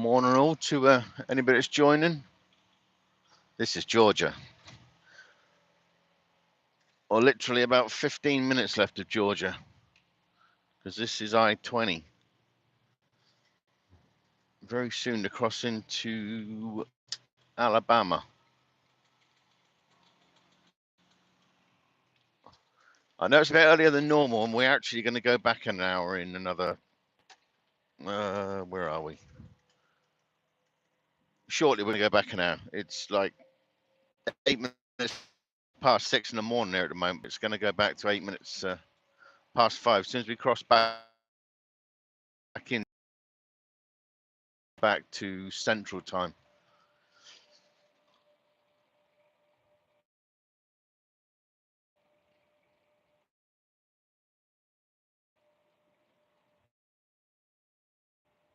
Morning all to anybody that's joining. This is Georgia. Or literally about 15 minutes left of Georgia. Because this is I-20. Very soon to cross into Alabama. I know it's a bit earlier than normal, and we're actually going to go back an hour in another... where are we? Shortly we're going to go back an hour. It's like 8 minutes past 6 in the morning there at the moment. It's going to go back to 8 minutes past 5. As soon as we cross back to Central Time.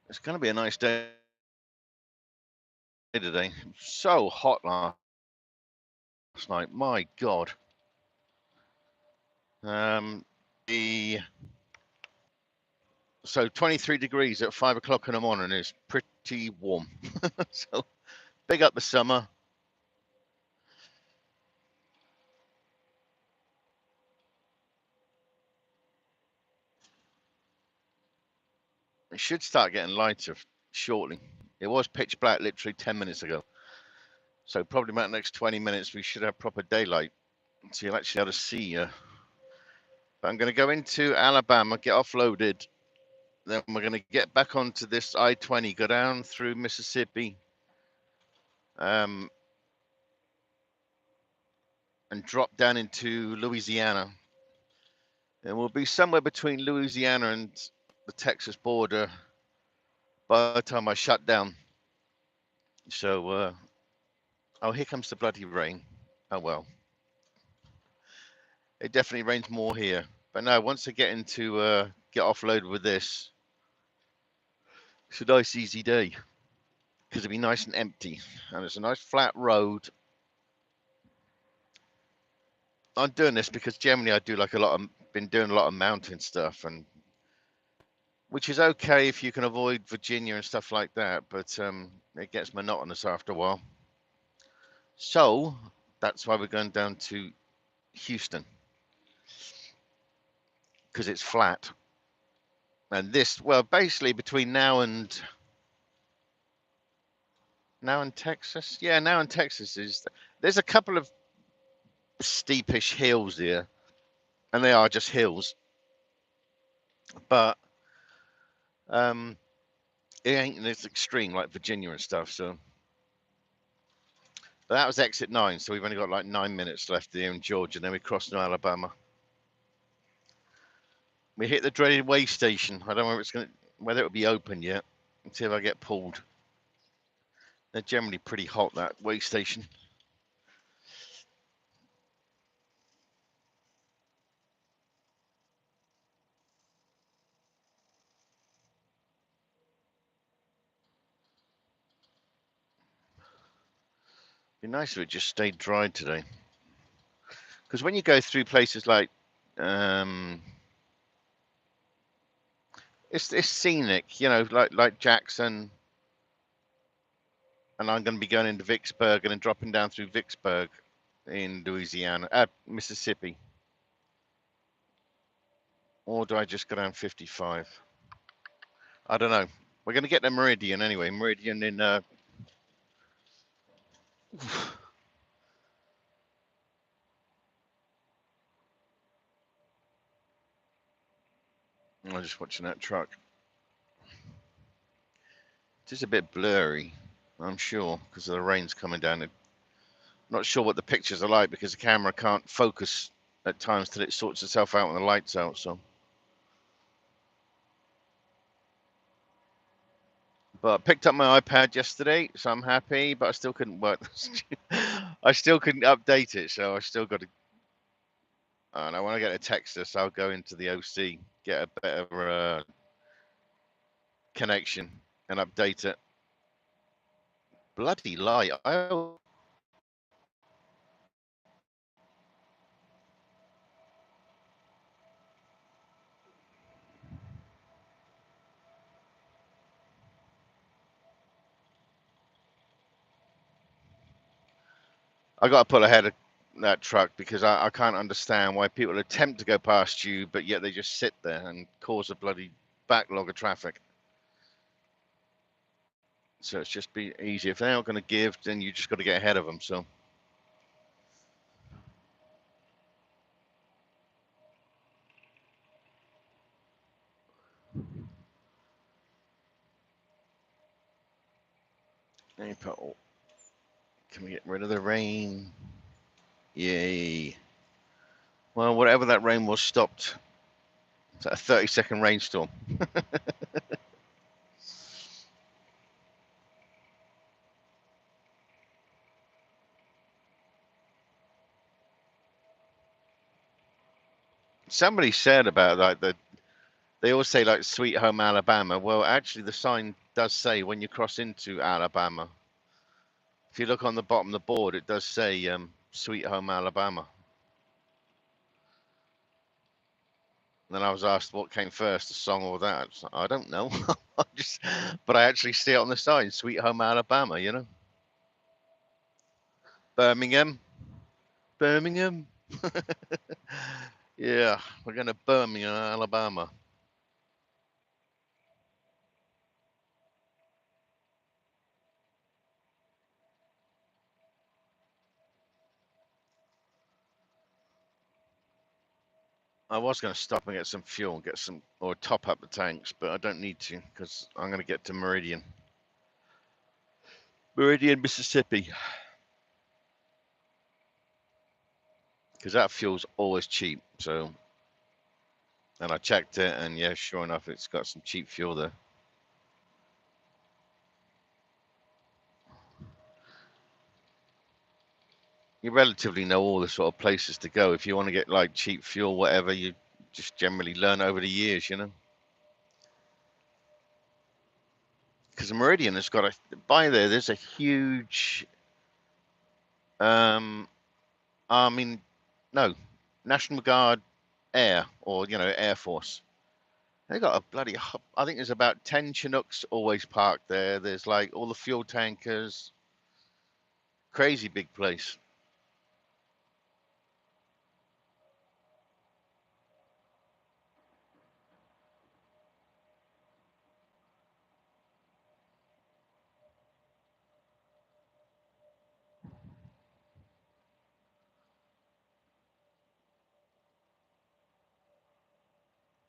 It's going to be a nice day today. So hot last night. My God. So 23 degrees at 5 o'clock in the morning is pretty warm. So big up the summer. It should start getting lighter shortly. It was pitch black literally 10 minutes ago. So probably about the next 20 minutes we should have proper daylight. So you'll actually be able to see. But I'm going to go into Alabama, get offloaded. Then we're going to get back onto this I-20, go down through Mississippi. And drop down into Louisiana. And we'll be somewhere between Louisiana and the Texas border by the time I shut down. So, oh, here comes the bloody rain. Oh, well. It definitely rains more here. But no, once I get into, get offloaded with this, it's a nice, easy day. Because it'll be nice and empty. And it's a nice flat road. I'm doing this because generally I do like been doing a lot of mountain stuff, and which is okay if you can avoid Virginia and stuff like that, but it gets monotonous after a while. So that's why we're going down to Houston, because it's flat. And this, well, basically between now and Texas, yeah, now in Texas there's a couple of steepish hills here, and they are just hills, but it ain't this extreme like Virginia and stuff. So, but that was exit 9, so we've only got like 9 minutes left here in Georgia, and then we cross to Alabama. We hit the dreaded way station. I don't know whether it'll be open yet. Let's see if I get pulled. They're generally pretty hot, that way station. Be nice if it just stayed dry today. Because when you go through places like, it's scenic, you know, like Jackson, and I'm going to be going into Vicksburg and then dropping down through Vicksburg in Louisiana, Mississippi. Or do I just go down 55? I don't know. We're going to get to Meridian anyway. Meridian in... I'll just watching that truck. It's a bit blurry, I'm sure, because the rain's coming down. Not sure what the pictures are like because the camera can't focus at times till it sorts itself out when the light's out. So, but I picked up my iPad yesterday, so I'm happy. But I still couldn't work. I still couldn't update it, so I still got to. And I want to get a Texas. I'll go into the OC, get a better connection, and update it. Bloody lie! I got to pull ahead of that truck because I can't understand why people attempt to go past you, but yet they just sit there and cause a bloody backlog of traffic. So it's just be easy. If they're not going to give, then you just got to get ahead of them. So can we get rid of the rain? Yay. Well, whatever that rain was stopped. It's a 30-second rainstorm. Somebody said about like they always say like Sweet Home Alabama. Well, actually the sign does say when you cross into Alabama. If you look on the bottom of the board, it does say Sweet Home Alabama. And then I was asked what came first, the song or that. I don't know. But I actually see it on the sign, Sweet Home Alabama, you know. Birmingham. Birmingham. Yeah, we're going to Birmingham, Alabama. I was going to stop and get some fuel and get some, or top up the tanks, but I don't need to because I'm going to get to Meridian, Mississippi, because that fuel's always cheap. So, and I checked it, and yeah, sure enough, it's got some cheap fuel there. You relatively know all the sort of places to go if you want to get like cheap fuel, whatever. You just generally learn over the years, you know. Because Meridian has got a by there. There's a huge, um, I mean, no, National Guard Air or Air Force. They got a bloody. I think there's about 10 Chinooks always parked there. There's like all the fuel tankers. Crazy big place.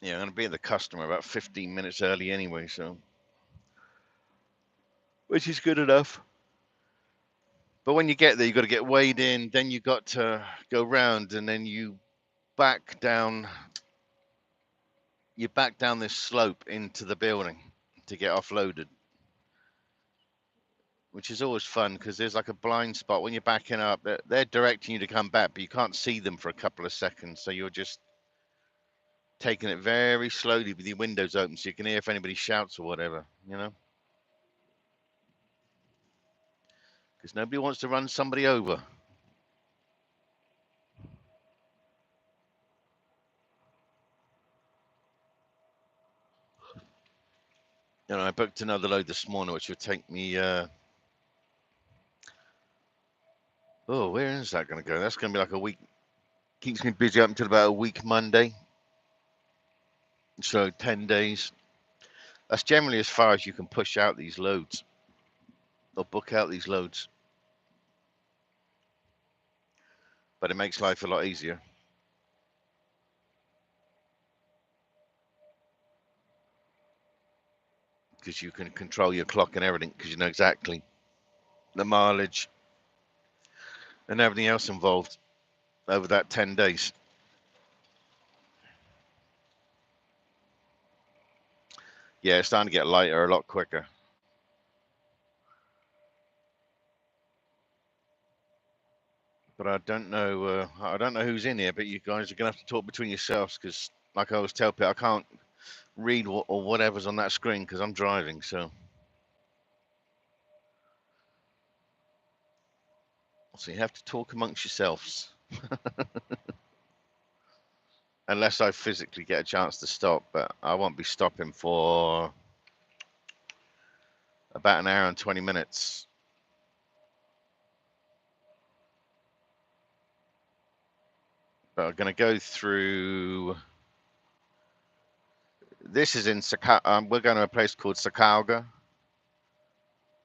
Yeah, I'm gonna be at the customer about 15 minutes early anyway, so which is good enough. But when you get there, you got to get weighed in. Then you got to go round, and then you back down. You back down this slope into the building to get offloaded, which is always fun because there's like a blind spot when you're backing up. They're directing you to come back, but you can't see them for a couple of seconds. So you're just taking it very slowly with your windows open so you can hear if anybody shouts or whatever, you know? Because nobody wants to run somebody over. I booked another load this morning, which will take me, where is that going to go? That's going to be like a week. Keeps me busy up until about a week Monday. So 10 days. That's generally as far as you can push out these loads or book out these loads. But it makes life a lot easier. Because you can control your clock and everything because you know exactly the mileage and everything else involved over that 10 days. Yeah, it's starting to get lighter a lot quicker. But I don't know. I don't know who's in here. But you guys are gonna have to talk between yourselves because, like I always tell people, I can't read or whatever's on that screen because I'm driving. So you have to talk amongst yourselves, unless I physically get a chance to stop. But I won't be stopping for about an hour and 20 minutes. But I'm going to go through. This is in Sakauga. We're going to a place called Sakauga.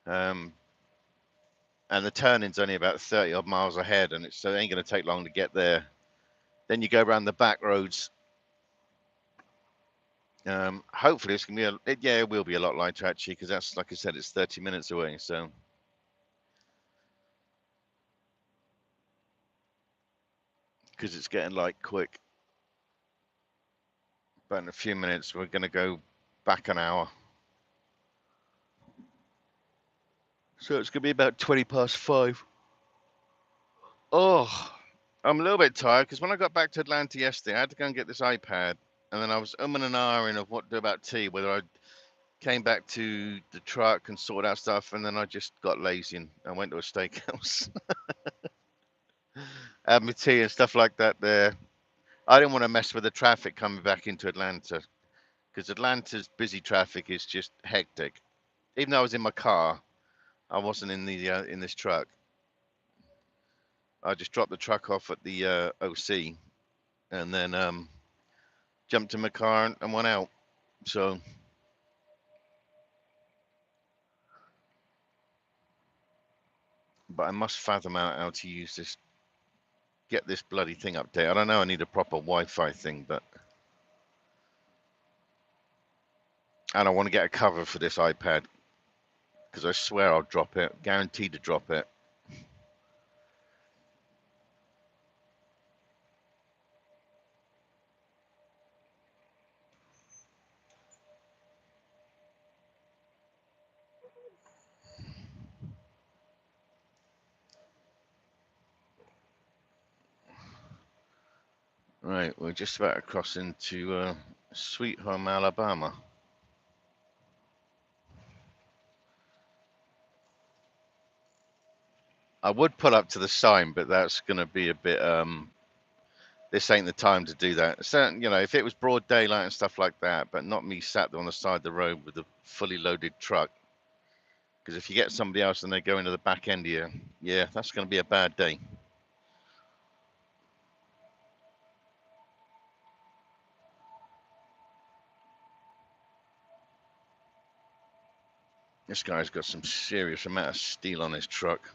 And the turning's only about 30 odd miles ahead, and so it ain't going to take long to get there. Then you go around the back roads. Hopefully it's going to be it will be a lot lighter actually, because that's, like I said, it's 30 minutes away. So because it's getting light quick. But in a few minutes we're going to go back an hour. So it's going to be about 20 past 5. Oh, I'm a little bit tired because when I got back to Atlanta yesterday, I had to go and get this iPad. And then I was and ahhing of what to do about tea, whether I came back to the truck and sorted out stuff. And then I just got lazy and I went to a steakhouse. Had my tea and stuff like that there. I didn't want to mess with the traffic coming back into Atlanta because Atlanta's busy traffic is just hectic. Even though I was in my car, I wasn't in in this truck. I just dropped the truck off at the OC and then jumped in my car and went out. So, but I must fathom out how to use this, get this bloody thing updated. I don't know, I need a proper Wi-Fi thing, but and I want to get a cover for this iPad because I swear I'll drop it, guaranteed to drop it. Right, we're just about to cross into Sweet Home, Alabama. I would pull up to the sign, but that's going to be a bit, this ain't the time to do that. Certain, if it was broad daylight and stuff like that, but not me sat there on the side of the road with a fully loaded truck. Because if you get somebody else and they go into the back end here, yeah, that's going to be a bad day. This guy's got some serious amount of steel on his truck.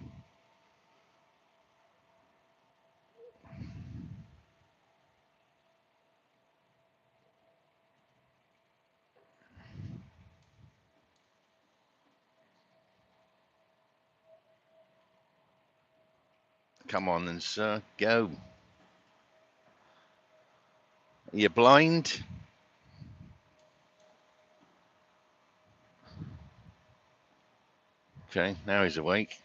Come on then, sir, go. Are you blind? Okay, now he's awake.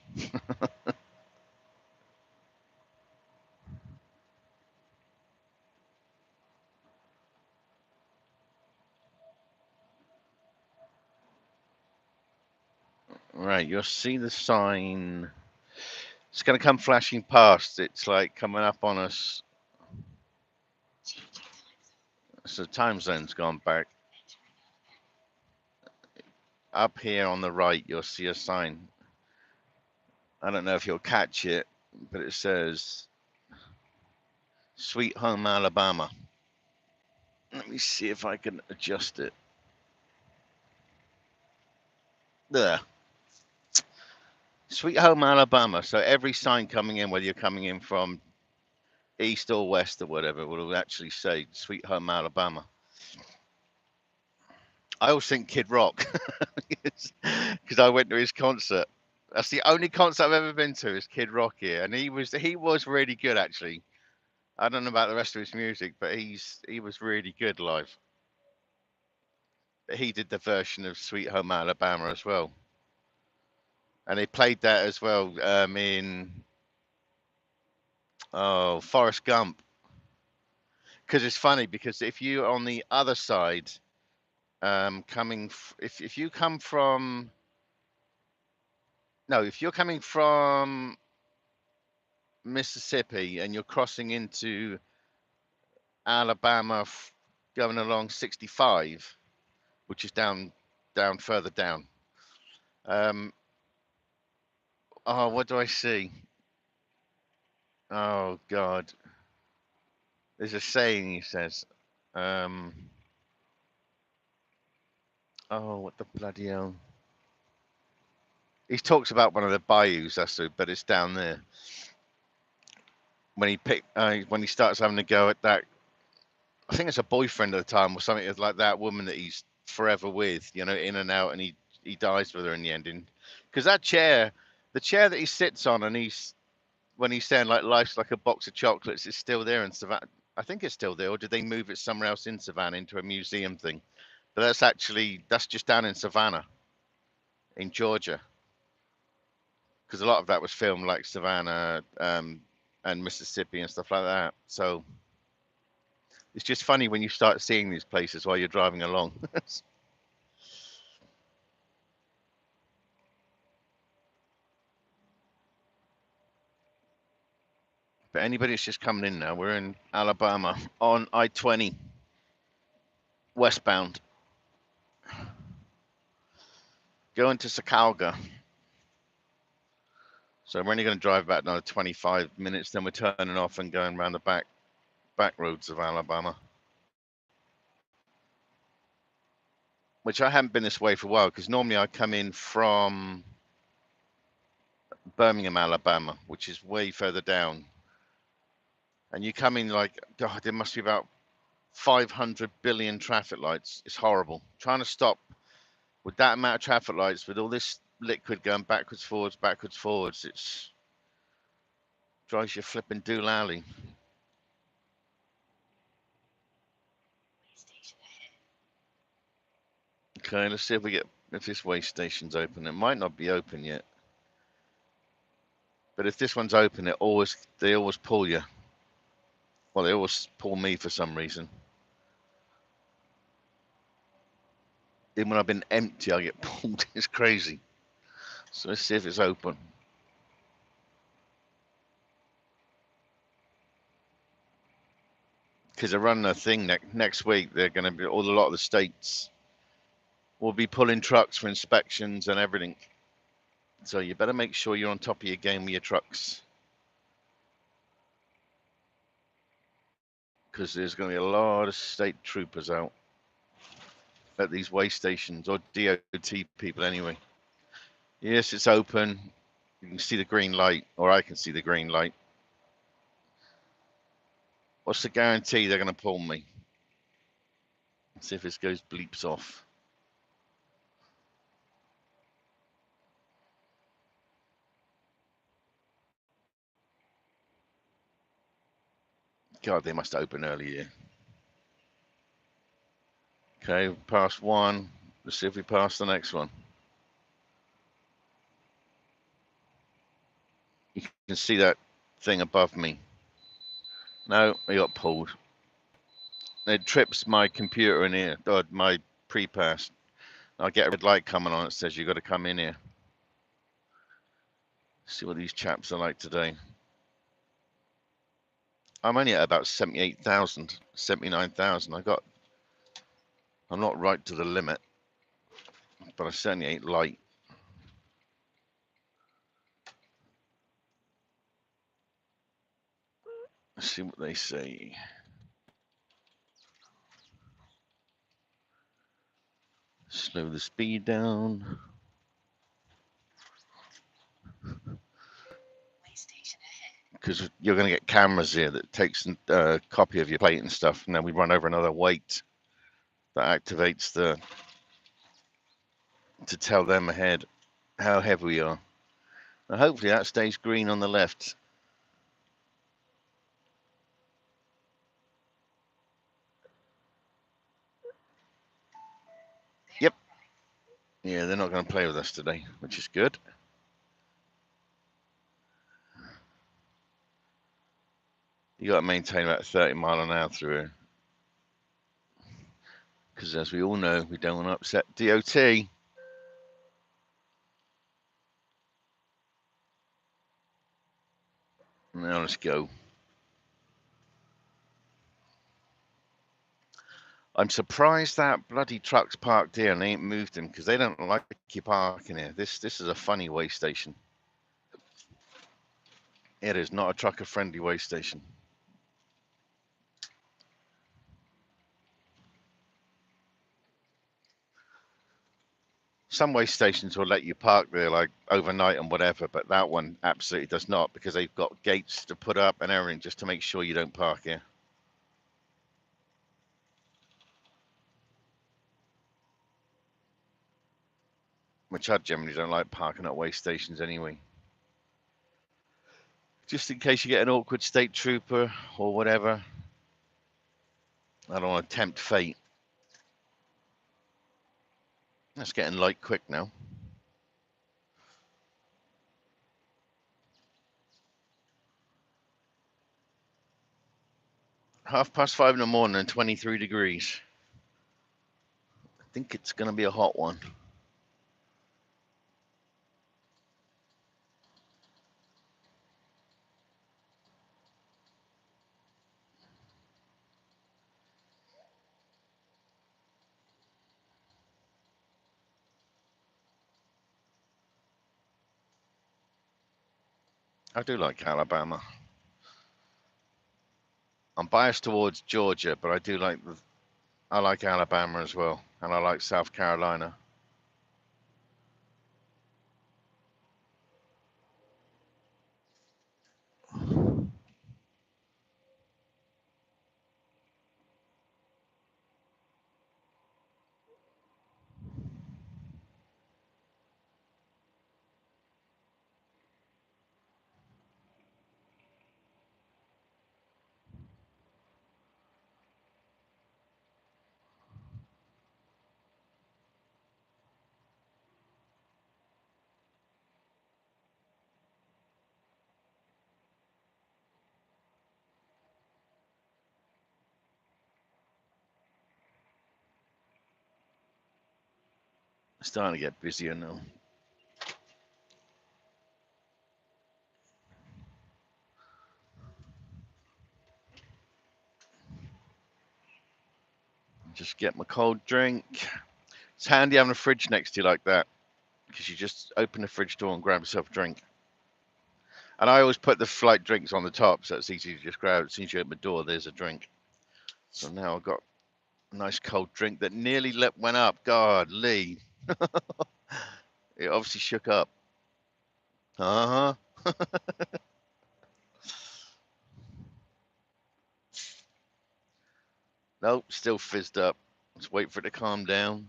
Right, you'll see the sign. It's going to come flashing past. It's like coming up on us. So time zone's gone back. Up here on the right, you'll see a sign. I don't know if you'll catch it, but it says Sweet Home, Alabama. Let me see if I can adjust it. There. Sweet Home, Alabama. So every sign coming in, whether you're coming in from east or west or whatever, will actually say Sweet Home, Alabama. I always think Kid Rock because I went to his concert. That's the only concert I've ever been to is Kid Rock here, and he was really good actually. I don't know about the rest of his music, but he was really good live. He did the version of Sweet Home Alabama as well, and they played that as well in Forrest Gump. Because it's funny because if you're on the other side, if you come from no, if you're coming from Mississippi and you're crossing into Alabama, going along 65, which is down further down. Oh, what do I see? Oh God. There's a saying, he says, oh, what the bloody hell. He talks about one of the bayous, but it's down there. When he starts having to go at that, I think it's a boyfriend at the time or something like that woman that he's forever with, in and out, and he dies with her in the ending. Because that chair, the chair that he sits on, and when he's saying like life's like a box of chocolates, is still there in Savannah. I think it's still there, or did they move it somewhere else in Savannah into a museum thing? But that's just down in Savannah, in Georgia, because a lot of that was filmed like Savannah and Mississippi and stuff like that. So it's just funny when you start seeing these places while you're driving along. But anybody that's just coming in now, we're in Alabama on I-20 westbound, going to Sakauga. So we're only going to drive about another 25 minutes, then we're turning off and going around the back roads of Alabama. Which I haven't been this way for a while, because normally I come in from Birmingham, Alabama, which is way further down. And you come in like, God, there must be about 500 billion traffic lights. It's horrible. Trying to stop with that amount of traffic lights, with all this liquid going backwards, forwards, it's drives you flipping doolally. Okay, let's see if this way station's open. It might not be open yet, but if this one's open, they always pull you. Well, they always pull me for some reason. Even when I've been empty, I get pulled. It's crazy. So let's see if it's open. Because they're running a thing next week. They're going to be a lot of the states will be pulling trucks for inspections and everything. So you better make sure you're on top of your game with your trucks, because there's going to be a lot of state troopers out at these way stations, or DOT people anyway. Yes, it's open. You can see the green light, or I can see the green light. What's the guarantee they're going to pull me? Let's see if this goes bleeps off. God, they must open early. Okay, past one. Let's see if we pass the next one. You can see that thing above me. No, I got pulled. It trips my computer in here, or my pre-pass. I get a red light coming on. It says you got to come in here. See what these chaps are like today. I'm only at about 78,000, 79,000. I'm not right to the limit, but I certainly ain't light. Let's see what they say. Slow the speed down. Because you're going to get cameras here that takes a copy of your plate and stuff, and then we run over another weight that activates to tell them ahead how heavy we are. Now hopefully that stays green on the left. Yep. Yeah, they're not going to play with us today, which is good. You got to maintain about 30 mile an hour through here, because as we all know, we don't want to upset DOT. Now let's go. I'm surprised that bloody truck's parked here and they ain't moved him, because they don't like you parking here. This is a funny way station. It is not a trucker-friendly way station. Some way stations will let you park there like overnight and whatever, but that one absolutely does not, because they've got gates to put up and everything just to make sure you don't park here. Which I generally don't like parking at way stations anyway. Just in case you get an awkward state trooper or whatever. I don't want to tempt fate. That's getting light quick now. 5:30 in the morning and 23 degrees. I think it's going to be a hot one. I do like Alabama. I'm biased towards Georgia, but I like Alabama as well, and I like South Carolina. It's starting to get busier now. Just get my cold drink. It's handy having a fridge next to you like that, because you just open the fridge door and grab yourself a drink. And I always put the flight drinks on the top, so it's easy to just grab. As soon as you open the door, there's a drink. So now I've got a nice cold drink that nearly went up. God, Lee. It obviously shook up. Uh-huh. Nope, still fizzed up. Let's wait for it to calm down.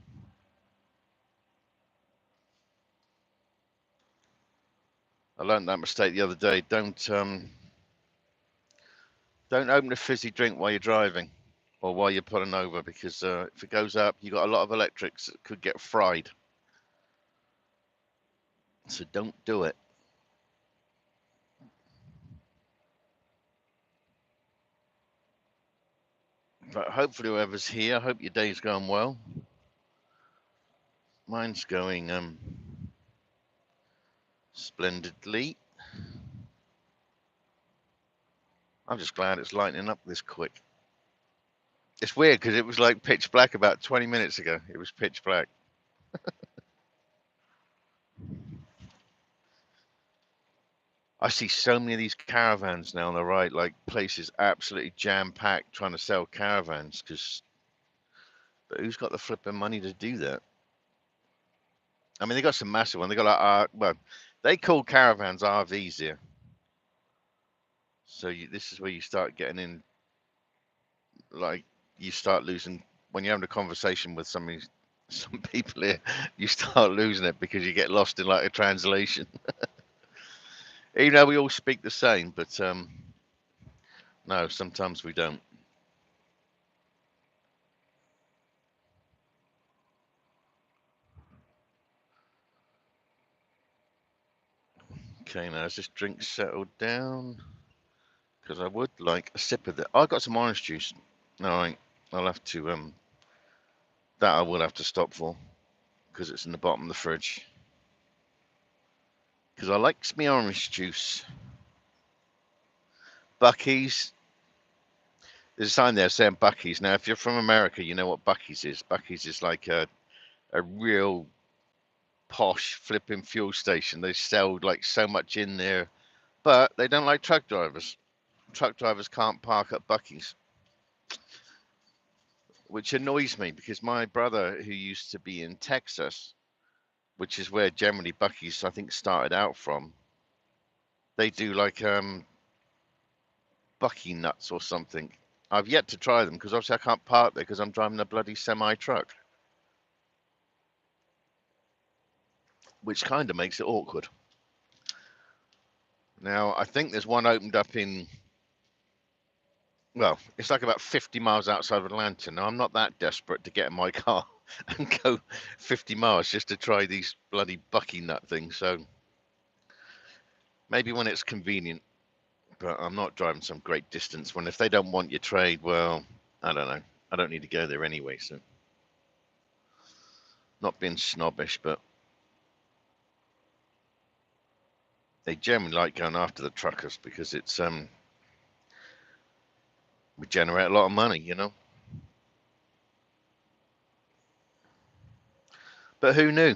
I learned that mistake the other day. Don't open a fizzy drink while you're driving or while you're pulling over, because if it goes up, you got a lot of electrics that could get fried. So don't do it. But hopefully whoever's here, I hope your day's going well. Mine's going splendidly. I'm just glad it's lightening up this quick. It's weird because it was like pitch black about 20 minutes ago. It was pitch black. I see so many of these caravans now on the right, like places absolutely jam-packed trying to sell caravans, but who's got the flipping money to do that? I mean, they got some massive ones. They got like, well, they call caravans RVs here. So this is where you start getting in, like you start losing when you're having a conversation with some people here. You start losing it because you get lost in like a translation. Even though we all speak the same, but no, sometimes we don't. Okay, now has this drink settled down? Because I would like a sip of it. I got some orange juice. All right, I'll have to that I will have to stop for, because it's in the bottom of the fridge. Because I likes me orange juice. Bucky's. There's a sign there saying Bucky's. Now, if you're from America, you know what Bucky's is. Bucky's is like a real posh flipping fuel station. They sell like so much in there, but they don't like truck drivers. Truck drivers can't park at Bucky's, which annoys me, because my brother, who used to be in Texas, which is where generally Bucky's, I think, started out from. They do like Bucky nuts or something. I've yet to try them because obviously I can't park there because I'm driving a bloody semi truck, which kind of makes it awkward. Now I think there's one opened up in, well, it's like about 50 miles outside of Atlanta. Now I'm not that desperate to get in my car and go 50 miles just to try these bloody Bucky nut things. So maybe when it's convenient, but I'm not driving some great distance when if they don't want your trade, well, I don't know. I don't need to go there anyway, so not being snobbish, but they generally like going after the truckers because it's we generate a lot of money, you know. But who knew?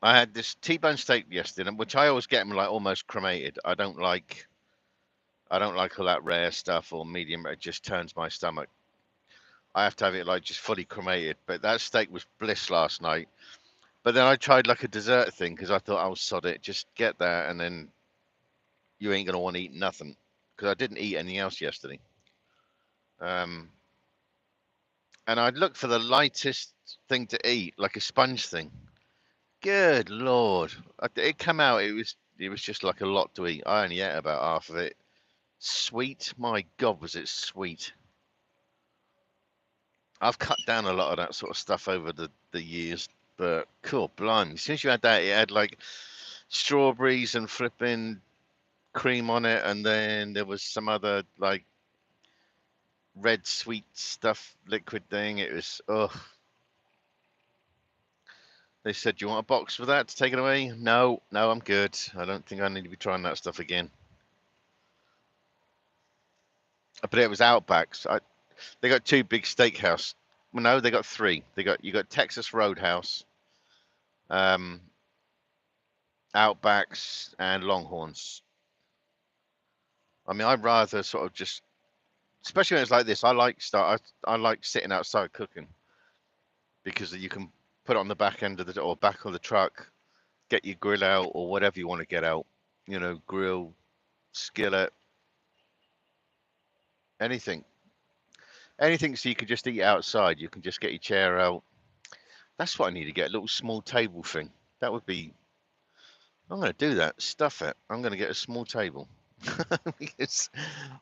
I had this T-bone steak yesterday, which I always get them like almost cremated. I don't like all that rare stuff or medium. It just turns my stomach. I have to have it like just fully cremated. But that steak was bliss last night. But then I tried like a dessert thing because I thought, I'll sod it, just get that, and then you ain't gonna want to eat nothing because I didn't eat anything else yesterday. Um, and I'd look for the lightest thing to eat, like a sponge thing. Good lord, it came out. It was just like a lot to eat. I only ate about half of it. Sweet, my God, was it sweet? I've cut down a lot of that sort of stuff over the years, but cool, blimey. As soon as you had that, it had like strawberries and flipping cream on it, and then there was some other like red sweet stuff, liquid thing. It was, oh, they said, "Do you want a box for that to take it away?" No, no, I'm good. I don't think I need to be trying that stuff again. But it was Outbacks. They got two big steakhouse. Well, no, they got three. You got Texas Roadhouse, um, Outbacks, and Longhorns. I mean, I'd rather sort of just, especially when it's like this. I like sitting outside cooking because you can put it on the back end of the or back of the truck, get your grill out or whatever you want to get out. You know, grill, skillet, anything, anything. So you can just eat outside. You can just get your chair out. That's what I need to get, a little small table thing. That would be. I'm going to do that. Stuff it. I'm going to get a small table. Because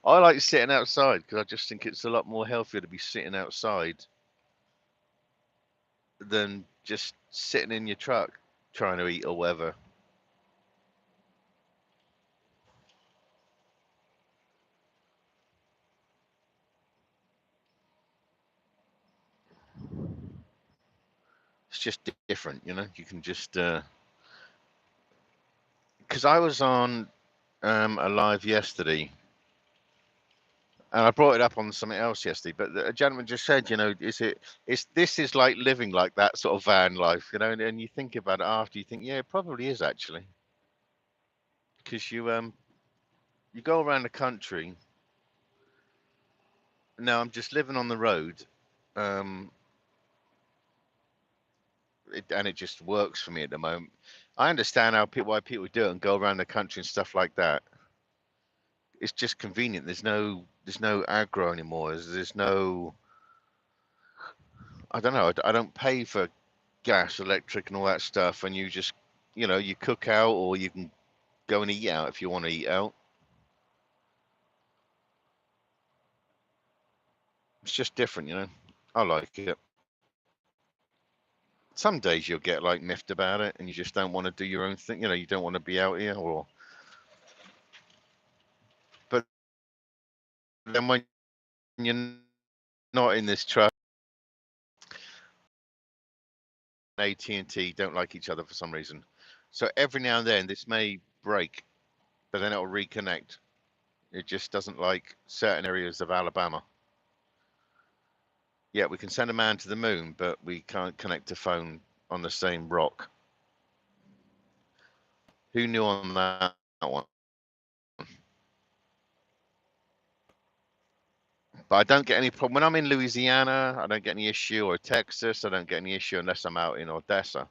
I like sitting outside because I just think it's a lot more healthier to be sitting outside than just sitting in your truck trying to eat or whatever. It's just different, you know. You can just because I was on a live yesterday, and I brought it up on something else yesterday. But a gentleman just said, you know, this is like living like that sort of van life, you know. And you think about it after, you think, yeah, it probably is actually, because you go around the country. Now I'm just living on the road, um, and it just works for me at the moment. I understand why people do it and go around the country and stuff like that. It's just convenient. There's no aggro anymore. There's no, I don't know. I don't pay for gas, electric, and all that stuff. And you just, you know, you cook out or you can go and eat out if you want to eat out. It's just different, you know. I like it. Some days you'll get like miffed about it and you just don't want to do your own thing. You know, you don't want to be out here or, but then when you're not in this truck, AT&T don't like each other for some reason. So every now and then this may break, but then it'll reconnect. It just doesn't like certain areas of Alabama. Yeah, we can send a man to the moon, but we can't connect a phone on the same rock. Who knew on that one? But I don't get any problem when I'm in Louisiana. I don't get any issue, or Texas. I don't get any issue unless I'm out in Odessa.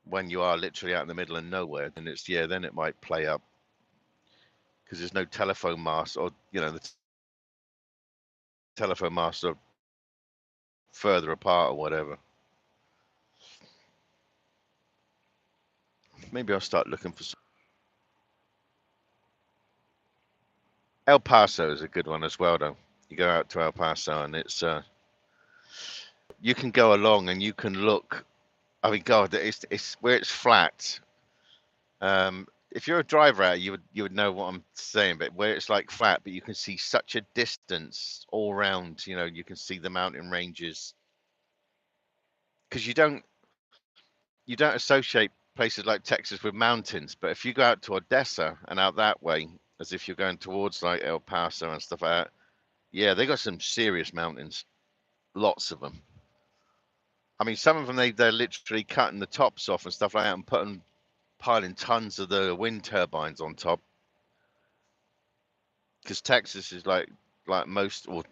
When you are literally out in the middle of nowhere, then it's then it might play up because there's no telephone mast, or the telephone masts are further apart or whatever. Maybe I'll start looking for some. El Paso is a good one as well, though. You go out to El Paso and it's you can go along and you can look. I mean, God, it's where it's flat. If you're a driver out, you would know what I'm saying. But where it's like flat, but you can see such a distance all around. You can see the mountain ranges because you don't associate places like Texas with mountains. But if you go out to Odessa and out that way, as if you're going towards like El Paso and stuff like that, yeah, they got some serious mountains, lots of them. I mean, some of them they're literally cutting the tops off and stuff like that and piling tons of the wind turbines on top. Because Texas is like most, or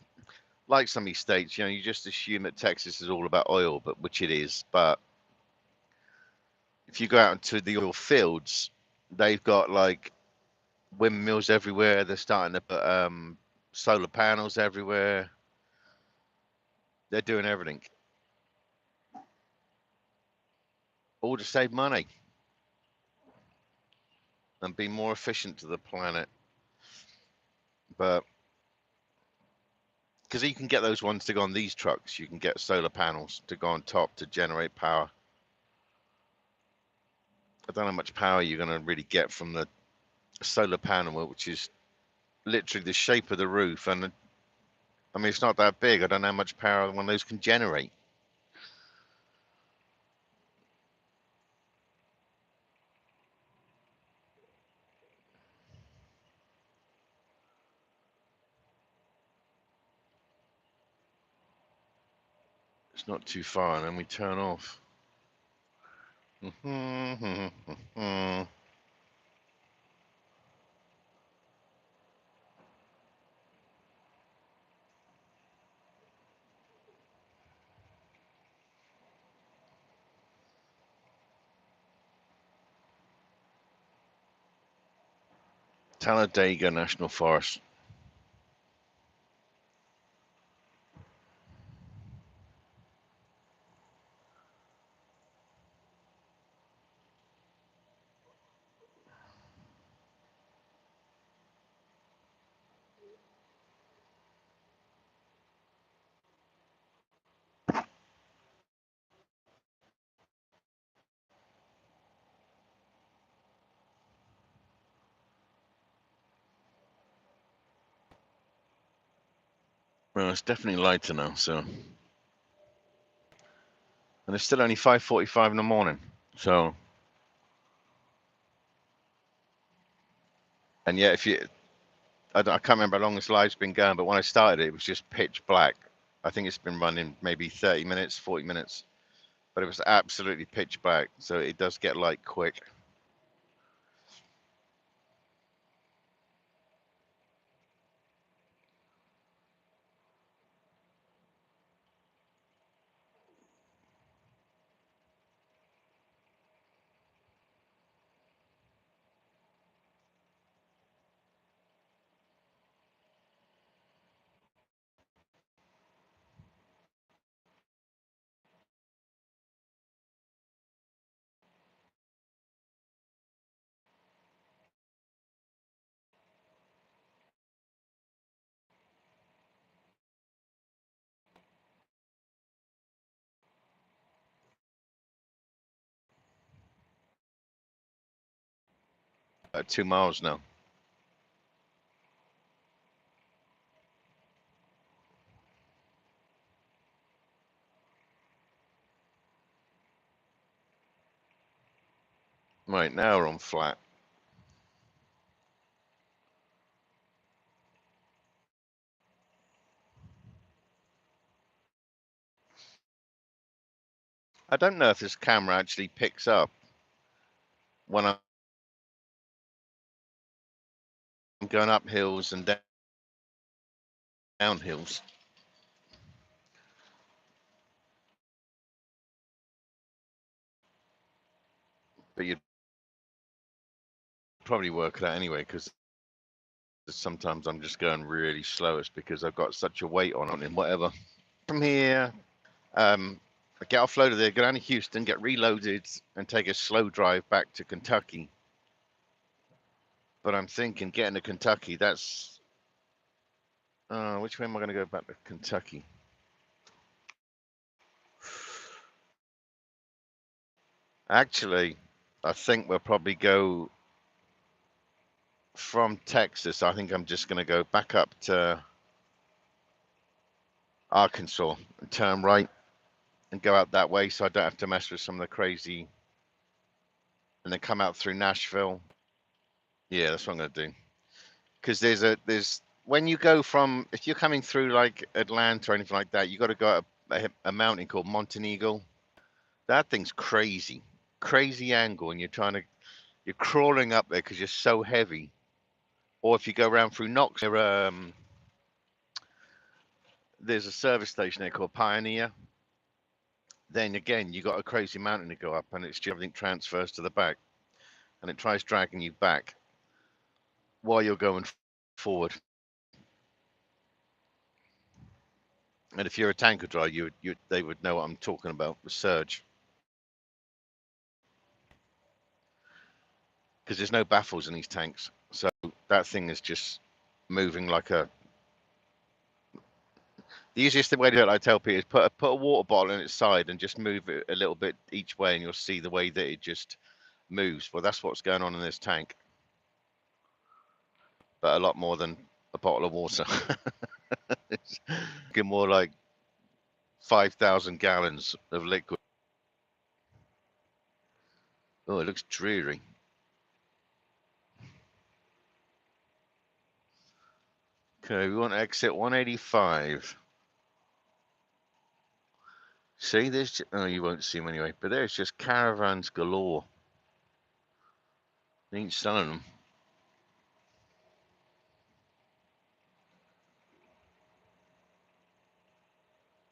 like some of these states, you just assume that Texas is all about oil, but which it is. But if you go out into the oil fields, they've got like windmills everywhere. They're starting to put solar panels everywhere. They're doing everything, all to save money and be more efficient to the planet. But because you can get those ones to go on these trucks, you can get solar panels to go on top to generate power. I don't know how much power you're going to really get from the solar panel, which is literally the shape of the roof. And I mean, it's not that big. I don't know how much power one of those can generate. It's not too far, and then we turn off. Talladega National Forest. Well, it's definitely lighter now, so. And it's still only 5:45 in the morning, so. And yet, I can't remember how long this live's been going, but when I started it was just pitch black. I think it's been running maybe 30 minutes, 40 minutes, but it was absolutely pitch black, so it does get light quick. About 2 miles now. Right now we're on flat. I don't know if this camera actually picks up when going up hills and down hills. But you'd probably work it out anyway, because sometimes I'm just going really slow. It's because I've got such a weight on it, whatever. From here, I get offloaded there, go down to Houston, get reloaded, and take a slow drive back to Kentucky. But I'm thinking getting to Kentucky, that's which way am I going to go back to Kentucky? Actually, I think we'll probably go from Texas. I think I'm just going to go back up to Arkansas and turn right and go out that way, so I don't have to mess with some of the crazy, and then come out through Nashville. Yeah, that's what I'm going to do. Because there's when you go from, if you're coming through like Atlanta or anything like that, you got to go up a mountain called Monteneagle. That thing's crazy angle, and you're crawling up there because you're so heavy. Or if you go around through Knox, there's a service station there called Pioneer. Then again, you got a crazy mountain to go up, and it's everything transfers to the back, and it tries dragging you back while you're going forward. And if you're a tanker driver, they would know what I'm talking about, the surge. Because there's no baffles in these tanks. So that thing is just moving like a... The easiest way to do it, I tell people, is put a water bottle in its side and just move it a little bit each way, and you'll see the way that it just moves. Well, that's what's going on in this tank. But a lot more than a bottle of water. It's more like 5,000 gallons of liquid. Oh, it looks dreary. Okay, we want to exit 185. See, there's... Oh, you won't see them anyway, but there's just caravans galore. They ain't selling them.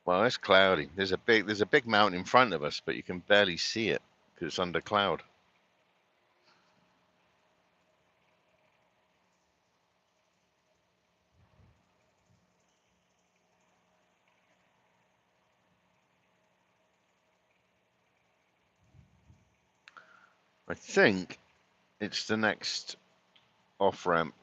Well, it's cloudy. There's a big mountain in front of us, but you can barely see it because it's under cloud. I think it's the next off ramp.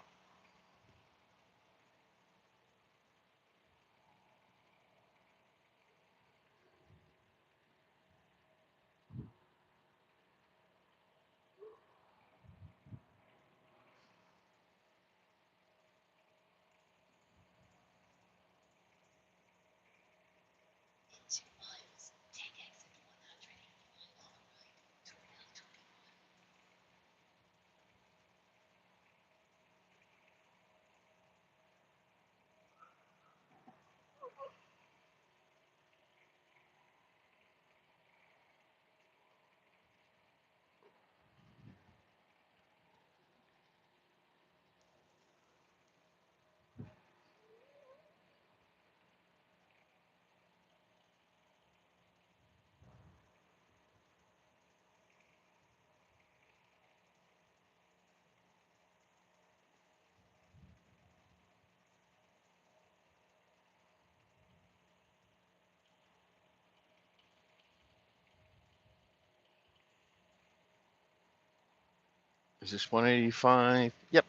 Is this 185? Yep.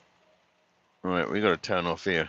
All right, we got to turn off here.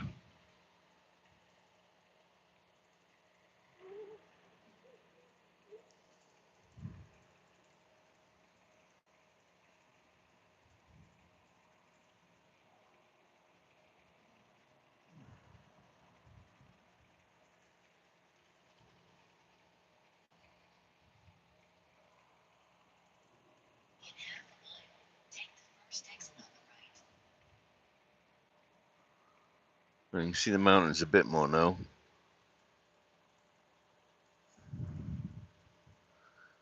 You can see the mountains a bit more now.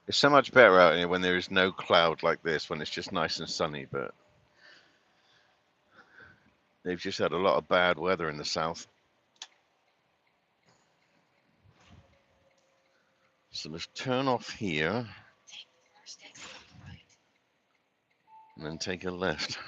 It's so much better out here when there is no cloud like this, when it's just nice and sunny, but They've just had a lot of bad weather in the south. So let's turn off here and then take a left.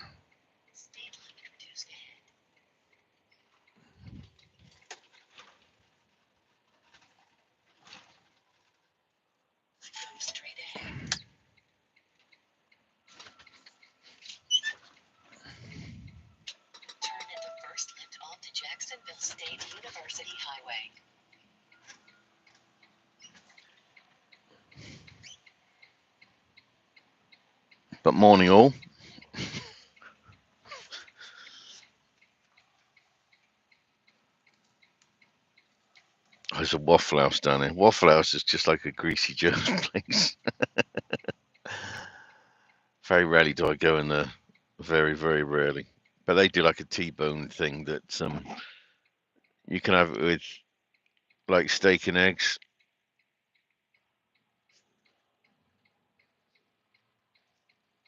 But morning all. There's a Waffle House down there. Waffle House is just like a greasy German place. Very rarely do I go in there. Very, very rarely. But they do like a T-bone thing that you can have it with like steak and eggs.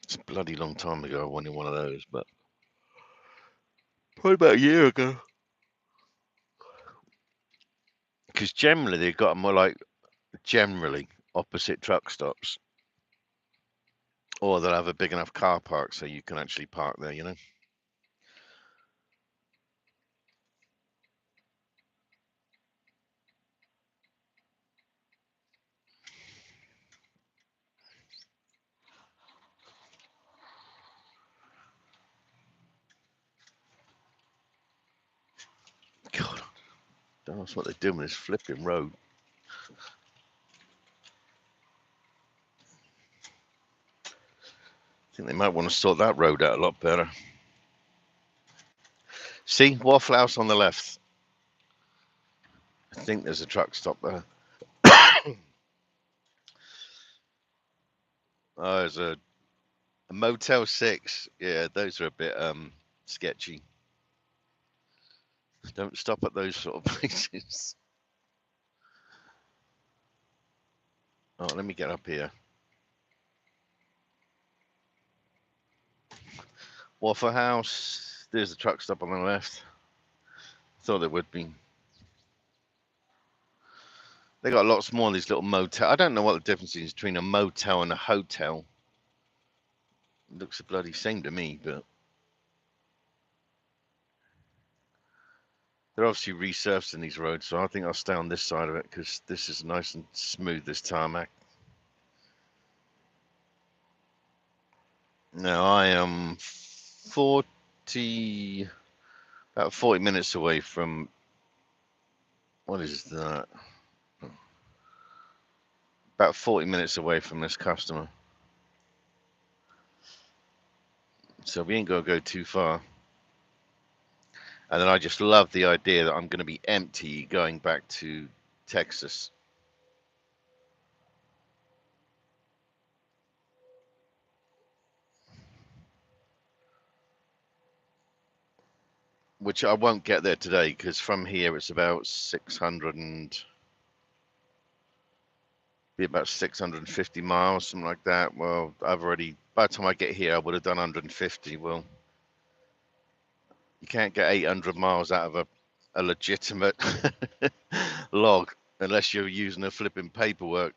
It's a bloody long time ago I wanted one of those, but probably about a year ago. Because generally they've got more like generally opposite truck stops, or they'll have a big enough car park so you can actually park there, you know. God, that's what they're doing with this flipping road. I think they might want to sort that road out a lot better. See, Waffle House on the left. I think there's a truck stop there. Oh, there's a Motel 6. Yeah, those are a bit sketchy. Don't stop at those sort of places. Oh, let me get up here. Waffle House. There's the truck stop on the left. Thought there would be. They got lots more of these little motel. I don't know what the difference is between a motel and a hotel. It looks the bloody same to me, but they're obviously resurfacing these roads, so I think I'll stay on this side of it because this is nice and smooth, this tarmac. Now I am about 40 minutes away from, what is that? About 40 minutes away from this customer. So we ain't gonna go too far. And then I just love the idea that I'm gonna be empty going back to Texas. Which I won't get there today because from here it's about 650 miles, something like that. Well, by the time I get here, I would have done 150. Well, you can't get 800 miles out of a legitimate log unless you're using a flipping paperwork.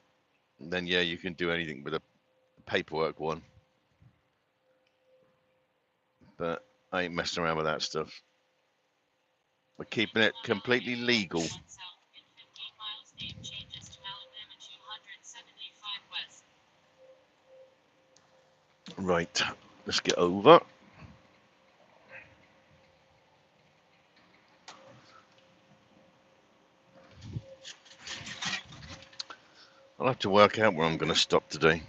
Then yeah, you can do anything with a paperwork one. But I ain't messing around with that stuff. We're keeping it completely legal. Right, let's get over. I'll have to work out where I'm going to stop today.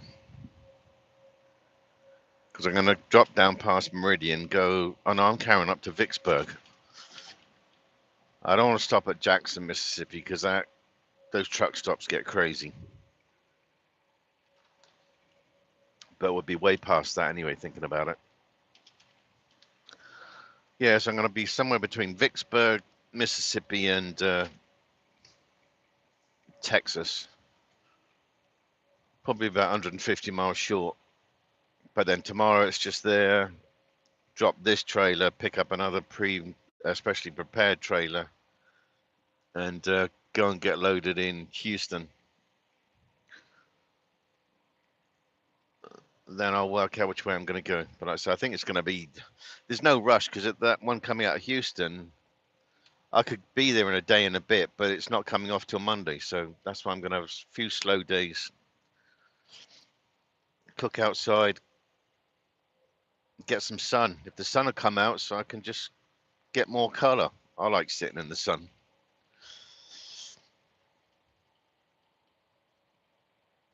Because I'm going to drop down past Meridian, go... Oh no, I'm carrying up to Vicksburg. I don't want to stop at Jackson, Mississippi, because those truck stops get crazy. But we'll be way past that anyway, thinking about it. Yeah, so I'm going to be somewhere between Vicksburg, Mississippi, and Texas. Probably about 150 miles short. But then tomorrow it's just there. drop this trailer, pick up another especially prepared trailer, and go and get loaded in Houston. Then I'll work out which way I'm going to go. But like I say, I think it's going to be, there's no rush, because at that one coming out of Houston, I could be there in a day and a bit, but it's not coming off till Monday. So that's why I'm going to have a few slow days. Cook outside, get some sun. If the sun will come out, so I can just get more color. I like sitting in the sun.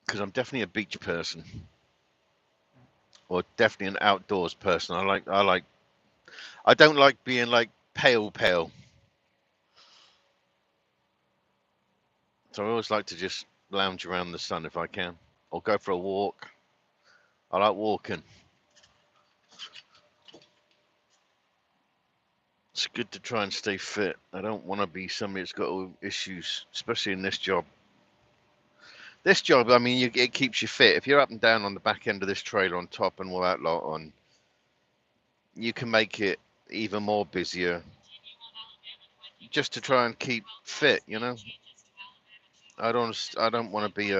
Because I'm definitely a beach person. Or definitely an outdoors person. I don't like being like pale. So I always like to just lounge around the sun if I can. Or go for a walk. I like walking. It's good to try and stay fit. I don't want to be somebody that's got issues, especially in this job. This job, I mean, it keeps you fit. If you're up and down on the back end of this trailer on top and all that lot on, you can make it even more busier just to try and keep fit, you know. I don't want to be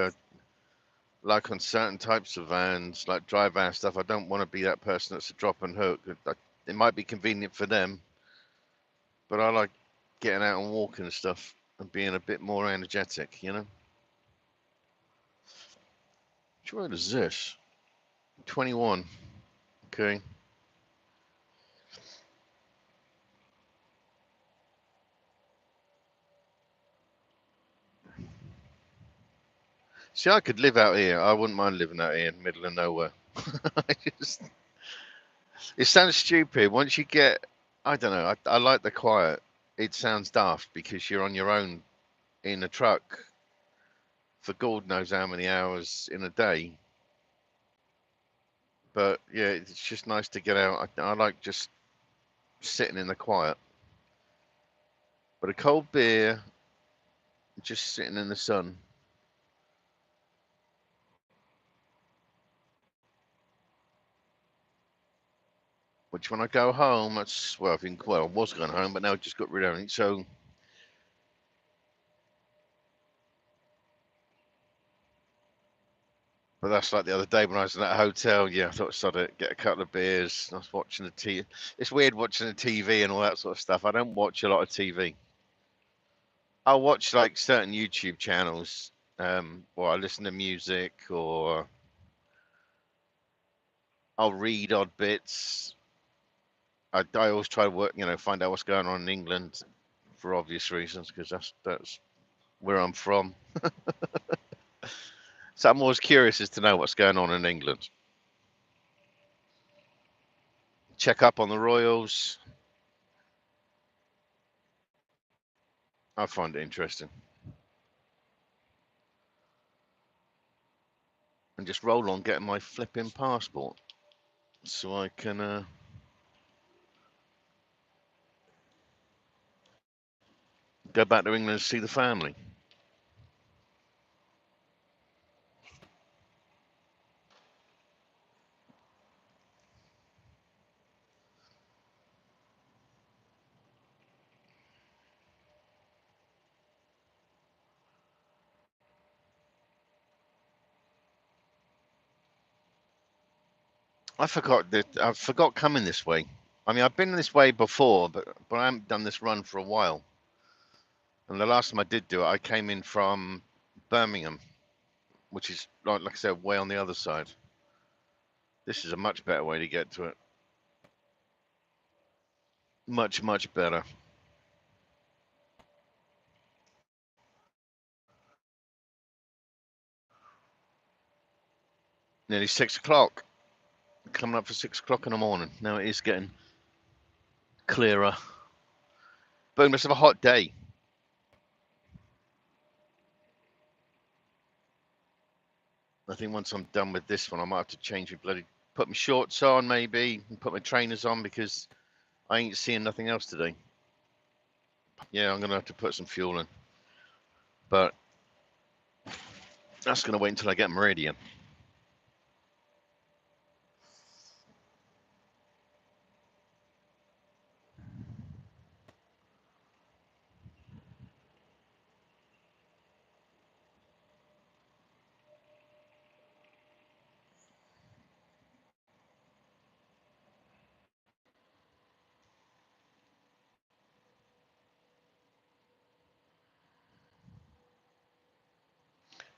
like on certain types of vans, like dry van stuff. I don't want to be that person that's a drop and hook. It might be convenient for them, but I like getting out and walking and stuff and being a bit more energetic, you know. Which road is this? 21. Okay. See, I could live out here. I wouldn't mind living out here in the middle of nowhere. It sounds stupid. Once you get, I don't know, I like the quiet. It sounds daft because you're on your own in a truck for God knows how many hours in a day. But yeah, it's just nice to get out. I like just sitting in the quiet. But a cold beer, just sitting in the sun. Which when I go home, that's, well, I think, well, I was going home, but now I just got rid of it. So, but that's like the other day when I was in that hotel. Yeah, I thought, sod it, get a couple of beers. I was watching the TV. It's weird watching the TV and all that sort of stuff. I don't watch a lot of TV. I'll watch like certain YouTube channels, or I listen to music, or I'll read odd bits. I always try to work, find out what's going on in England for obvious reasons, because that's where I'm from. So I'm always curious as to know what's going on in England. Check up on the Royals. I find it interesting. And just roll on getting my flipping passport so I can go back to England and see the family. I forgot coming this way. I mean, I've been this way before, but I haven't done this run for a while. And the last time I did do it, I came in from Birmingham, which is like I said, way on the other side. This is a much better way to get to it. Much better. Nearly 6 o'clock. Coming up for 6 o'clock in the morning. Now it is getting clearer. Boom, let's have a hot day. I think once I'm done with this one, I might have to change my put my shorts on maybe, and put my trainers on, because I ain't seeing nothing else today. Yeah, I'm going to have to put some fuel in. But that's going to wait until I get Meridian.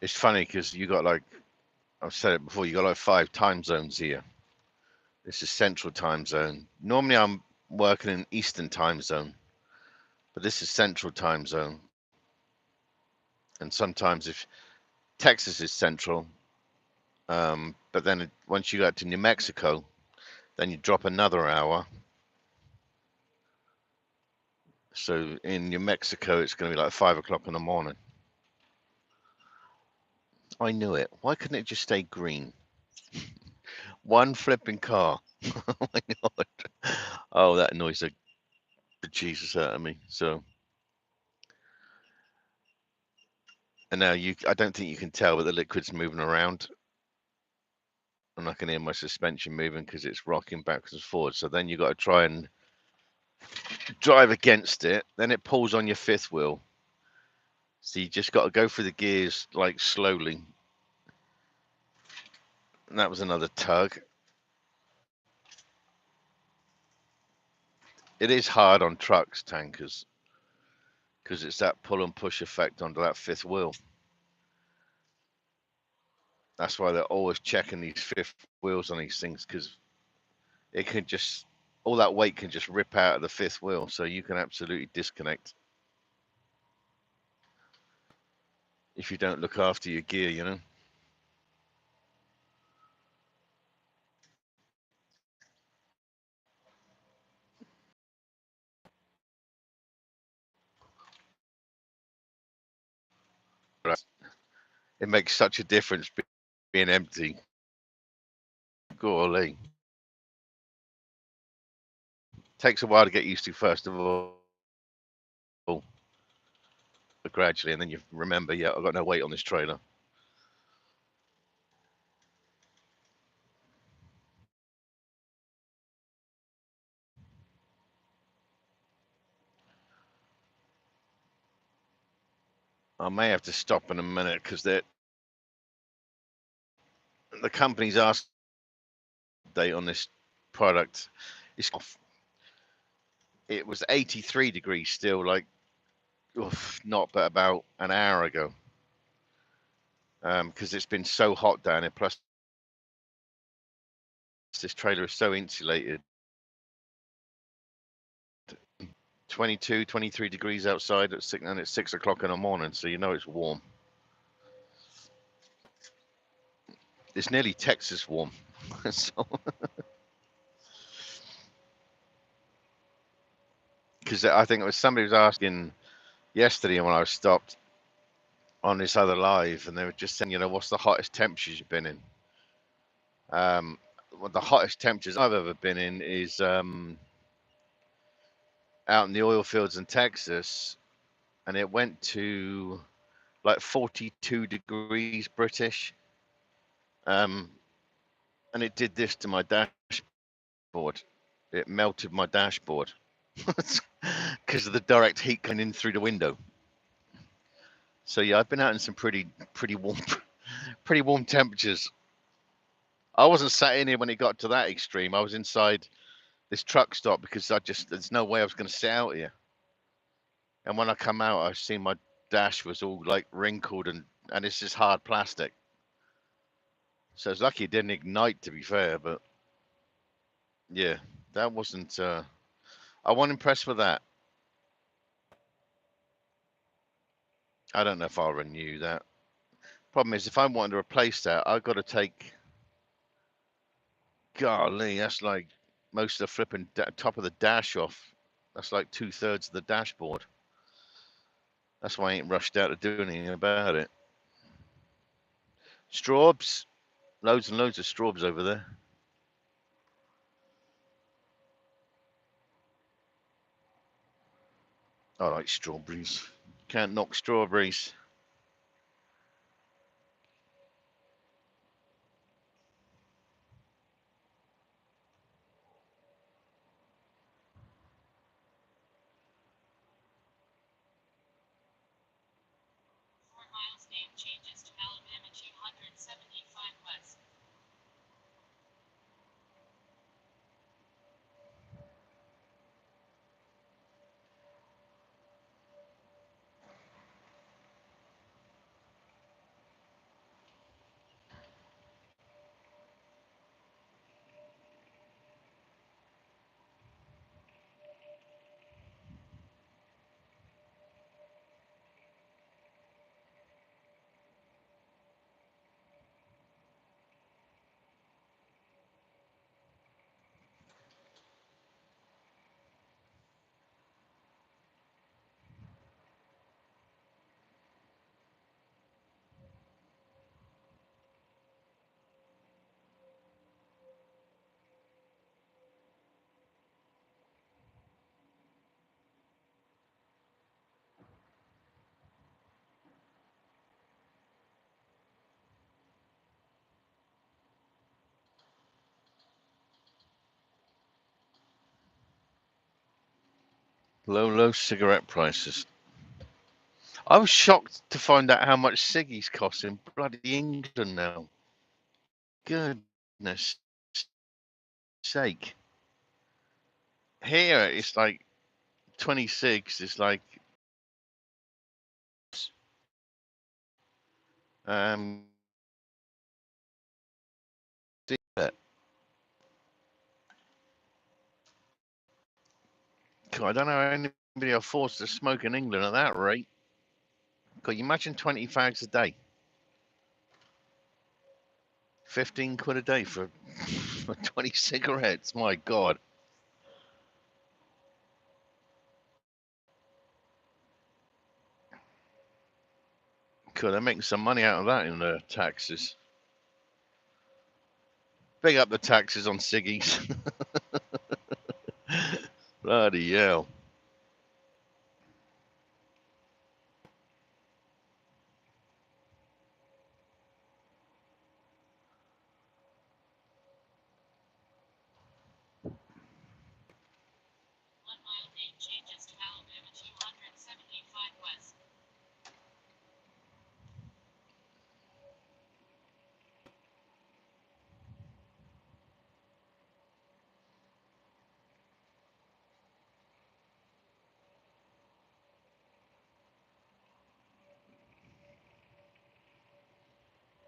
It's funny because you got like, I've said it before, you got like 5 time zones here. This is Central Time Zone. Normally I'm working in Eastern Time Zone, but this is Central Time Zone. And sometimes if Texas is Central, but then once you go to New Mexico, then you drop another hour. So in New Mexico, it's going to be like 5 o'clock in the morning. I knew it. Why couldn't it just stay green? One flipping car. Oh my God. Oh, that annoys the Jesus out of me. So, and now I don't think you can tell, but the liquid's moving around. And I can hear my suspension moving because it's rocking backwards and forwards. So then you got to try and drive against it. Then it pulls on your fifth wheel. So you just got to go through the gears like slowly. And that was another tug. It is hard on trucks, tankers, because it's that pull and push effect onto that fifth wheel. That's why they're always checking these fifth wheels on these things, because it can just, all that weight can just rip out of the fifth wheel. So you can absolutely disconnect if you don't look after your gear, you know. It makes such a difference being empty. Golly. Takes a while to get used to, first of all, but gradually, and then you remember, yeah, I've got no weight on this trailer. I may have to stop in a minute because the company's asked date on this product. It's off. It was 83 degrees still, like, not but about an hour ago, because it's been so hot down here. Plus, this trailer is so insulated. 22, 23 degrees outside at 6, and it's 6 o'clock in the morning, so you know it's warm. It's nearly Texas warm. So, because I think it was somebody was asking yesterday when I was stopped on this other live, and they were just saying, you know, what's the hottest temperatures you've been in? Well, the hottest temperatures I've ever been in is out in the oil fields in Texas, and it went to like 42 degrees British, and it did this to my dashboard. It melted my dashboard because of the direct heat coming in through the window. So yeah, I've been out in some pretty warm, pretty warm temperatures. I wasn't sat in here when it got to that extreme. I was inside this truck stop because there's no way I was going to sit out here. And when I come out, I see my dash was all like wrinkled and it's just hard plastic. So it's lucky it didn't ignite, to be fair. But yeah, that wasn't. I wasn't impressed with that. I don't know if I'll renew that. Problem is, if I wanted to replace that, I've got to take. Golly, that's like most of the flipping top of the dash off. That's like 2/3 of the dashboard. That's why I ain't rushed out to do anything about it. Straubs, loads and loads of straubs over there. I like strawberries. Can't knock strawberries. Low cigarette prices. I was shocked to find out how much ciggies cost in bloody England now. Goodness sake. Here it's like 26 is like um God, I don't know how anybody affords to smoke in England at that rate. Can you imagine 20 fags a day? 15 quid a day for 20 cigarettes. My God. Could they're making some money out of that in the taxes. Big up the taxes on ciggies. Bloody hell.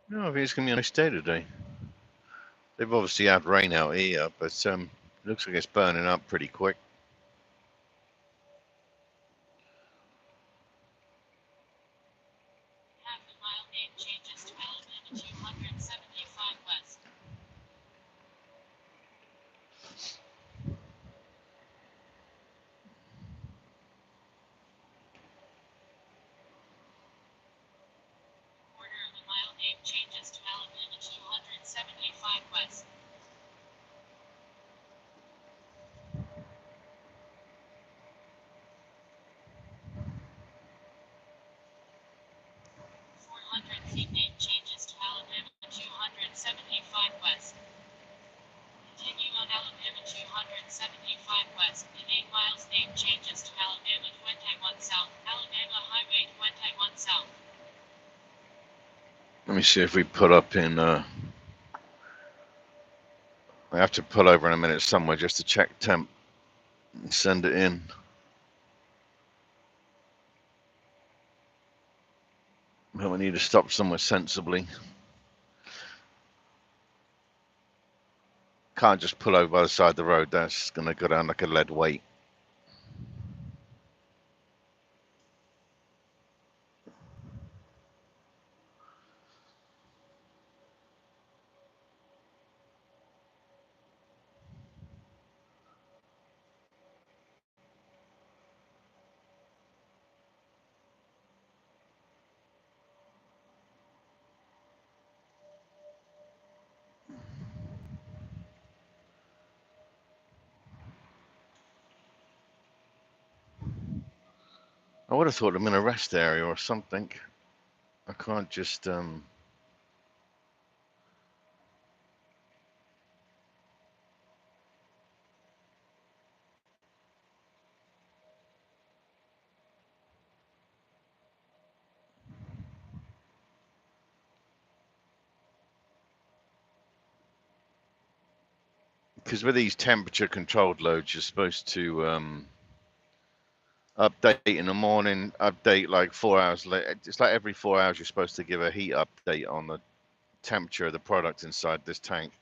No, I think it's going to be a nice day today. They've obviously had rain out here, but looks like it's burning up pretty quick. Let me see if we put up in. I have to pull over in a minute somewhere just to check temp and send it in. But we need to stop somewhere sensibly. Can't just pull over by the side of the road. That's going to go down like a lead weight. I would have thought I'm in a rest area or something. I can't just because with these temperature controlled loads, you're supposed to update in the morning, update like 4 hours later. It's like every 4 hours you're supposed to give a heat update on the temperature of the product inside this tank.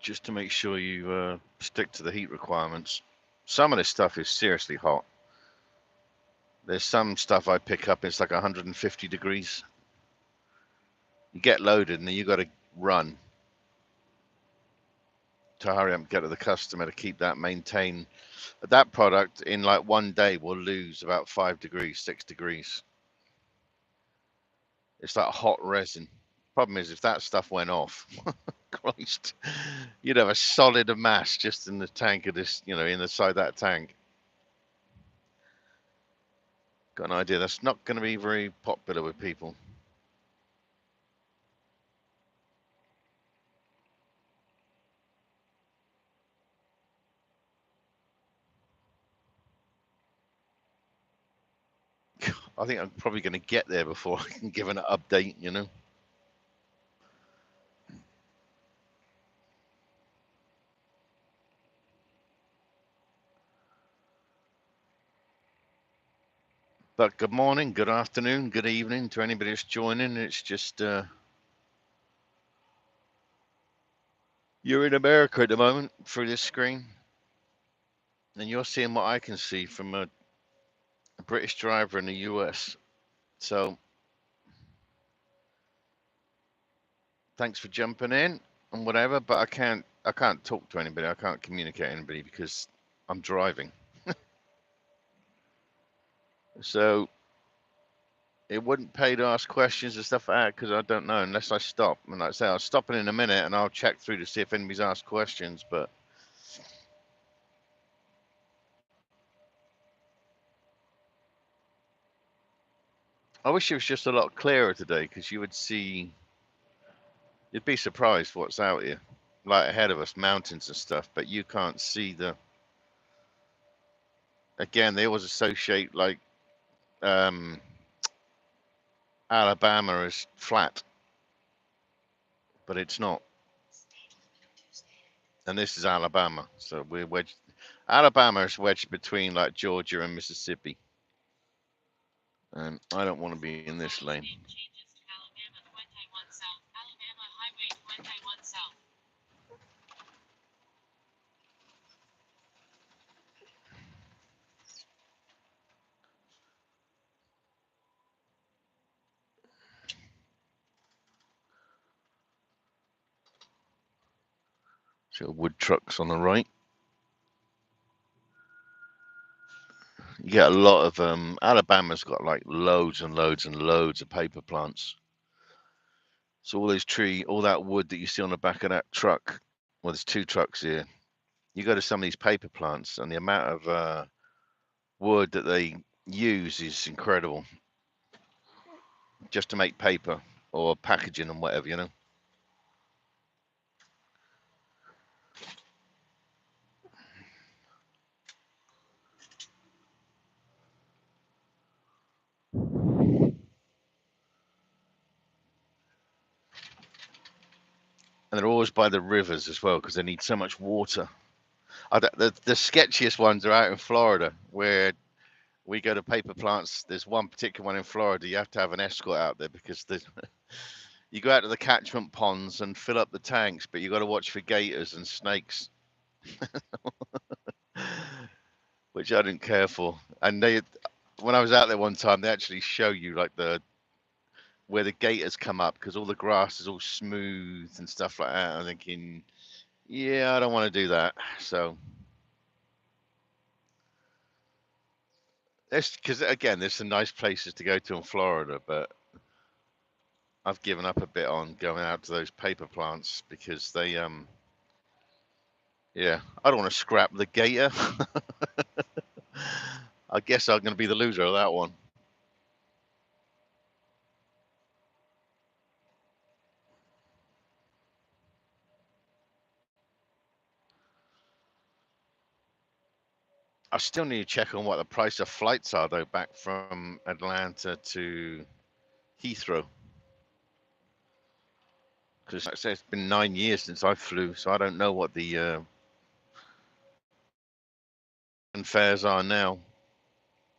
Just to make sure you stick to the heat requirements. Some of this stuff is seriously hot. There's some stuff I pick up, it's like 150 degrees. You get loaded and then you got to run to hurry up and get to the customer to keep that maintained. But that product in like 1 day will lose about 5 degrees, 6 degrees. It's like hot resin. Problem is, if that stuff went off, Christ, you'd have a solid of mass just in the tank of this, in the side of that tank. Got an idea that's not going to be very popular with people. I think I'm probably going to get there before I can give an update, you know. But good morning, good afternoon, good evening to anybody that's joining. It's just you're in America at the moment through this screen, and you're seeing what I can see from a British driver in the US. So thanks for jumping in and whatever, but I can't talk to anybody. I can't communicate to anybody because I'm driving. So it wouldn't pay to ask questions and stuff like that because I don't know unless I stop. And like I say, I'll stop in a minute and I'll check through to see if anybody's asked questions. But I wish it was just a lot clearer today because you would see, you'd be surprised what's out here, like ahead of us, mountains and stuff. But you can't see the. Again, they always associate like um, Alabama as flat, but it's not. And this is Alabama, so we're wedged. Alabama is wedged between like Georgia and Mississippi, and I don't want to be in this lane. So wood trucks on the right. You get a lot of Alabama's got like loads and loads and loads of paper plants. So all those all that wood that you see on the back of that truck, well, there's two trucks here. You go to some of these paper plants, and the amount of wood that they use is incredible, just to make paper or packaging and whatever, you know. And they're always by the rivers as well because they need so much water. The sketchiest ones are out in Florida where we go to paper plants. There's one particular one in Florida. You have to have an escort out there because you go out to the catchment ponds and fill up the tanks, but you got to watch for gators and snakes, which I didn't care for. And when I was out there one time, they actually show you like where the gators come up because all the grass is all smooth and stuff like that. I'm thinking, yeah, I don't want to do that. So it's because again, there's some nice places to go to in Florida, but I've given up a bit on going out to those paper plants because they yeah, I don't want to scrap the gator. I guess I'm going to be the loser of that one. I still need to check on what the price of flights are though back from Atlanta to Heathrow because like I say it's been 9 years since I flew, so I don't know what the fares are now.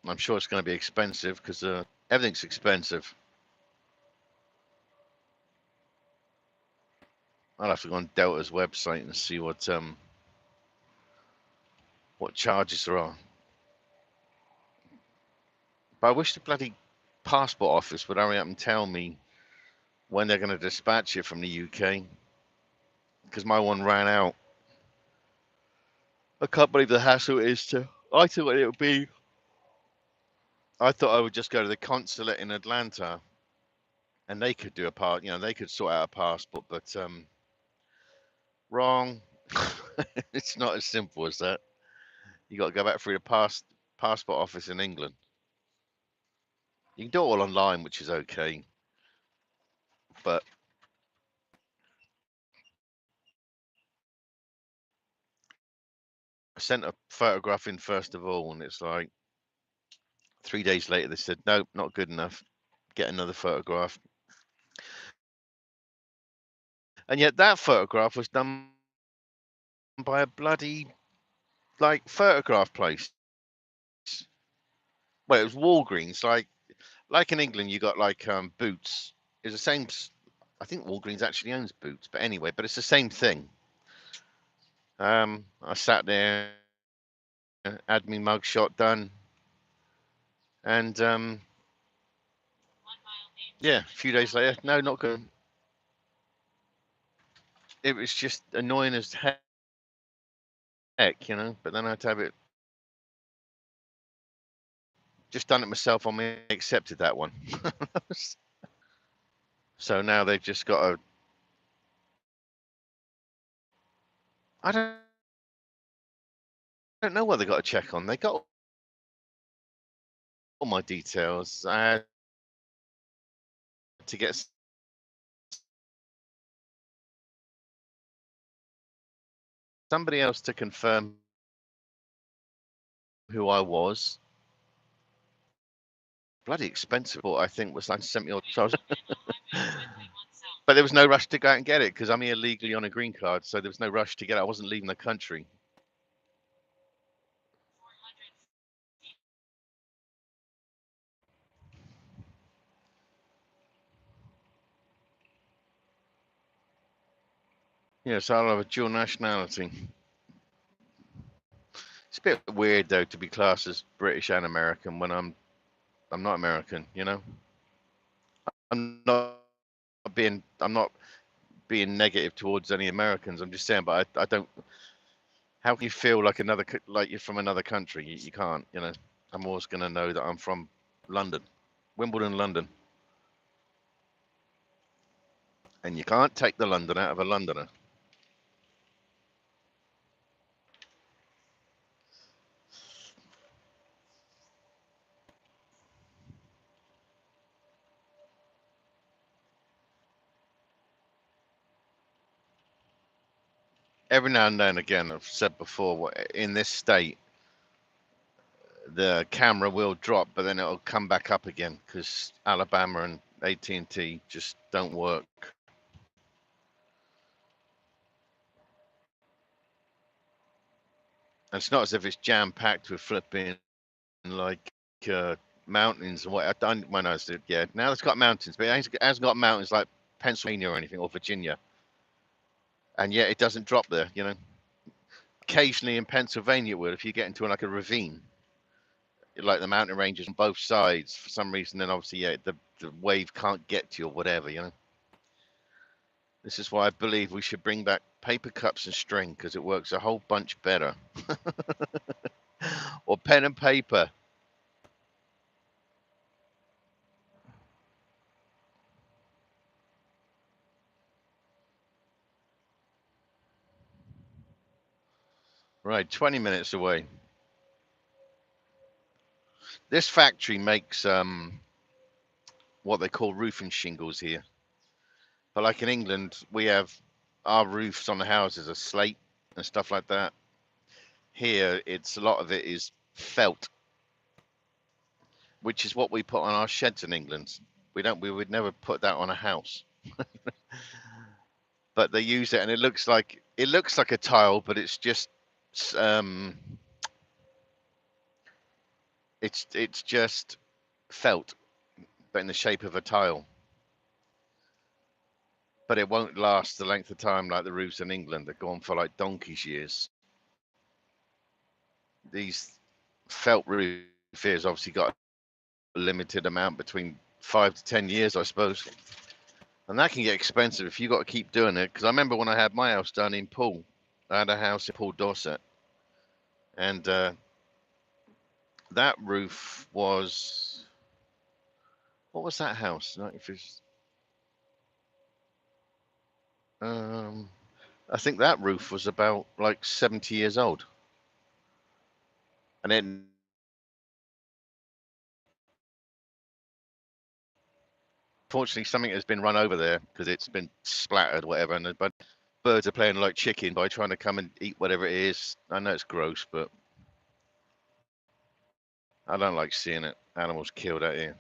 I'm sure it's going to be expensive because everything's expensive. I'll have to go on Delta's website and see what charges there are. But I wish the bloody passport office would hurry up and tell me when they're going to dispatch it from the UK because my one ran out. I can't believe the hassle it is to. I thought it would be. I thought I would just go to the consulate in Atlanta, and they could do a part. You know, they could sort out a passport. But wrong. It's not as simple as that. You got to go back through the passport office in England. You can do it all online, which is okay. But I sent a photograph in first of all, and it's like 3 days later, they said, nope, not good enough. Get another photograph. And yet that photograph was done by a bloody, like, photograph place. Well, it was Walgreens. Like in England, you got like Boots. It's the same. I think Walgreens actually owns Boots, but anyway, but it's the same thing. I sat there, had me mugshot done, and yeah, a few days later, no, not good. It was just annoying as heck, you know. But then I had to have it. Just done it myself on me, accepted that one. So now they've just got a. I don't know what they got to check on. They got all my details. I had to get somebody else to confirm who I was. Bloody expensive, I think, was like 70 odd. So but there was no rush to go out and get it because I'm here legally on a green card, so there was no rush to get it. I wasn't leaving the country. Yeah, so I'll have a dual nationality. It's a bit weird though to be classed as British and American when I'm not American, you know. I'm not being negative towards any Americans. I'm just saying, but I don't. How can you feel like like you're from another country? You can't, you know. I'm always going to know that I'm from London, Wimbledon, London, and you can't take the London out of a Londoner. Every now and then, again, I've said before, in this state, the camera will drop, but then it'll come back up again because Alabama and AT&T just don't work. And it's not as if it's jam packed with flipping like mountains and what I've done when I was yeah. Now it's got mountains, but it hasn't got mountains like Pennsylvania or anything or Virginia, and yet it doesn't drop there. You know, occasionally in Pennsylvania it would if you get into like a ravine, like the mountain ranges on both sides for some reason. Then obviously, yeah, the wave can't get to you or whatever. You know, this is why I believe we should bring back paper cups and string because it works a whole bunch better. Or pen and paper. Right, 20 minutes away. This factory makes what they call roofing shingles here. But like in England, we have our roofs on the houses are slate and stuff like that. Here, it's a lot of it is felt, which is what we put on our sheds in England. We would never put that on a house. But they use it, and it looks like a tile, but it's just um, it's just felt, but in the shape of a tile. But it won't last the length of time like the roofs in England. They're gone for like donkey's years. These felt roof has obviously got a limited amount between 5 to 10 years, I suppose. And that can get expensive if you got to keep doing it. Because I remember when I had my house done in Poole, I had a house in Poole, Dorset, and that roof was what was that house? Um, I think that roof was about like 70 years old, and then fortunately something has been run over there because it's been splattered, whatever. And but birds are playing like chicken by trying to come and eat whatever it is. I know it's gross, but I don't like seeing it. Animals killed out here.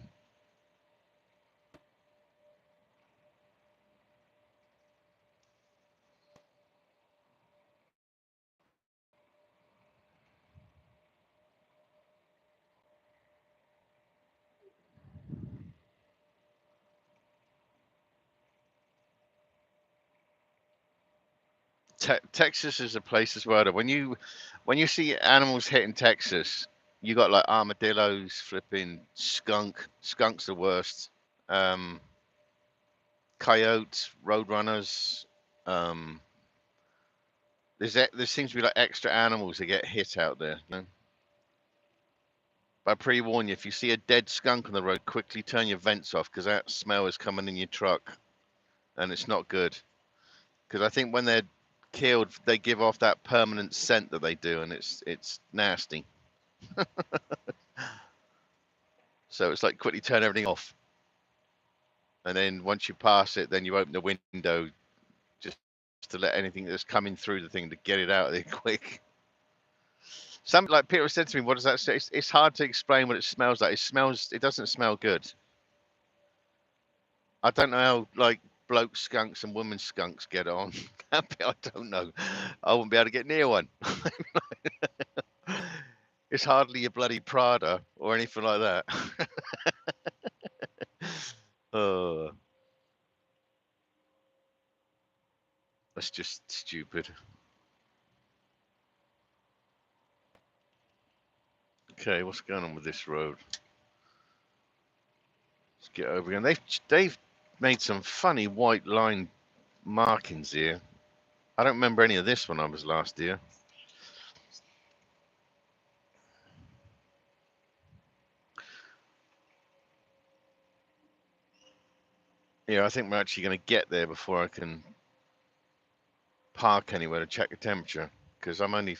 Texas is a place as well. That when you see animals hitting Texas, you got like armadillos, flipping skunks the worst, um, coyotes, roadrunners. Um, there seems to be like extra animals that get hit out there. You know? But I pre-warn you, if you see a dead skunk on the road, quickly turn your vents off because that smell is coming in your truck, and it's not good. Because I think when they're killed, they give off that permanent scent that they do, and it's nasty. So it's like quickly turn everything off, and then once you pass it, then you open the window just to let anything that's coming through the thing to get it out of there quick. Some like Peter said to me, "What does that say?" It's hard to explain what it smells like. It doesn't smell good. I don't know how like bloke skunks and woman skunks get on. I don't know. I wouldn't be able to get near one. It's hardly a bloody Prada or anything like that. Oh, that's just stupid. Okay, what's going on with this road? Let's get over again. They've made some funny white line markings here. I don't remember any of this when I was last here. Yeah, I think we're actually going to get there before I can park anywhere to check the temperature because I'm only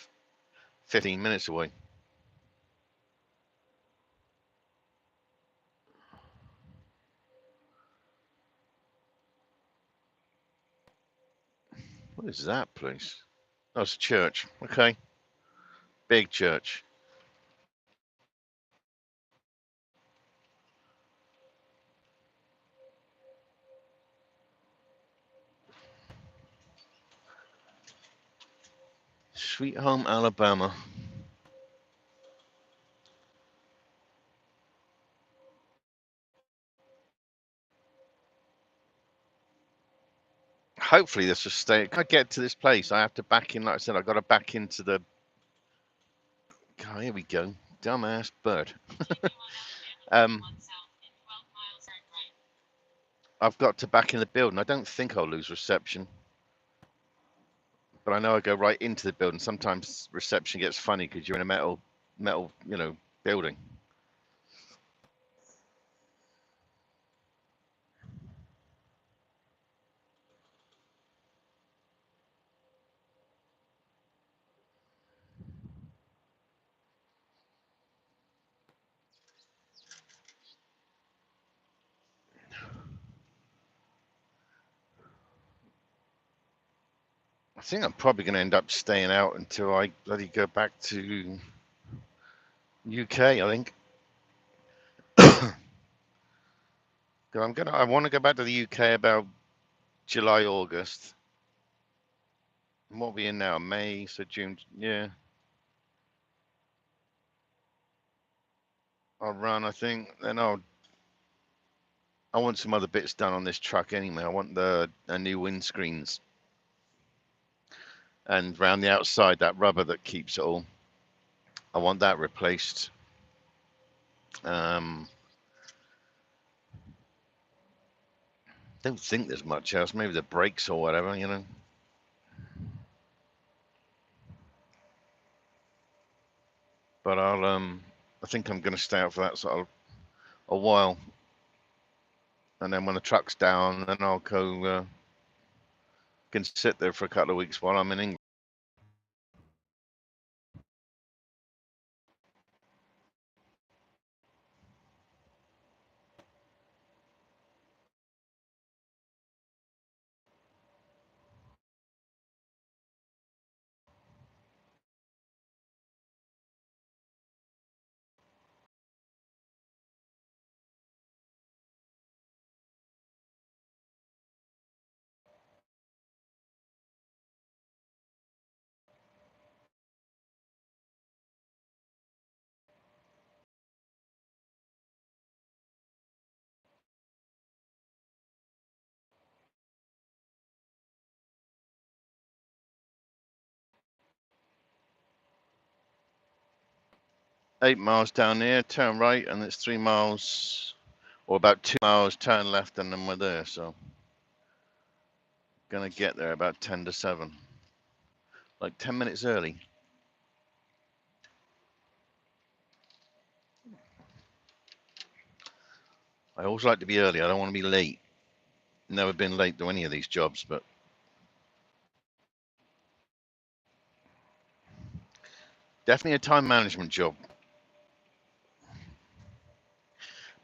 15 minutes away. What is that place? Oh, it's a church. Okay, big church. Sweet Home, Alabama. Hopefully this will stay. Can I get to this place? I have to back in. Like I said, I've got to back into the. Oh, here we go. Dumbass bird. um, I've got to back in the building. I don't think I'll lose reception, but I know I go right into the building. Sometimes reception gets funny because you're in a metal, building. I think I'm probably going to end up staying out until I bloody go back to UK. I think. 'Cause I want to go back to the UK about July, August. And what are we in now? May, so June. Yeah, I'll run. I think. Then I want some other bits done on this truck anyway. I want the new windscreens and round the outside that rubber that keeps it all. I want that replaced. Don't think there's much else. Maybe the brakes or whatever. But I think I'm going to stay out for that sort of a while, and then when the truck's down, then I'll go. Can sit there for a couple of weeks while I'm in England. 8 miles down here, turn right, and it's 3 miles, or about 2 miles, turn left, and then we're there. So, gonna get there about 10 to 7, like 10 minutes early. I always like to be early. I don't want to be late. Never been late to any of these jobs, but definitely a time management job.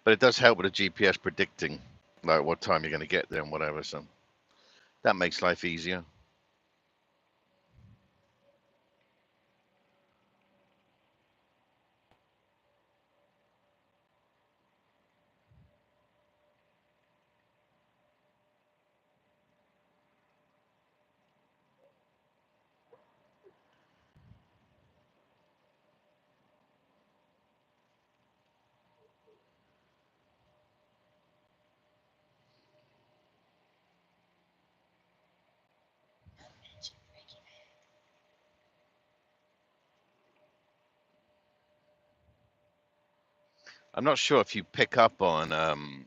But it does help with the GPS predicting like what time you're going to get there and whatever. So that makes life easier. I'm not sure if you pick up on I'm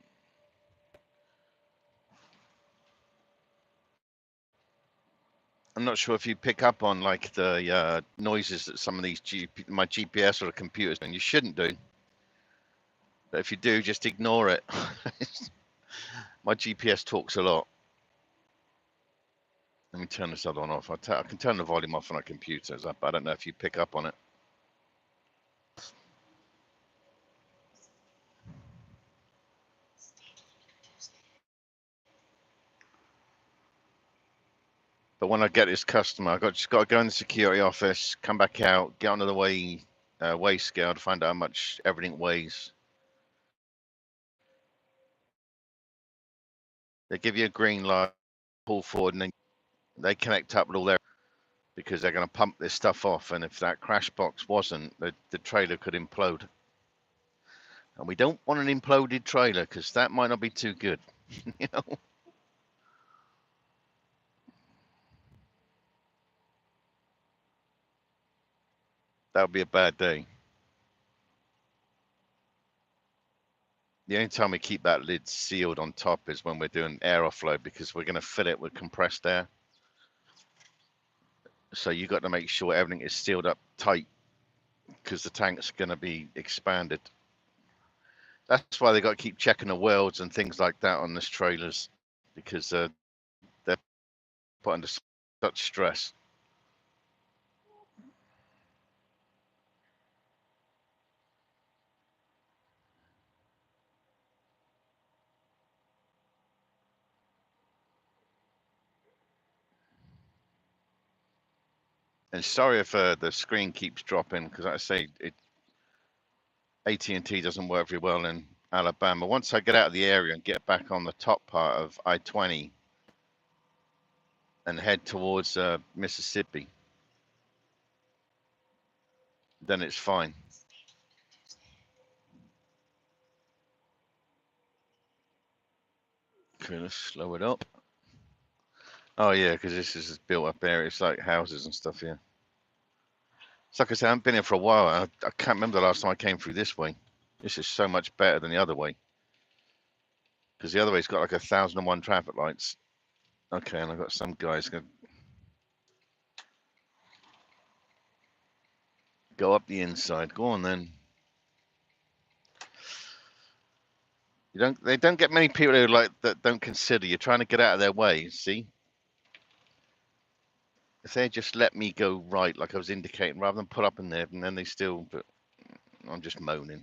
not sure if you pick up on like the noises that some of these my GPS or the computers, and you shouldn't do. But if you do, just ignore it. My GPS talks a lot. Let me turn this other one off. I can turn the volume off on our computers. I don't know if you pick up on it. But when I get this customer, just got to go in the security office, come back out, get onto the weigh scale to find out how much everything weighs. They give you a green light, pull forward, and then they connect up with all their, because they're going to pump this stuff off. And if that crash box wasn't, the trailer could implode. And we don't want an imploded trailer because that might not be too good. You know, that would be a bad day. The only time we keep that lid sealed on top is when we're doing air offload, because we're going to fill it with compressed air. So you got to make sure everything is sealed up tight, because the tank's going to be expanded. That's why they got to keep checking the welds and things like that on this trailers, because they're put under such stress. And sorry if the screen keeps dropping, because like I say, AT&T doesn't work very well in Alabama. Once I get out of the area and get back on the top part of I-20 and head towards Mississippi, then it's fine. Okay, let's slow it up. Oh yeah, because this is a built-up area. It's like houses and stuff here. It's like I said, I haven't been here for a while. I can't remember the last time I came through this way. This is so much better than the other way, because the other way's got like 1,001 traffic lights. Okay, and I've got some guys going to go up the inside. Go on then. They don't get many people who like that don't consider you're trying to get out of their way. See, if they just let me go right, like I was indicating, rather than put up in there, and then they still. But I'm just moaning.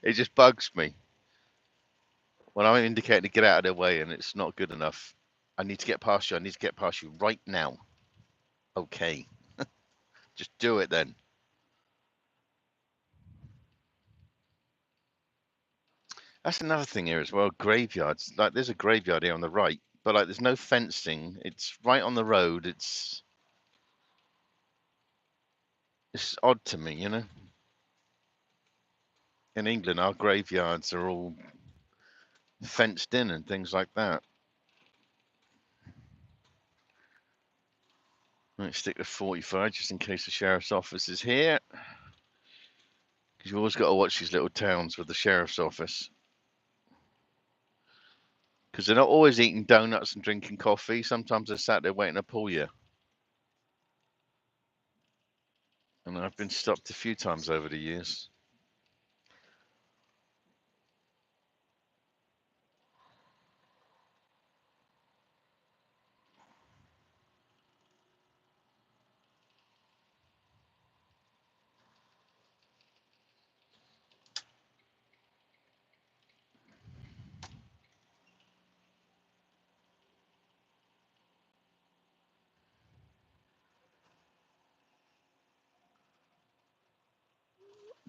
It just bugs me when I'm indicating to get out of their way and it's not good enough. I need to get past you. I need to get past you right now. Okay, just do it then. That's another thing here as well. Graveyards. Like there's a graveyard here on the right, but like there's no fencing. It's right on the road. It's odd to me, you know. In England, our graveyards are all fenced in and things like that. Let's stick with 45 just in case the sheriff's office is here. You've always got to watch these little towns with the sheriff's office. Because they're not always eating donuts and drinking coffee. Sometimes they're sat there waiting to pull you. And I've been stopped a few times over the years.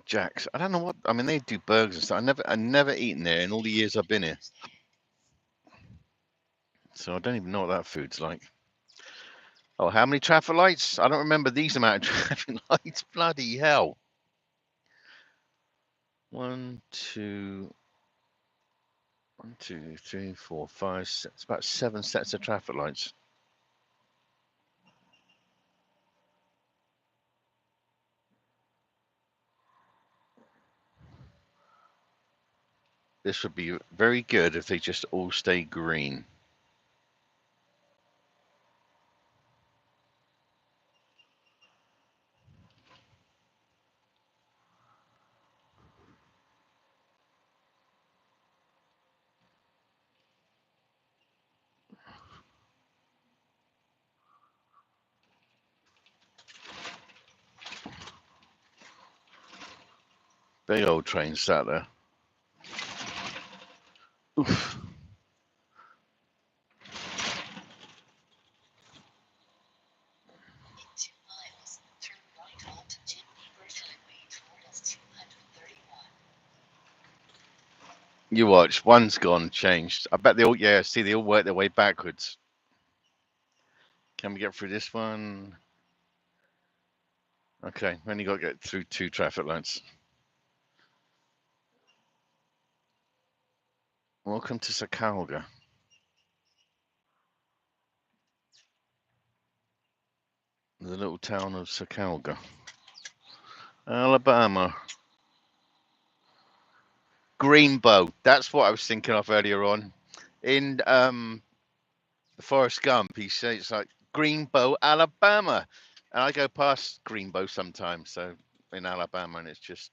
Jack's. I don't know what. I mean, they do burgers and stuff. I never eaten there in all the years I've been here. So I don't even know what that food's like. Oh, how many traffic lights? I don't remember these amount of traffic lights. Bloody hell. 1, 2, 1, 2, 3, 4, 5, 6. It's about 7 sets of traffic lights. This would be very good if they just all stay green. Big old train sat there. Oof. You watch, one's gone, changed. I bet they all, yeah, see, they all work their way backwards. Can we get through this one? Okay, only got to get through 2 traffic lights. Welcome to Sacalga. The little town of Sacalga, Alabama. Greenbow. That's what I was thinking of earlier on. In Forrest Gump, he says it's like Greenbow, Alabama. And I go past Greenbow sometimes, so in Alabama, and it's just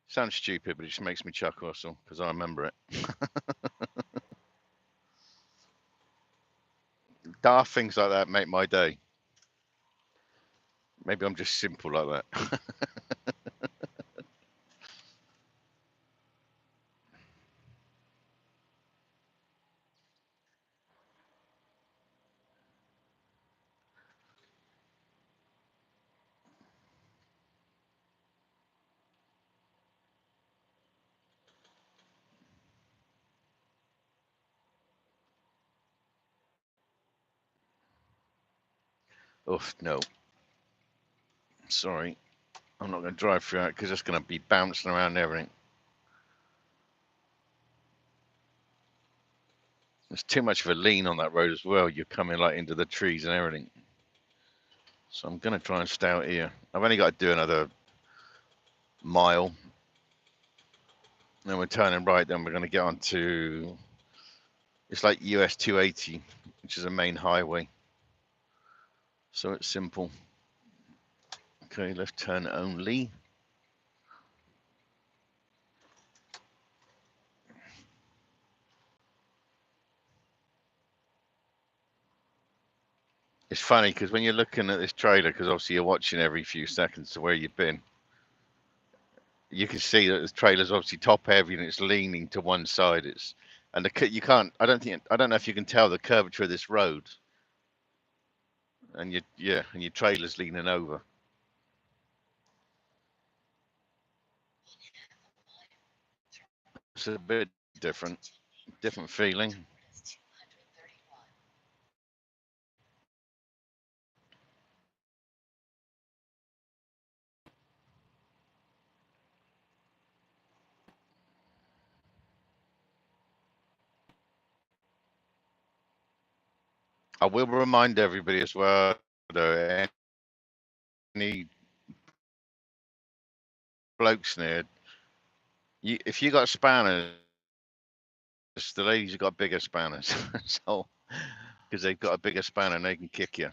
sounds stupid, but it just makes me chuckle because I remember it. Daft things like that make my day. Maybe I'm just simple like that. Oof, no. Sorry. I'm not going to drive through it because it's going to be bouncing around and everything. There's too much of a lean on that road as well. You're coming like into the trees and everything. So I'm going to try and stay out here. I've only got to do another mile. Then we're turning right. Then we're going to get onto, it's like US 280, which is a main highway. So it's simple. Okay, left turn only. It's funny because when you're looking at this trailer, because obviously you're watching every few seconds to where you've been, you can see that the trailer's obviously top heavy and it's leaning to one side. It's and you can't. I don't know if you can tell the curvature of this road. And your trailer's leaning over. It's a bit different feeling. I will remind everybody as well, though, any blokes near. If you got spanners, the ladies have got bigger spanners, so because they've got a bigger spanner and they can kick you.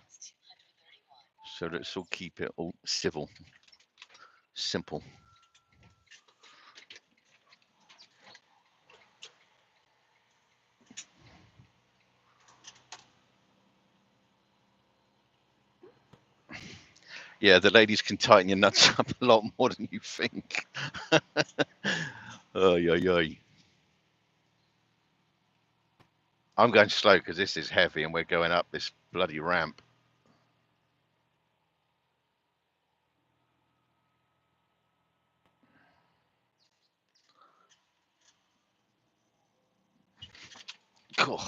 So let's all keep it all civil, simple. Yeah, the ladies can tighten your nuts up a lot more than you think. Oy, oy, oy. I'm going slow because this is heavy and we're going up this bloody ramp. Cool.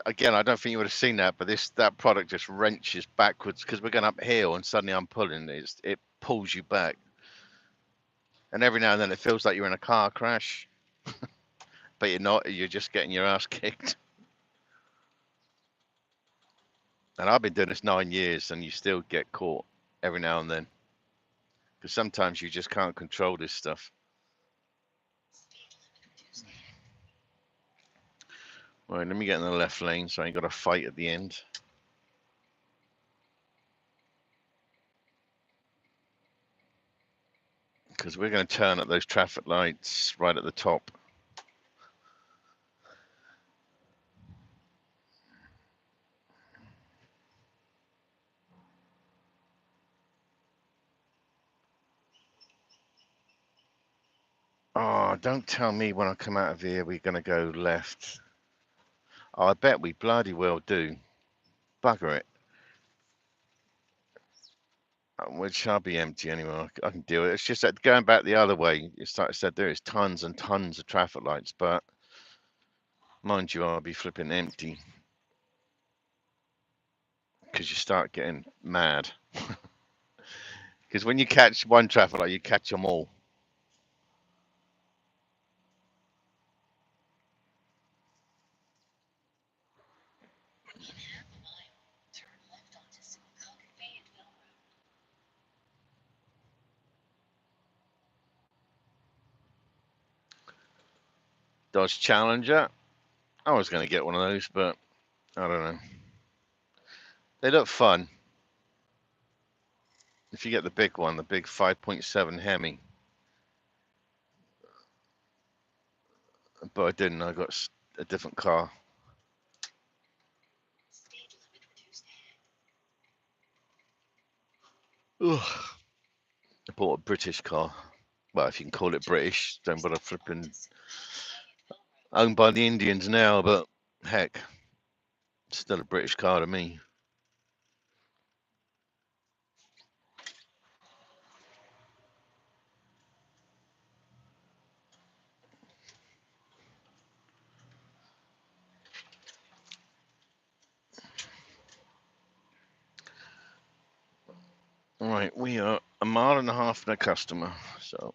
Again, I don't think you would have seen that, but that product just wrenches backwards because we're going uphill and suddenly I'm pulling. It pulls you back. And every now and then it feels like you're in a car crash, but you're not. You're just getting your ass kicked. And I've been doing this 9 years and you still get caught every now and then. Because sometimes you just can't control this stuff. Right, let me get in the left lane so I ain't got to fight at the end. Because we're going to turn at those traffic lights right at the top. Oh, don't tell me when I come out of here we're going to go left. Oh, I bet we bloody well do. Bugger it. Which I'll be empty anyway. I can deal with it. It's just that going back the other way, it's like I said, there is tons and tons of traffic lights, but mind you, I'll be flipping empty because you start getting mad. Because when you catch one traffic light, you catch them all. Dodge Challenger. I was going to get one of those, but I don't know. They look fun. If you get the big one, the big 5.7 Hemi. But I didn't. I got a different car. Ugh. I bought a British car. Well, if you can call it British, don't bother flipping. Owned by the Indians now, but heck, it's still a British car to me. All right, we are a mile and a half from the customer, so.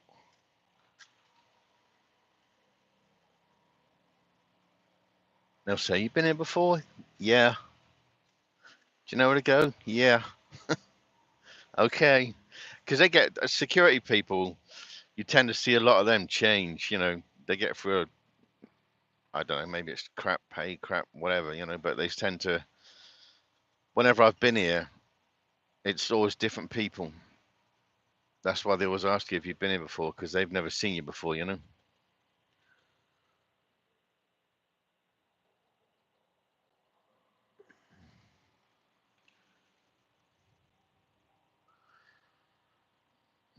They'll say, "You been here before?" Yeah. Do you know where to go? Yeah. Okay. Because they get security people, you tend to see a lot of them change. They get through, I don't know, maybe it's crap pay, crap, whatever, but they tend to, whenever I've been here, it's always different people. That's why they always ask you if you've been here before, because they've never seen you before.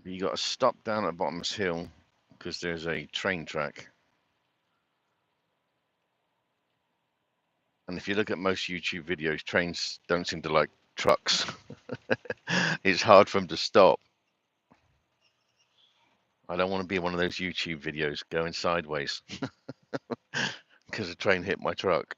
You got to stop down at the bottom of this hill because there's a train track. And if you look at most YouTube videos, trains don't seem to like trucks. It's hard for them to stop. I don't want to be one of those YouTube videos going sideways because a train hit my truck.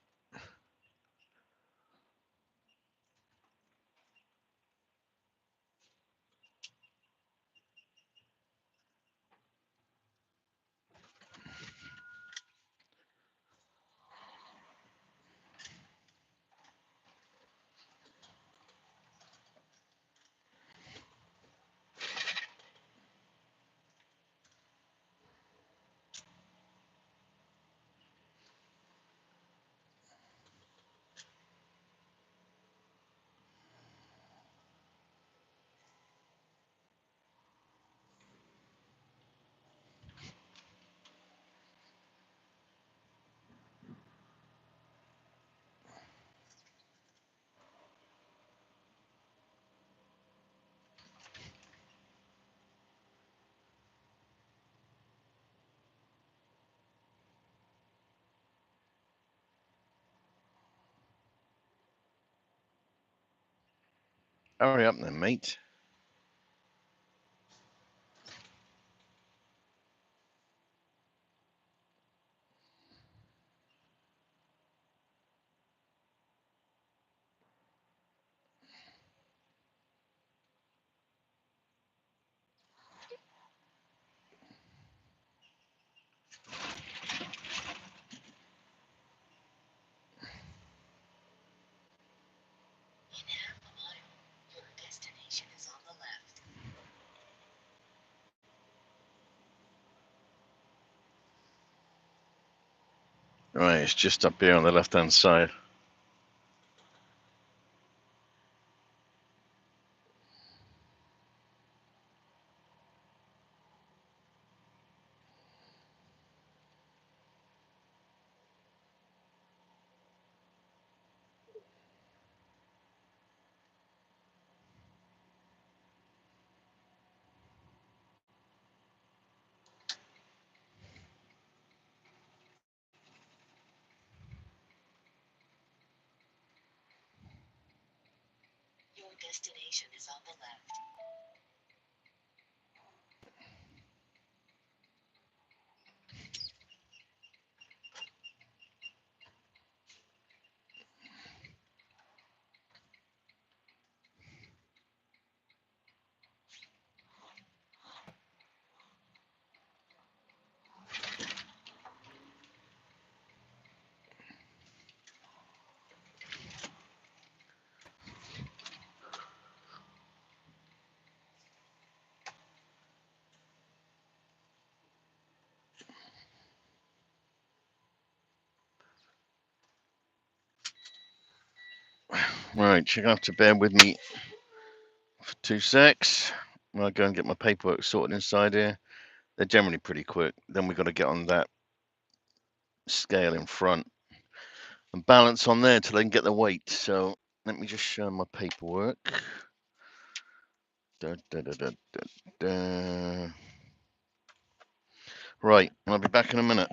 Hurry up then, mate. Right, it's just up here on the left-hand side. Your destination is on the left. Right, you're gonna have to bear with me for 2 secs. I'll go and get my paperwork sorted inside here. They're generally pretty quick. Then we've got to get on that scale in front and balance on there till they can get the weight. So let me just show my paperwork. Da, da, da, da, da, da. Right, I'll be back in a minute.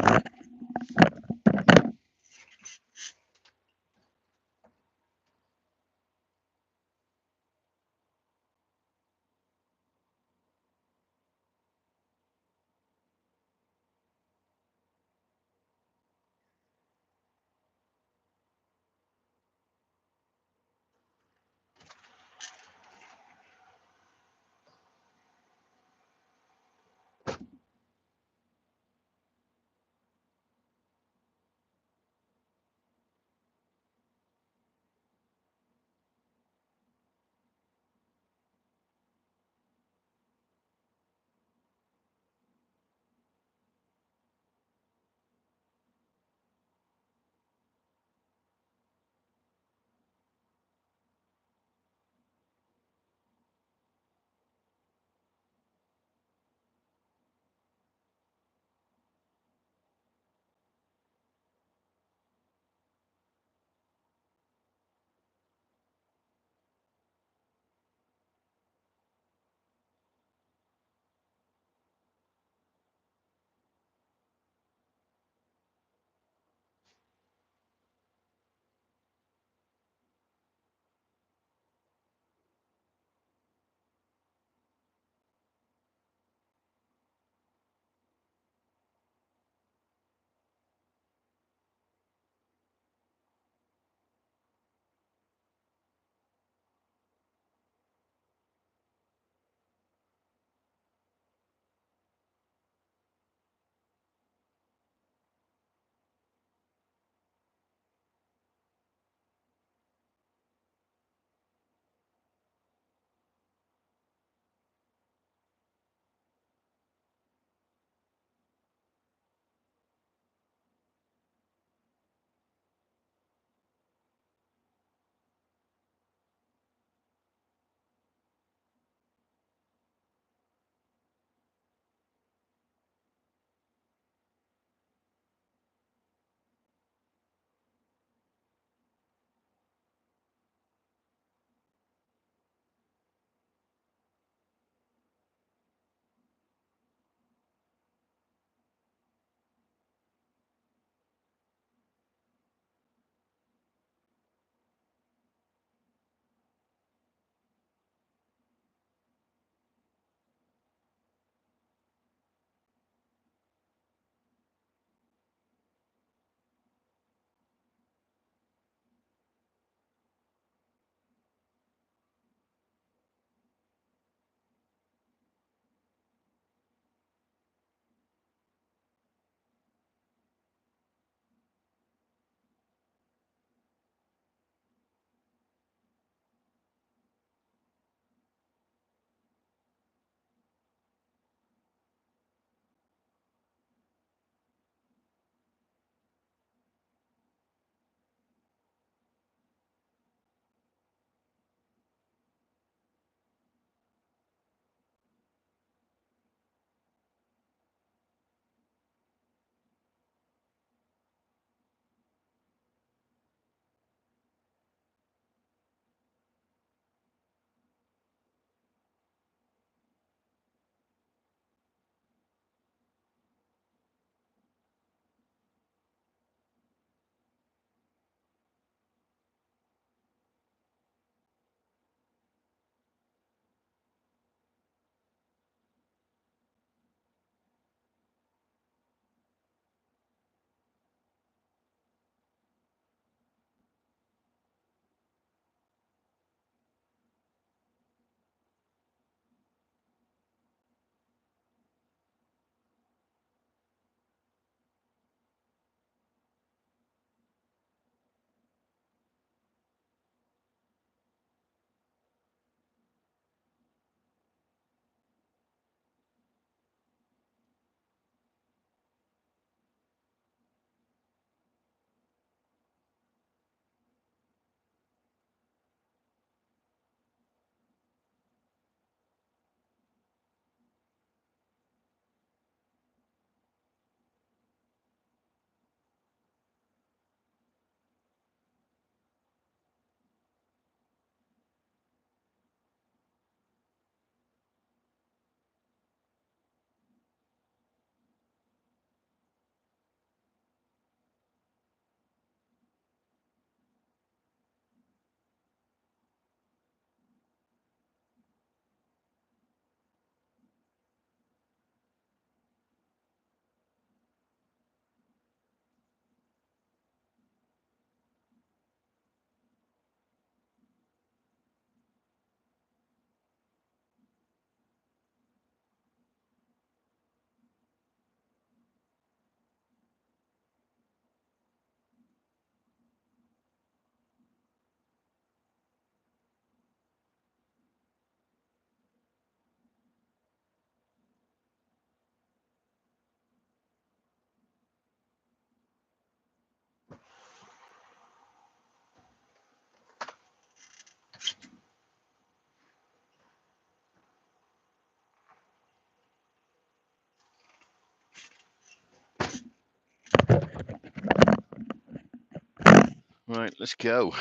Right, let's go.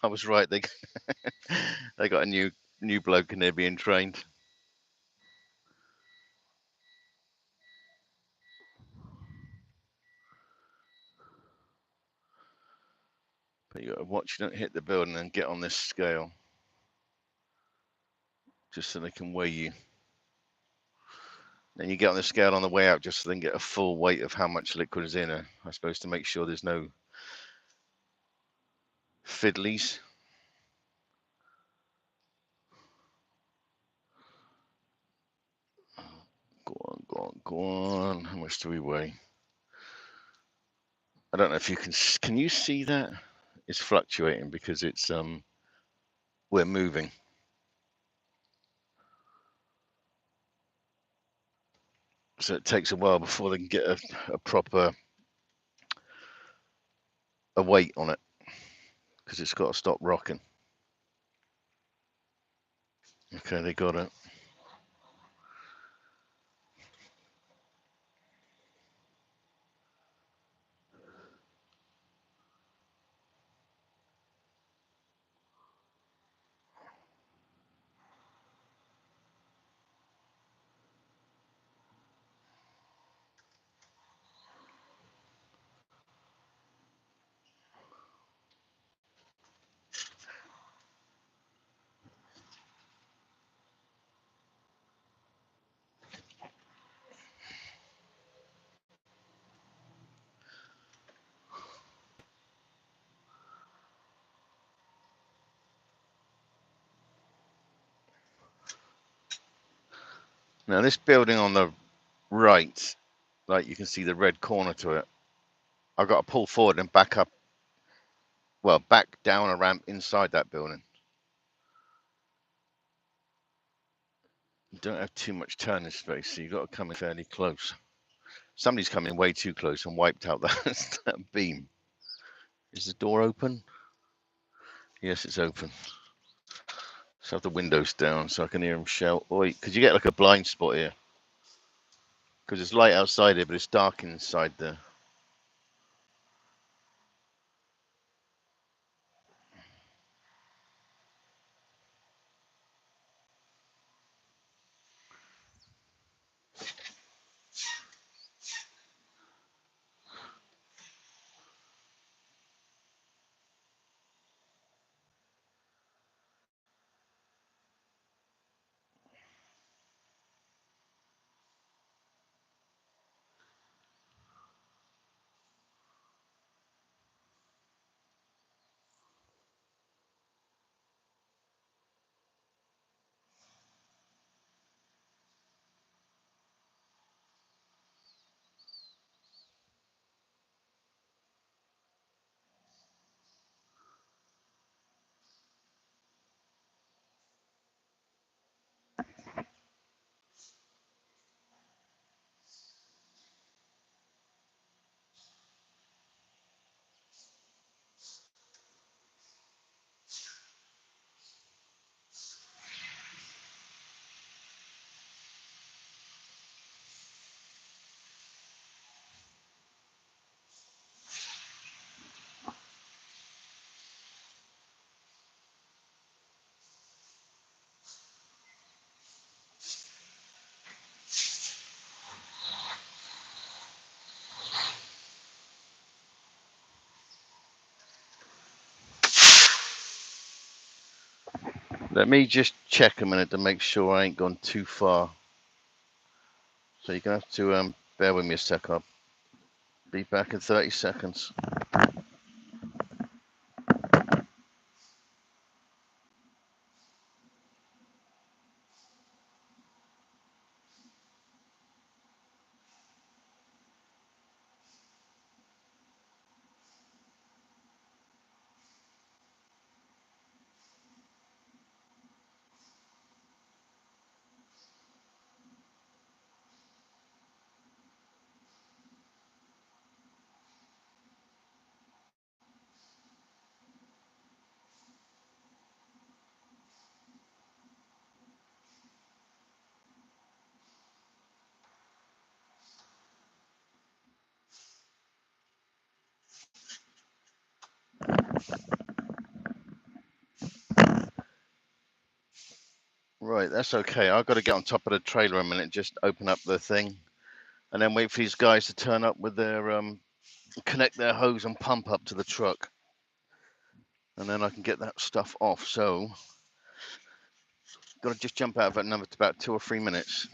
I was right. They they got a new bloke and they're being trained. But you got to watch you don't hit the building and get on this scale, just so they can weigh you. Then you get on the scale on the way out, just so they can get a full weight of how much liquid is in it. I suppose to make sure there's no fiddlies. Go on, go on, go on. How much do we weigh? I don't know if you can you see that? It's fluctuating because it's we're moving. So it takes a while before they can get a proper weight on it, because it's got to stop rocking. Okay, they got it. Now this building on the right, like you can see the red corner to it, I've got to pull forward and back up, well, back down a ramp inside that building. You don't have too much turning space, so you've got to come in fairly close. Somebody's come in way too close and wiped out that beam. Is the door open? Yes, it's open. So have the windows down so I can hear him shout, oi, because you get like a blind spot here. Because it's light outside here, but it's dark inside there. Let me just check a minute to make sure I ain't gone too far. So you're going to have to bear with me a sec. I'll be back in 30 seconds. Right, that's okay. I've got to get on top of the trailer a minute, just open up the thing, and then wait for these guys to turn up with their connect their hose and pump up to the truck, and then I can get that stuff off. So, got to just jump out of that number to about 2 or 3 minutes.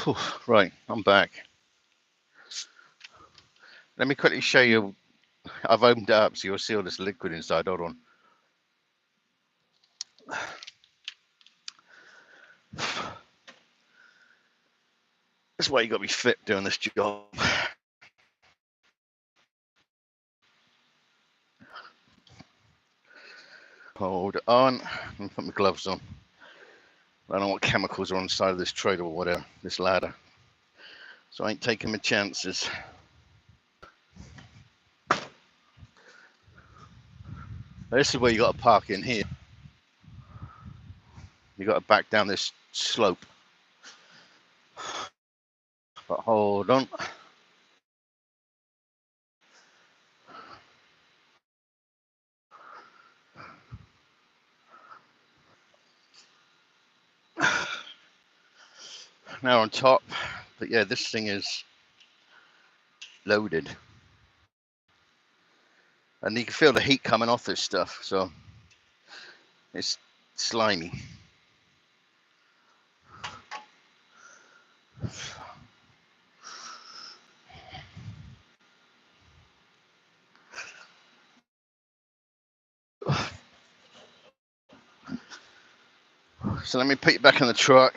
Whew, right, I'm back. Let me quickly show you. I've opened it up so you'll see all this liquid inside. Hold on. That's why you got to be fit doing this job. Hold on. Let me put my gloves on. I don't know what chemicals are on the side of this trailer or whatever, this ladder. So I ain't taking my chances. This is where you got to park in here. You got to back down this slope. But hold on. Now on top. But yeah, this thing is loaded. And you can feel the heat coming off this stuff. So it's slimy. So let me put you back in the truck.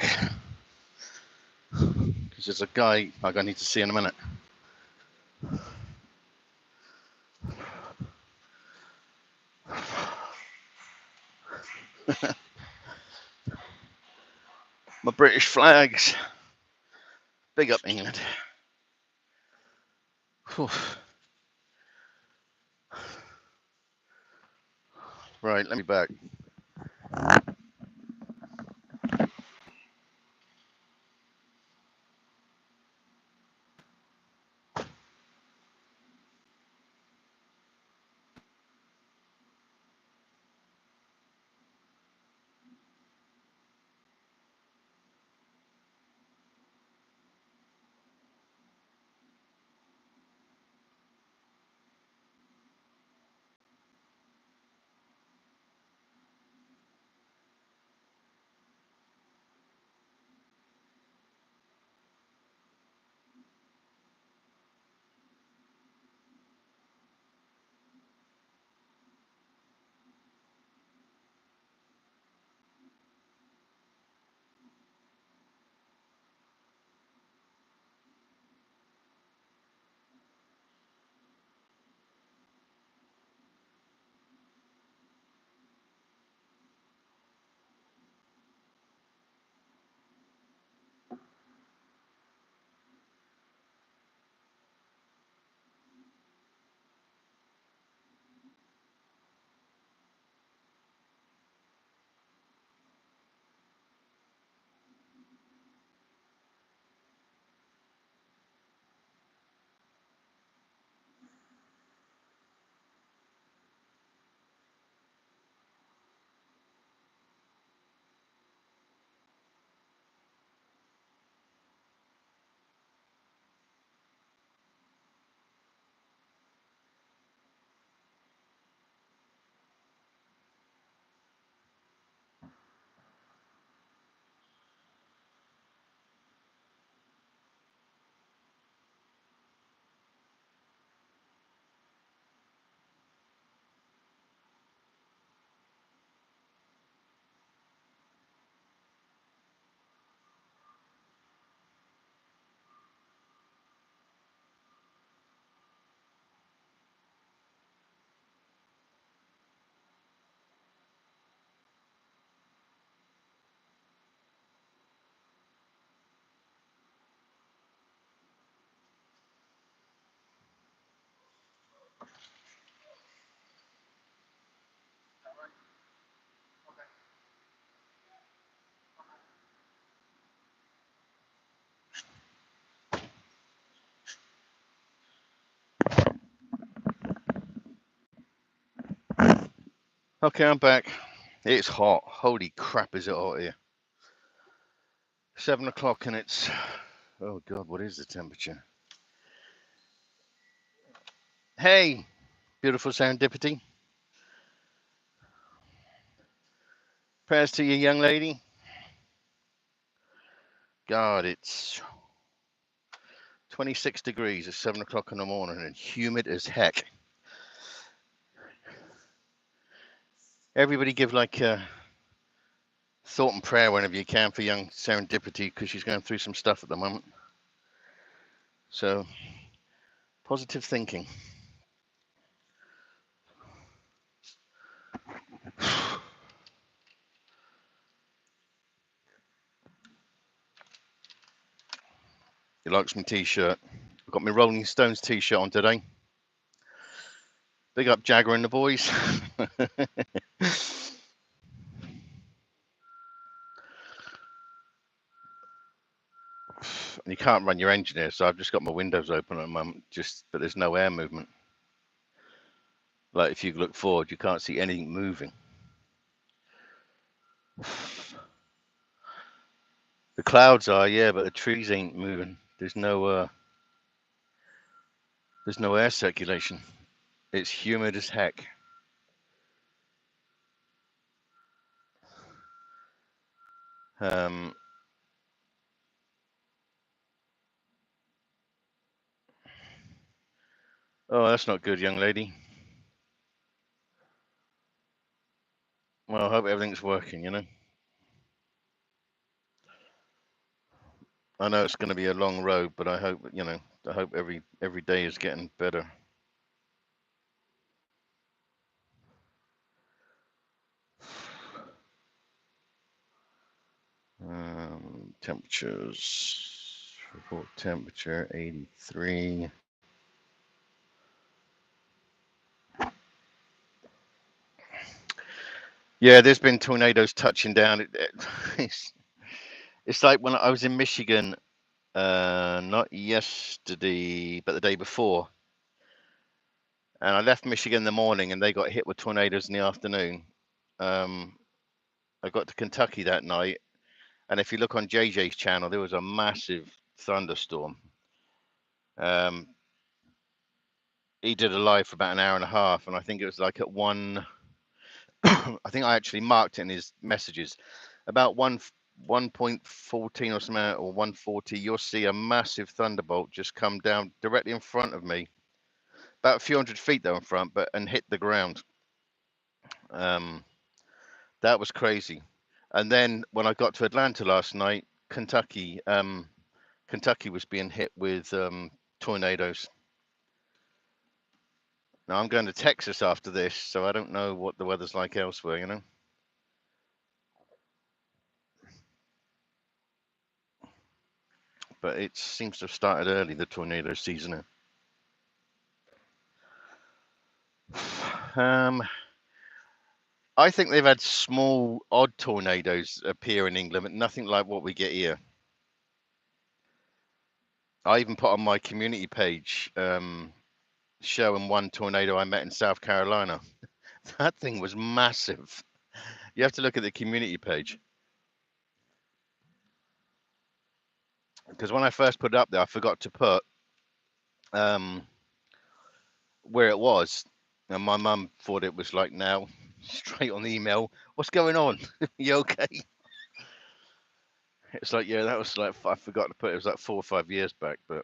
Because there's a guy I need to see in a minute. My British flags. Big up England. Whew. Right, let me back. Okay, I'm back. It's hot. Holy crap, is it hot here? 7 o'clock and it's, oh God, what is the temperature? Hey, beautiful serendipity. Prayers to you, young lady. God, it's 26 degrees at 7 o'clock in the morning and humid as heck. Everybody give like thought and prayer whenever you can for young serendipity because she's going through some stuff at the moment. So, positive thinking. He likes my t-shirt. I've got my Rolling Stones t-shirt on today. Big up Jagger and the boys. And you can't run your engine here, so I've just got my windows open at the moment, but there's no air movement. Like if you look forward, you can't see anything moving. The clouds are, yeah, but the trees ain't moving. There's no air circulation. It's humid as heck. Oh, that's not good, young lady. Well, I hope everything's working, you know. I know it's going to be a long road, but I hope, you know, I hope every day is getting better. Temperatures, report temperature 83. Yeah, there's been tornadoes touching down. It's like when I was in Michigan, not yesterday, but the day before. And I left Michigan in the morning and they got hit with tornadoes in the afternoon. I got to Kentucky that night. And if you look on JJ's channel, there was a massive thunderstorm. He did a live for about an hour and a half. And I think it was like at one, I think I actually marked it in his messages. About 1.14 or something, or 140, you'll see a massive thunderbolt just come down directly in front of me. About a few hundred feet though in front, and hit the ground. That was crazy. And then when I got to Atlanta last night, Kentucky was being hit with tornadoes. Now I'm going to Texas after this, so I don't know what the weather's like elsewhere, you know. But it seems to have started early, the tornado season. I think they've had small, odd tornadoes appear in England, but nothing like what we get here. I even put on my community page showing one tornado I met in South Carolina. That thing was massive. You have to look at the community page. Because when I first put it up there, I forgot to put where it was. And my mum thought it was like now, straight on the email. What's going on? You okay? It's like, yeah, that was like, I forgot to put it. It was like 4 or 5 years back, but.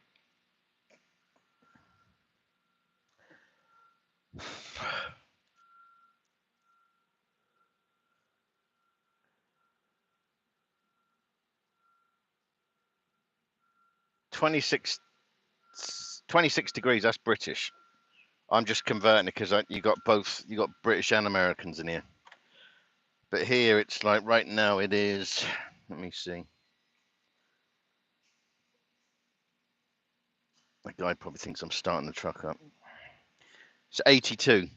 26 degrees, that's British. I'm just converting it because you got British and Americans in here. But here it's like right now it is, let me see. The guy probably thinks I'm starting the truck up. It's 82.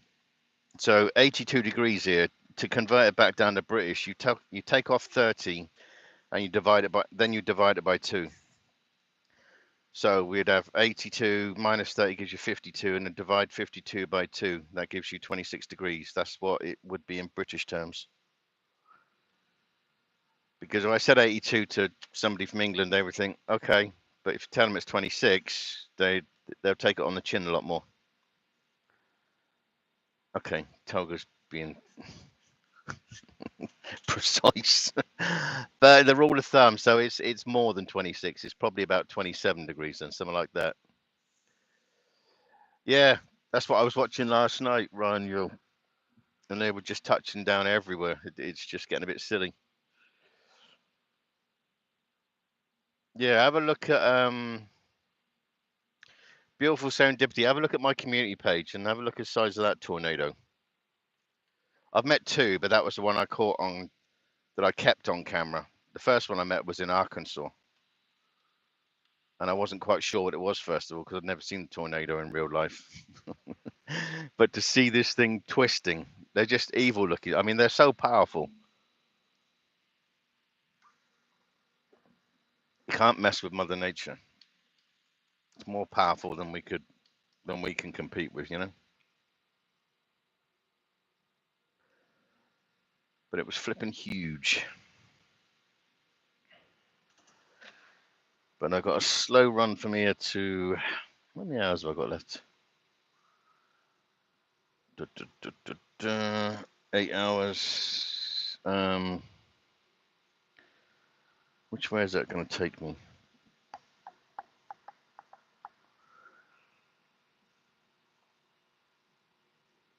So 82 degrees here. To convert it back down to British, you take off 30 and you divide it by 2. So we'd have 82 minus 30 gives you 52, and then divide 52 by 2. That gives you 26 degrees. That's what it would be in British terms. Because if I said 82 to somebody from England, they would think, okay. But if you tell them it's 26, they'll take it on the chin a lot more. Okay, Toga's being precise. But the rule of thumb, so it's more than 26. It's probably about 27 degrees and something like that. Yeah, that's what I was watching last night, Ryan Yule. And they were just touching down everywhere. It's just getting a bit silly. Yeah, have a look at Beautiful Serendipity. Have a look at my community page and have a look at the size of that tornado. I've met 2, but that was the one I caught on, that I kept on camera. The first one I met was in Arkansas. and I wasn't quite sure what it was first of all because I'd never seen a tornado in real life. But to see this thing twisting, they're just evil looking. I mean, they're so powerful. You can't mess with Mother Nature. It's more powerful than we can compete with, you know. But it was flipping huge. But I got a slow run from here to, how many hours have I got left? 8 hours. Which way is that going to take me?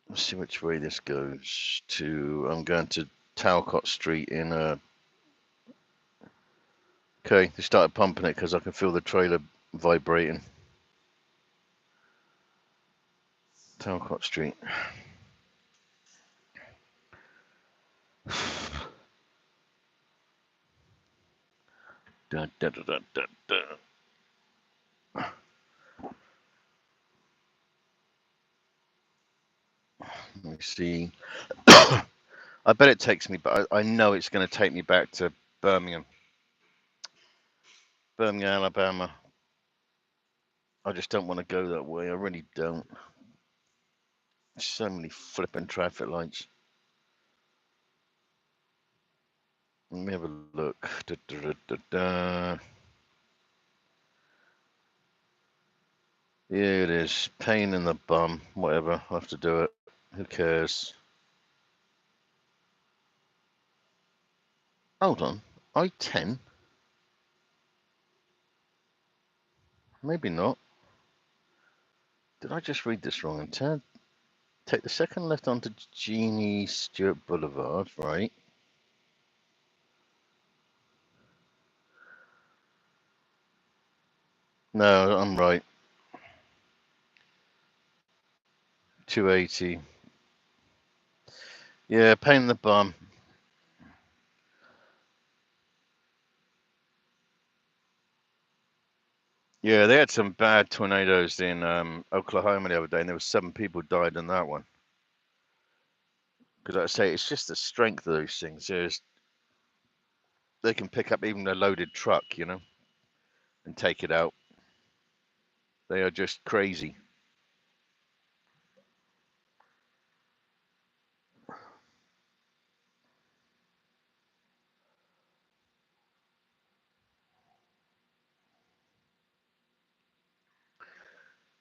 Let's see which way this goes to. I'm going to Talcott Street in okay, they started pumping it because I can feel the trailer vibrating. Talcott Street. Da, da, da, da, da, da. Let me see. I bet it takes me, but I know it's going to take me back to Birmingham, Alabama. I just don't want to go that way. I really don't. So many flipping traffic lights. Let me have a look. Da, da, da, da, da. Yeah, it is. Pain in the bum. Whatever. I have to do it. Who cares? Hold on. I-10? Maybe not. Did I just read this wrong? Take the second left onto Jeannie Stewart Boulevard, right? No, I'm right. 280. Yeah, pain in the bum. Yeah, they had some bad tornadoes in Oklahoma the other day, and there were 7 people died in that one. Because like I say, it's just the strength of those things. They can pick up even a loaded truck, you know, and take it out. They are just crazy.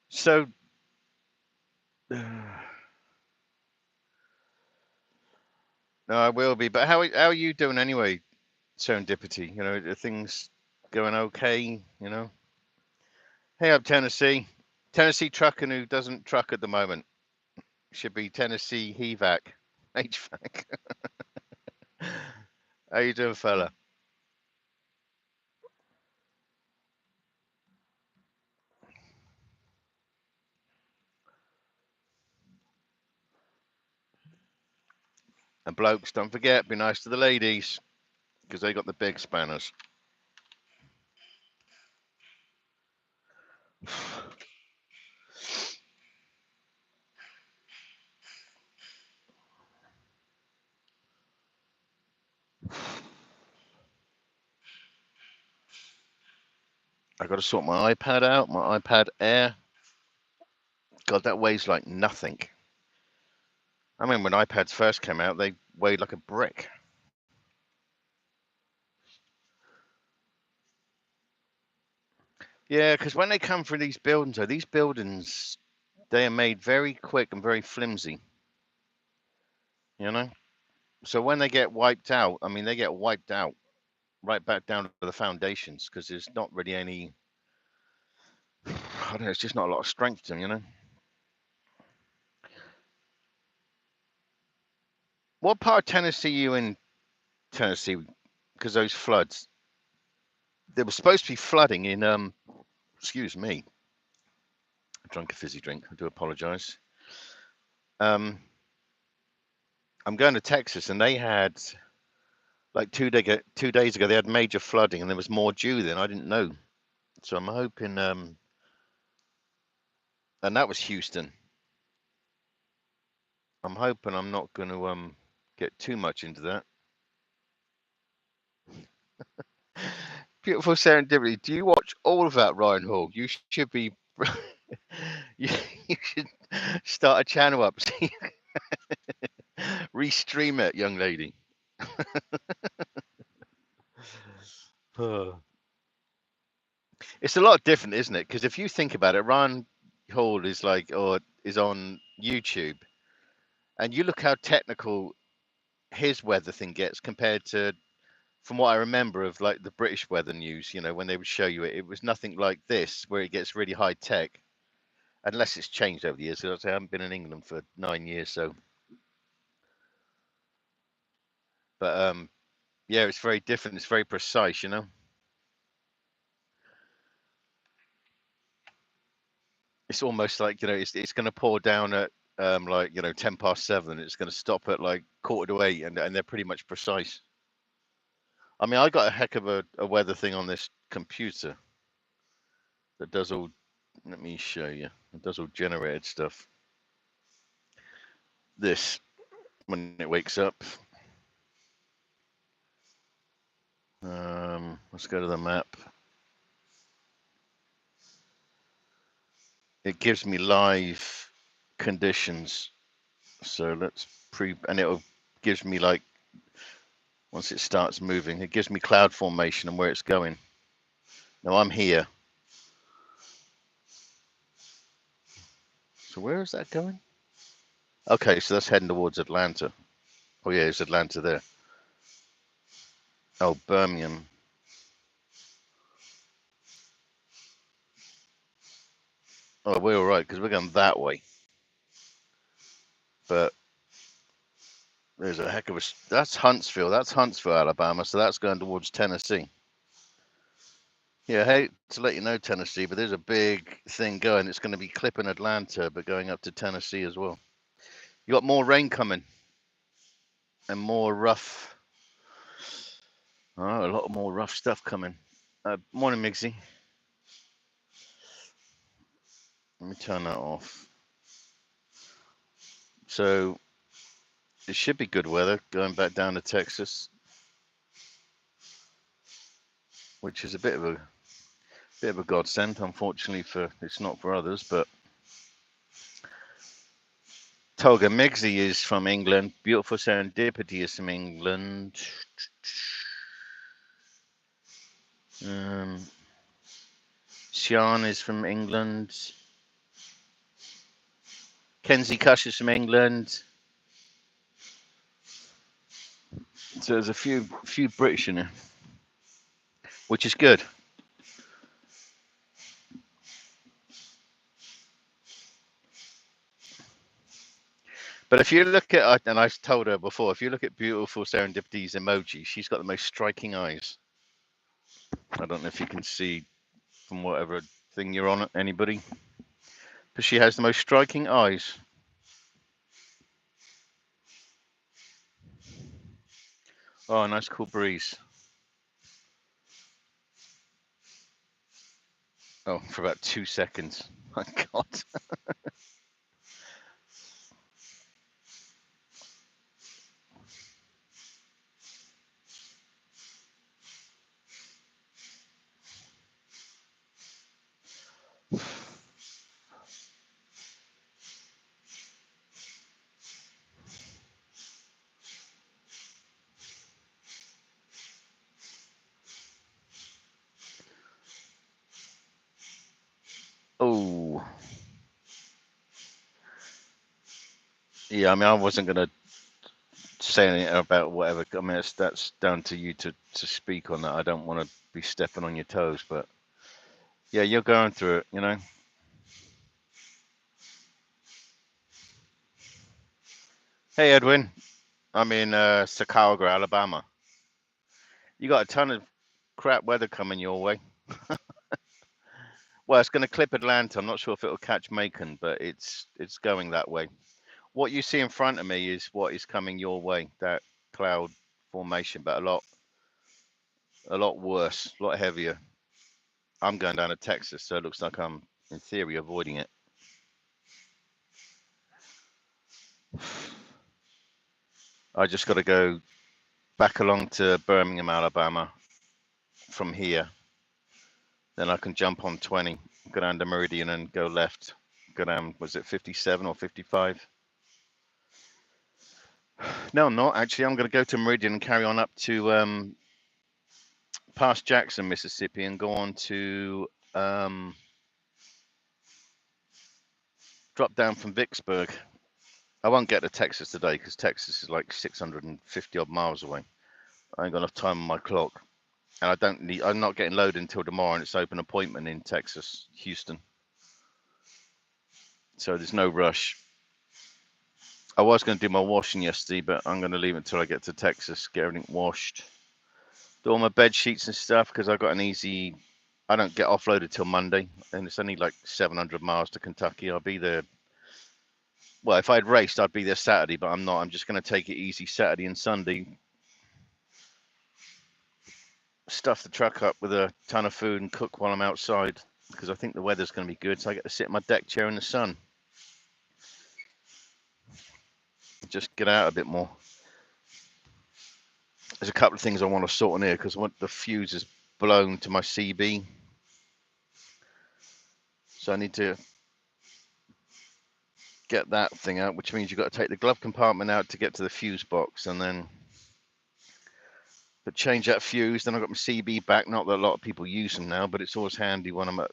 So, no, I will be. But how are you doing anyway? Serendipity, you know, are things going okay? You know. Hey up, Tennessee. Tennessee trucking who doesn't truck at the moment. Should be Tennessee HVAC. HVAC. How you doing, fella? And blokes, don't forget, be nice to the ladies, because they got the big spanners. I got to sort my iPad out, my iPad Air. God, that weighs like nothing. I mean, when iPads first came out, they weighed like a brick. Yeah, because when they come through these buildings, they are made very quick and very flimsy, you know? So when they get wiped out, I mean, they get wiped out right back down to the foundations because there's not really any, I don't know, it's just not a lot of strength to them, you know? What part of Tennessee are you in, Tennessee? Because those floods, there was supposed to be flooding in, excuse me, I drank a fizzy drink. I do apologize. Um, I'm going to Texas, and they had like 2 days ago, they had major flooding, and there was more due then. I didn't know. So I'm hoping, and that was Houston. I'm hoping I'm not going to get too much into that. Beautiful serendipity. Do you watch all of that, Ryan Hall? You should be. you, you should start a channel up. Restream it, young lady. It's a lot different, isn't it? Because if you think about it, Ryan Hall is like, or is on YouTube, and you look how technical his weather thing gets compared to, from what I remember of like the British weather news. You know, when they would show you it, it was nothing like this, where it gets really high tech. Unless it's changed over the years. Because I haven't been in England for 9 years, so. But yeah, it's very different. It's very precise, you know. It's almost like, you know, it's going to pour down at like, you know, 7:10. It's going to stop at like 7:45, and they're pretty much precise. I mean, I got a heck of a weather thing on this computer that does all. Let me show you. It does all generated stuff. This, when it wakes up. Let's go to the map. It gives me live conditions. So let's and it'll gives me like, once it starts moving, it gives me cloud formation and where it's going. Now I'm here. So where is that going? Okay, so that's heading towards Atlanta. Oh yeah, it's Atlanta there. Oh, Birmingham. Oh, we're all right because we're going that way. But there's a heck of a. That's Huntsville. That's Huntsville, Alabama. So that's going towards Tennessee. Yeah, I hate to let you know, Tennessee, but there's a big thing going. It's going to be clipping Atlanta, but going up to Tennessee as well. You got more rain coming and more rough. Oh, a lot more rough stuff coming. Morning, Migsy. Let me turn that off. So it should be good weather going back down to Texas, which is a bit of a godsend. Unfortunately, for it's not for others. But Toga Migsy is from England. Beautiful Serendipity is from England. Sian is from England. Kenzie Cush is from England. So there's a few British in there, which is good. But if you look at, and I've told her before, if you look at Beautiful Serendipity's emoji, she's got the most striking eyes. I don't know if you can see from whatever thing you're on, anybody, but she has the most striking eyes. Oh, a nice cool breeze. Oh, for about 2 seconds. My God. Oh. Yeah, I mean, I wasn't going to say anything about whatever. I mean, that's down to you to speak on that. I don't want to be stepping on your toes, but yeah, you're going through it, you know. Hey, Edwin. I'm in Chicago, Alabama. You got a ton of crap weather coming your way. Well, it's going to clip Atlanta. I'm not sure if it'll catch Macon, but it's going that way. What you see in front of me is what is coming your way. That cloud formation, but a lot worse, a lot heavier. I'm going down to Texas, so it looks like I'm, in theory, avoiding it. I just got to go back along to Birmingham, Alabama from here. Then I can jump on 20, go down to Meridian and go left. Go down, was it 57 or 55? No, I'm not. Actually, I'm going to go to Meridian and carry on up to past Jackson, Mississippi, and go on to drop down from Vicksburg. I won't get to Texas today because Texas is like 650 odd miles away. I ain't got enough time on my clock, and I'm not getting loaded until tomorrow, and it's open appointment in Texas, Houston. So there's no rush. I was going to do my washing yesterday, but I'm going to leave it until I get to Texas, get everything washed, do all my bed sheets and stuff because I got an easy. I don't get offloaded till Monday, and it's only like 700 miles to Kentucky. I'll be there. Well, if I'd raced, I'd be there Saturday, but I'm not. I'm just going to take it easy Saturday and Sunday. Stuff the truck up with a ton of food and cook while I'm outside because I think the weather's going to be good. So I get to sit in my deck chair in the sun. Just get out a bit more. There's a couple of things I want to sort in here because I want the fuse is blown to my CB. So I need to get that thing out, which means you've got to take the glove compartment out to get to the fuse box and then change that fuse. Then I've got my CB back. Not that a lot of people use them now, but it's always handy when I'm at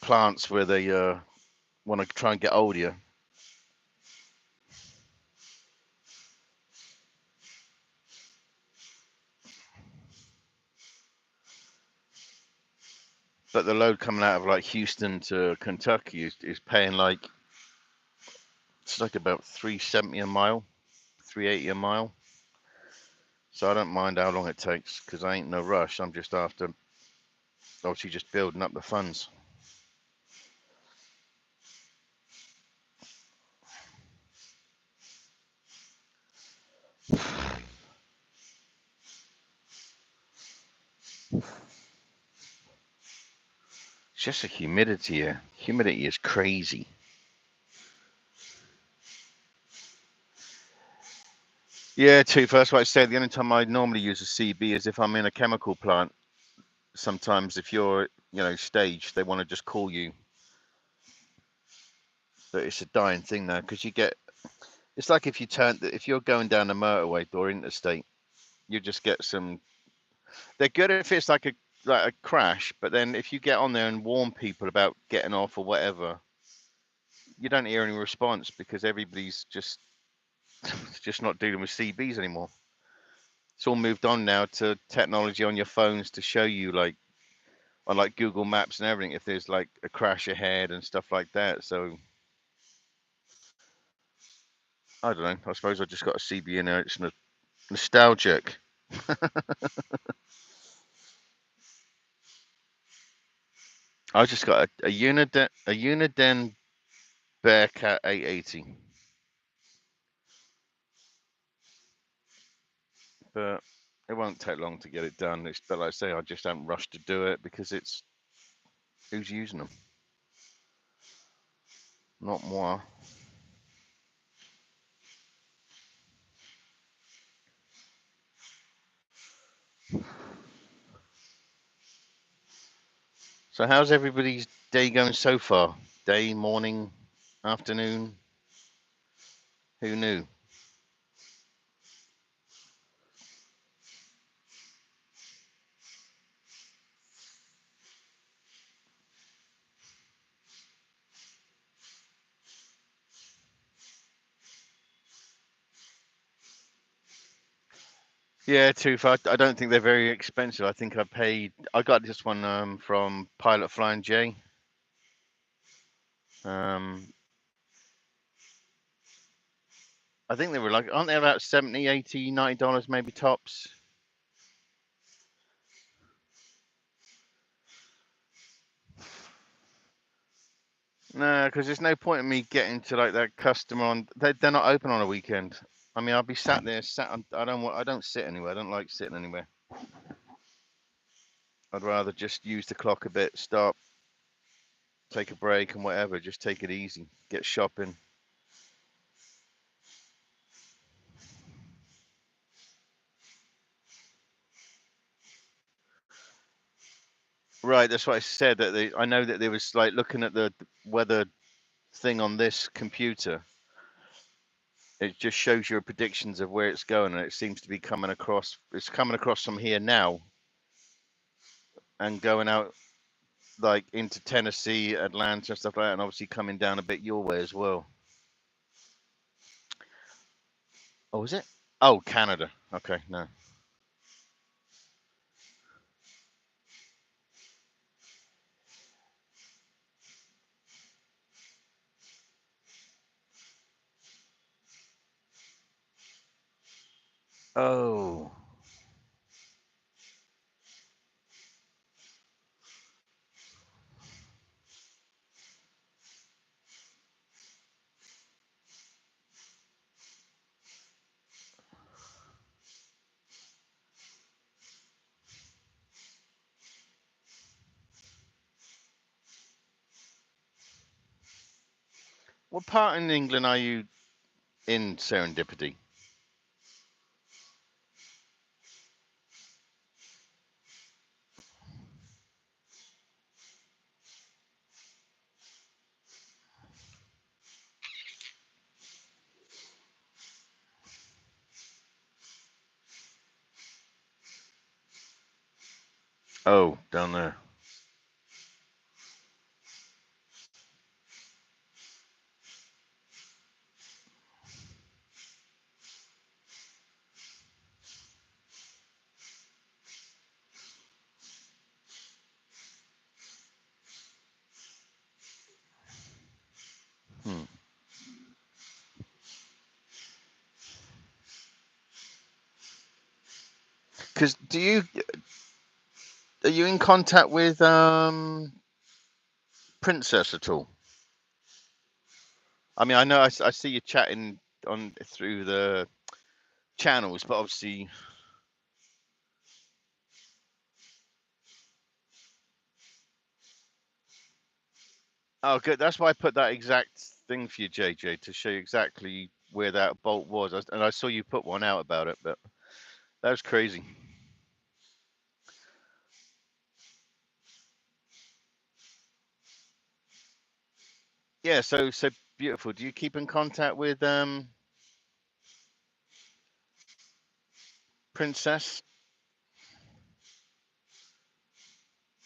plants where they want to try and get audio. But the load coming out of like Houston to Kentucky is paying like, it's like about $370 a mile, $380 a mile. So I don't mind how long it takes because I ain't no rush. I'm just after, obviously, just building up the funds. It's just the humidity here. Humidity is crazy. Yeah, too. First, what I said, the only time I normally use a CB is if I'm in a chemical plant. Sometimes if you're, staged, they want to just call you. But it's a dying thing now because it's like if you're going down the motorway or interstate, you just get some. They're good if it's like a crash, but then if you get on there and warn people about getting off or whatever, you don't hear any response because everybody's just not dealing with CBs anymore. It's all moved on now to technology on your phones to show you on like Google Maps and everything if there's like a crash ahead and stuff like that. So I don't know. I suppose I just got a CB in there. It's nostalgic. I just got a Uniden Bearcat 880. But it won't take long to get it done. But like I say, I just haven't rushed to do it because it's who's using them? Not moi. So how's everybody's day going so far? Day, morning, afternoon? Who knew? Yeah, too far. I don't think they're very expensive. I think I got this one from Pilot Flying J. I think they were aren't they about $70, $80, $90 maybe tops? No, because there's no point in me getting to like that customer on. They're not open on a weekend. I mean, I'll be sat there. I don't sit anywhere. I don't like sitting anywhere. I'd rather just use the clock a bit, stop, take a break and whatever. Just take it easy. Get shopping. Right, that's what I said. That I know that there was like looking at the weather thing on this computer. It just shows your predictions of where it's going, and it seems to be coming across. It's coming across from here now and going out like into Tennessee, Atlanta, and stuff like that, and obviously coming down a bit your way as well. Oh, is it? Oh, Canada. Okay, no. Oh, what part in England are you in, Serendipity? Oh, down there. Hmm. Because are you in contact with Princess at all? I mean, I know I see you chatting on through the channels, but obviously, oh, good. That's why I put that exact thing for you, JJ, to show you exactly where that bolt was. And I saw you put one out about it, but that was crazy. Yeah, so beautiful. Do you keep in contact with Princess?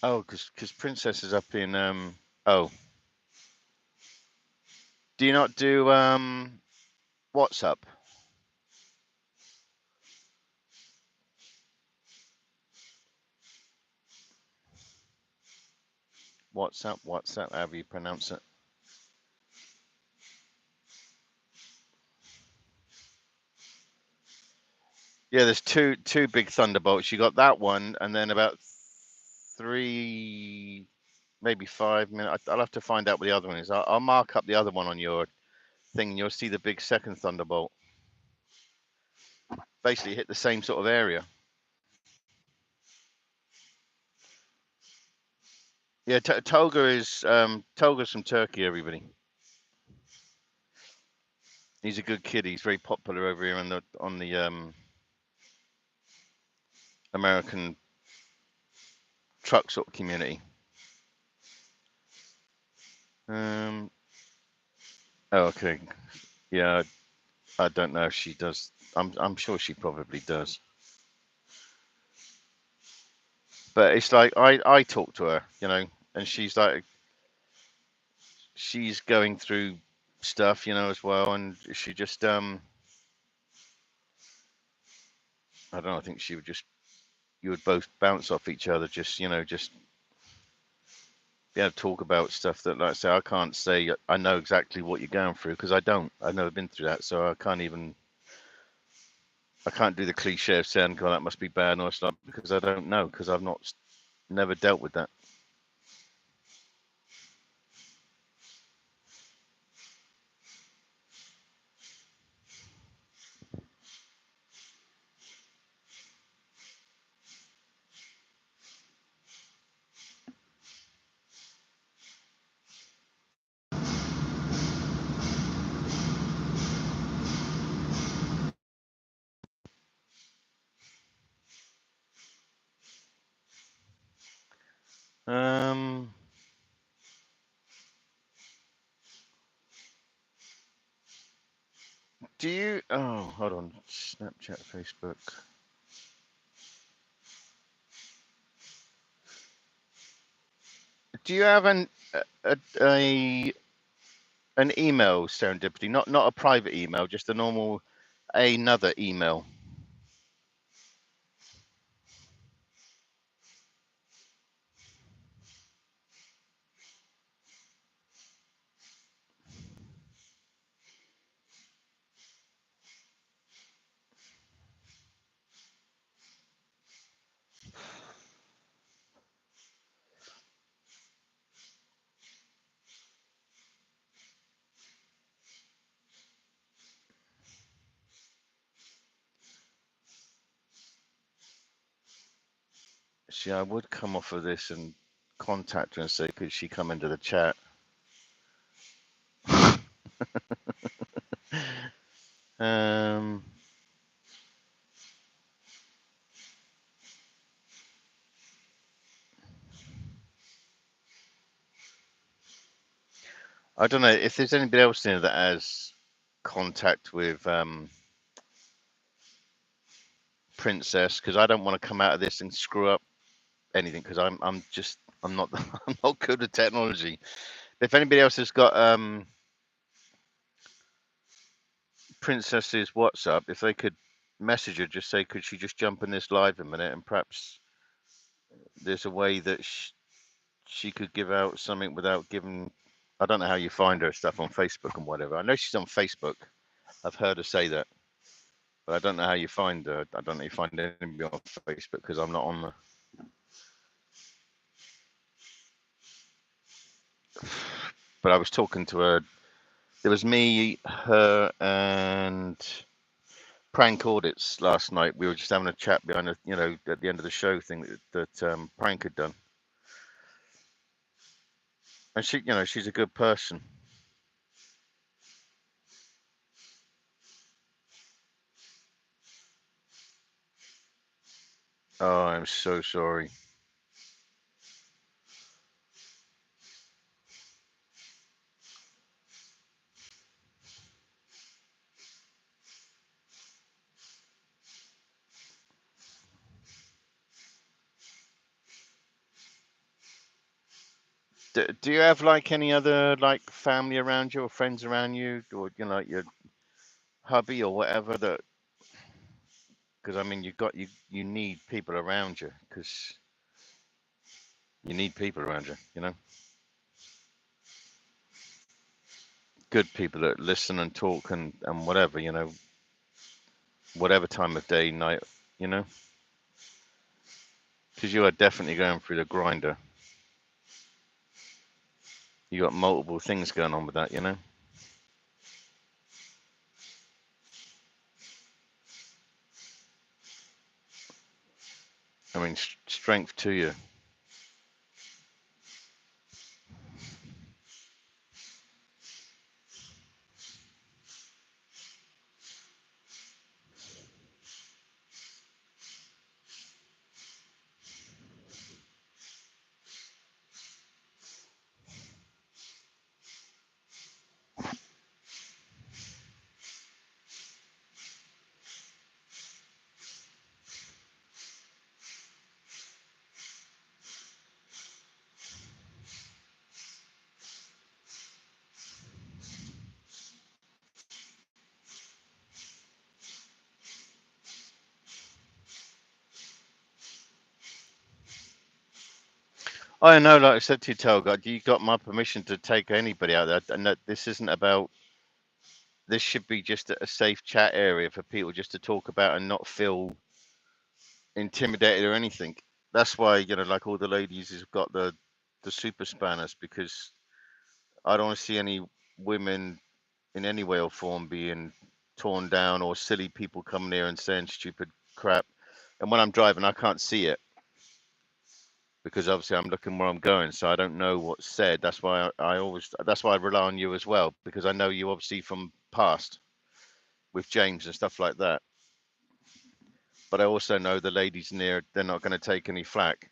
Oh, because Princess is up in oh, do you not do WhatsApp? WhatsApp, however you pronounce it. Yeah, there's two big thunderbolts. You got that one, and then about three, maybe 5 minutes. I'll have to find out what the other one is. I'll mark up the other one on your thing, and you'll see the big second thunderbolt. Basically, hit the same sort of area. Yeah, Tolga's from Turkey. Everybody, he's a good kid. He's very popular over here on the American truck sort of community. Um, oh, okay. Yeah, I don't know if she does. I'm sure she probably does. But it's like I talk to her, and she's like she's going through stuff, as well, and she just I don't know. I think she would just you would both bounce off each other, just be able to talk about stuff that, like I say, I can't say I know exactly what you're going through because I don't. I've never been through that, so I can't do the cliche of saying, "God, that must be bad," or stuff because I don't know because I've never dealt with that. Do you? Oh, hold on. Snapchat, Facebook. Do you have a an email serendipity? Not a private email, just a normal another email. See, I would come off of this and contact her and say, could she come into the chat? um, I don't know if there's anybody else in there that has contact with Princess, because I don't want to come out of this and screw up anything, because I'm not I'm not good at technology. If anybody else has got Princess's WhatsApp, if they could message her, just say, could she just jump in this live a minute, and perhaps there's a way that she could give out something without giving. I don't know how you find her stuff on Facebook and whatever. I know she's on Facebook. I've heard her say that, but I don't know how you find her. I don't know if you find anybody on Facebook because I'm not on there. But I was talking to her. There was me, her, and Prank Audits last night. We were just having a chat behind the, at the end of the show thing that Prank had done. And she's a good person. Oh, I'm so sorry. Do you have like any other like family around you or friends around you, or like your hubby or whatever, that? Because I mean, you need people around you, because you need people around you. Good people that listen and talk and whatever, whatever time of day, night, you know. Because you are definitely going through the grinder. You got multiple things going on with that. I mean, strength to you. I know, like I said to you, Telgod, you got my permission to take anybody out there, and that this isn't about. This should be just a safe chat area for people just to talk about and not feel intimidated or anything. That's why, like all the ladies who've got the super spanners, because I don't want to see any women in any way or form being torn down, or silly people coming here and saying stupid crap. And when I'm driving, I can't see it because obviously I'm looking where I'm going, so I don't know what's said. That's why that's why I rely on you as well, because I know you obviously from past with James and stuff like that. But I also know the ladies in there, they're not going to take any flack.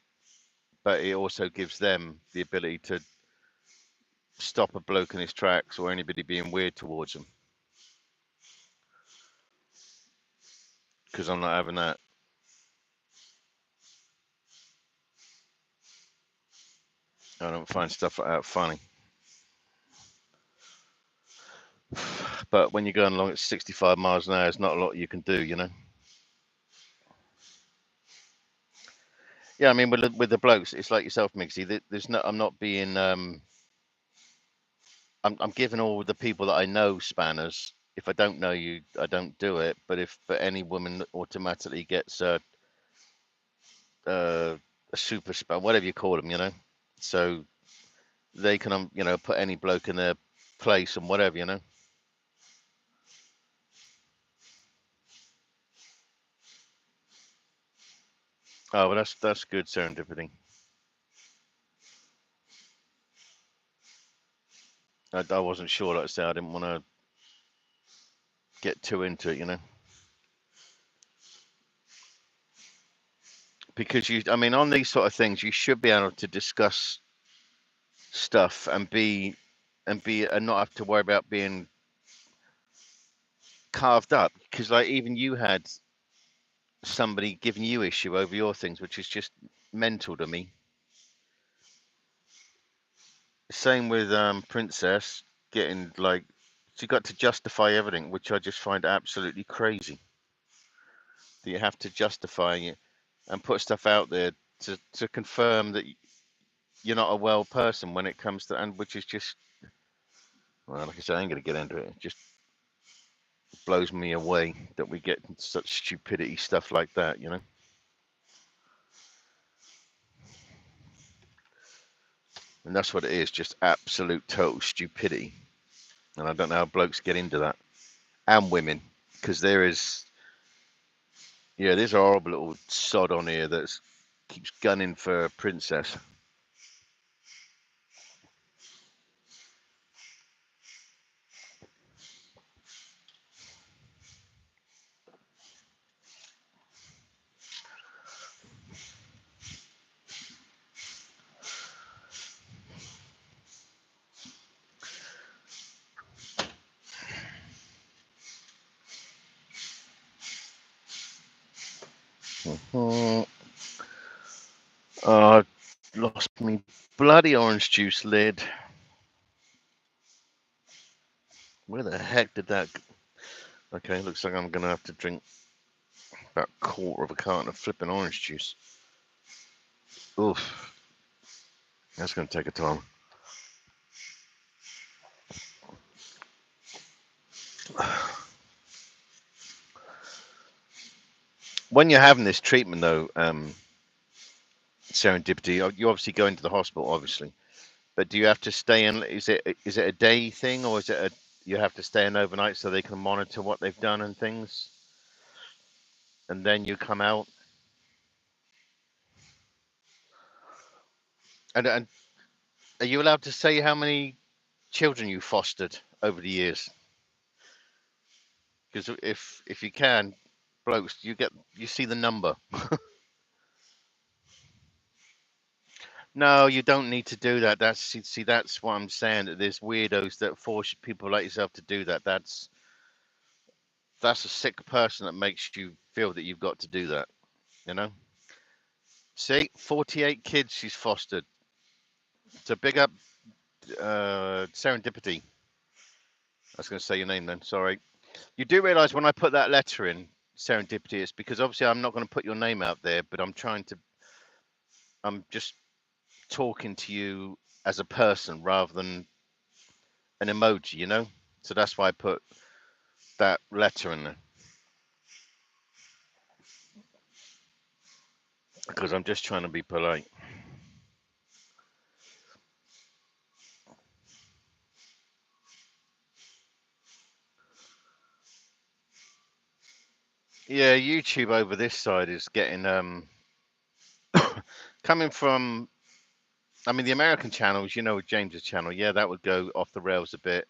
But it also gives them the ability to stop a bloke in his tracks or anybody being weird towards him. because I'm not having that. I don't find stuff like that funny. But when you're going along at 65 miles an hour, there's not a lot you can do, you know. Yeah, I mean, with the blokes, it's like yourself, Mixie. There's no, I'm not being, I'm giving all the people that I know spanners. If I don't know you, I don't do it. But any woman automatically gets a super span, whatever you call them, you know. So they can, you know, put any bloke in their place and whatever, you know. Oh, well, that's good serendipity. I wasn't sure, like I said, I didn't want to get too into it, you know, because I mean, on these sort of things, you should be able to discuss stuff and not have to worry about being carved up. Because like even you had somebody giving you issue over your things, which is just mental to me. Same with Princess getting like she got to justify everything, which I just find absolutely crazy. That you have to justify it and put stuff out there to confirm that you're not a well person when it comes to, and which is just, well, like I said, I ain't gonna get into it. It just blows me away that we get such stupidity stuff like that, you know. And that's what it is, just absolute total stupidity. And I don't know how blokes get into that, and women, because there is, yeah, there's a horrible little sod on here that keeps gunning for a Princess. Oh, I lost me bloody orange juice lid. Where the heck did that? Okay, looks like I'm gonna have to drink about a quarter of a carton of flipping orange juice. Oof, that's gonna take a time. When you're having this treatment, though, serendipity, you obviously go into the hospital, obviously. But do you have to stay in? Is it a day thing, or is it a you have to stay in overnight so they can monitor what they've done and things, and then you come out? And are you allowed to say how many children you fostered over the years? Because if you can, blokes, you see the number. No, you don't need to do that. See, that's what I'm saying. That there's weirdos that force people like yourself to do that. That's a sick person that makes you feel that you've got to do that. You know. See, 48 kids she's fostered. So big up Serendipity. I was going to say your name then. Sorry. You do realise when I put that letter in, Serendipity, it's because obviously I'm not going to put your name out there, but I'm just talking to you as a person rather than an emoji, you know? So that's why I put that letter in there. Because I'm just trying to be polite. Yeah, YouTube over this side is getting coming from, I mean, the American channels, you know, with James's channel, yeah, that would go off the rails a bit.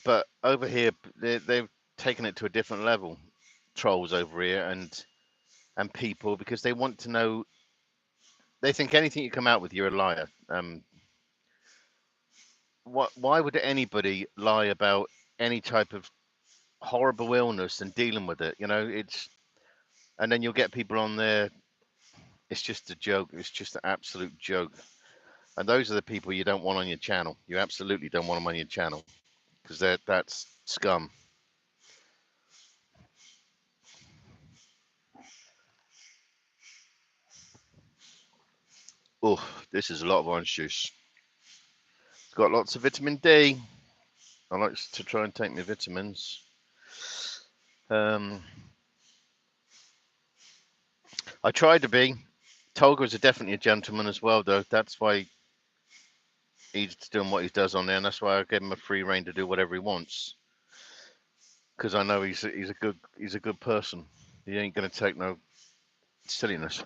But over here, they've taken it to a different level. Trolls over here and people, because they want to know. They think anything you come out with, you're a liar. Why would anybody lie about any type of horrible illness and dealing with it. You know, it's and then you'll get people on there. It's just a joke. It's just an absolute joke. And those are the people you don't want on your channel. You absolutely don't want them on your channel because that's scum. Oh, this is a lot of orange juice. It's got lots of vitamin D. I like to try and take my vitamins. I tried to be. Tolga's definitely a gentleman as well, though. That's why he's doing what he does on there, and that's why I gave him a free reign to do whatever he wants. Because I know he's a good person. He ain't gonna take no silliness.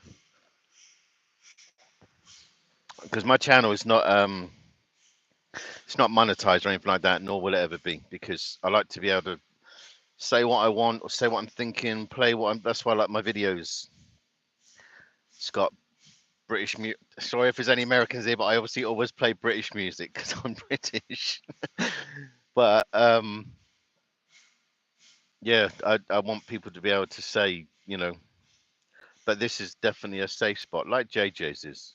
Because my channel is not it's not monetized or anything like that, nor will it ever be. Because I like to be able to say what I want or say what I'm thinking, play what I'm. That's why I like my videos. It's got British music. Sorry if there's any Americans here, but I obviously always play British music because I'm British. But yeah, I want people to be able to say, you know, but this is definitely a safe spot, like JJ's is.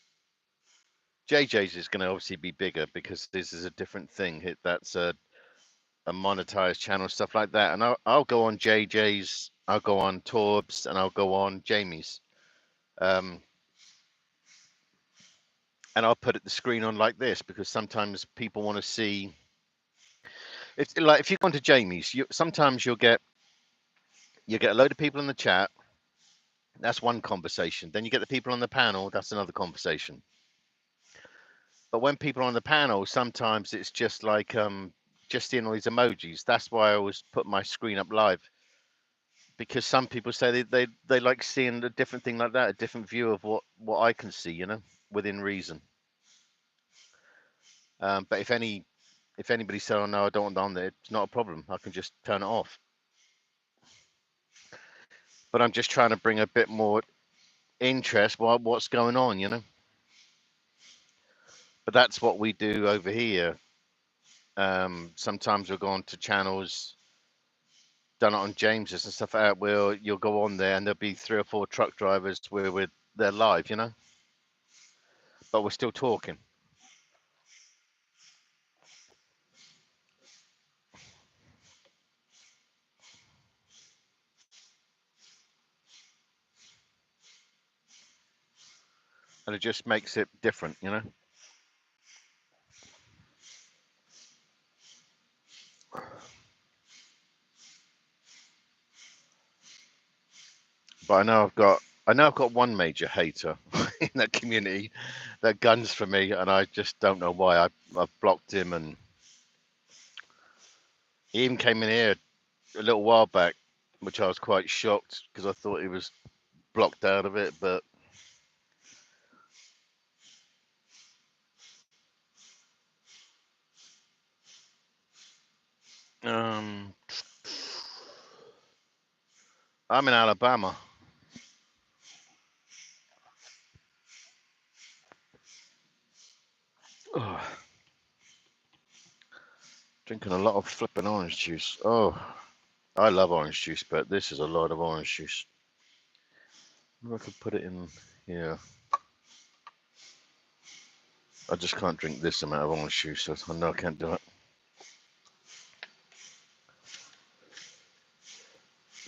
JJ's is going to obviously be bigger because this is a different thing. That's a monetized channel, stuff like that. And I'll go on JJ's, I'll go on Torb's, and I'll go on Jamie's. Um, and I'll put the screen on like this because sometimes people want to see. It's like if you go onto Jamie's, sometimes you get a load of people in the chat. That's one conversation. Then you get the people on the panel. That's another conversation. But when people are on the panel, sometimes it's just like just seeing all these emojis. That's why I always put my screen up live because some people say they like seeing a different thing like that, a different view of what I can see, you know, within reason. But if anybody said, "Oh no, I don't want that on there," it's not a problem. I can just turn it off. But I'm just trying to bring a bit more interest. What's going on, you know? But that's what we do over here. Sometimes we'll go on to channels, done it on James's and stuff like that, where you'll go on there and there'll be 3 or 4 truck drivers where they're live, you know, but we're still talking. And it just makes it different, you know. But I know I've got one major hater in that community that guns for me, and I just don't know why. I've blocked him, and he even came in here a little while back, which I was quite shocked because I thought he was blocked out of it. But um, I'm in Alabama. Oh, drinking a lot of flipping orange juice. Oh, I love orange juice, but this is a lot of orange juice. Maybe I could put it in here. I just can't drink this amount of orange juice, so I know I can't do it.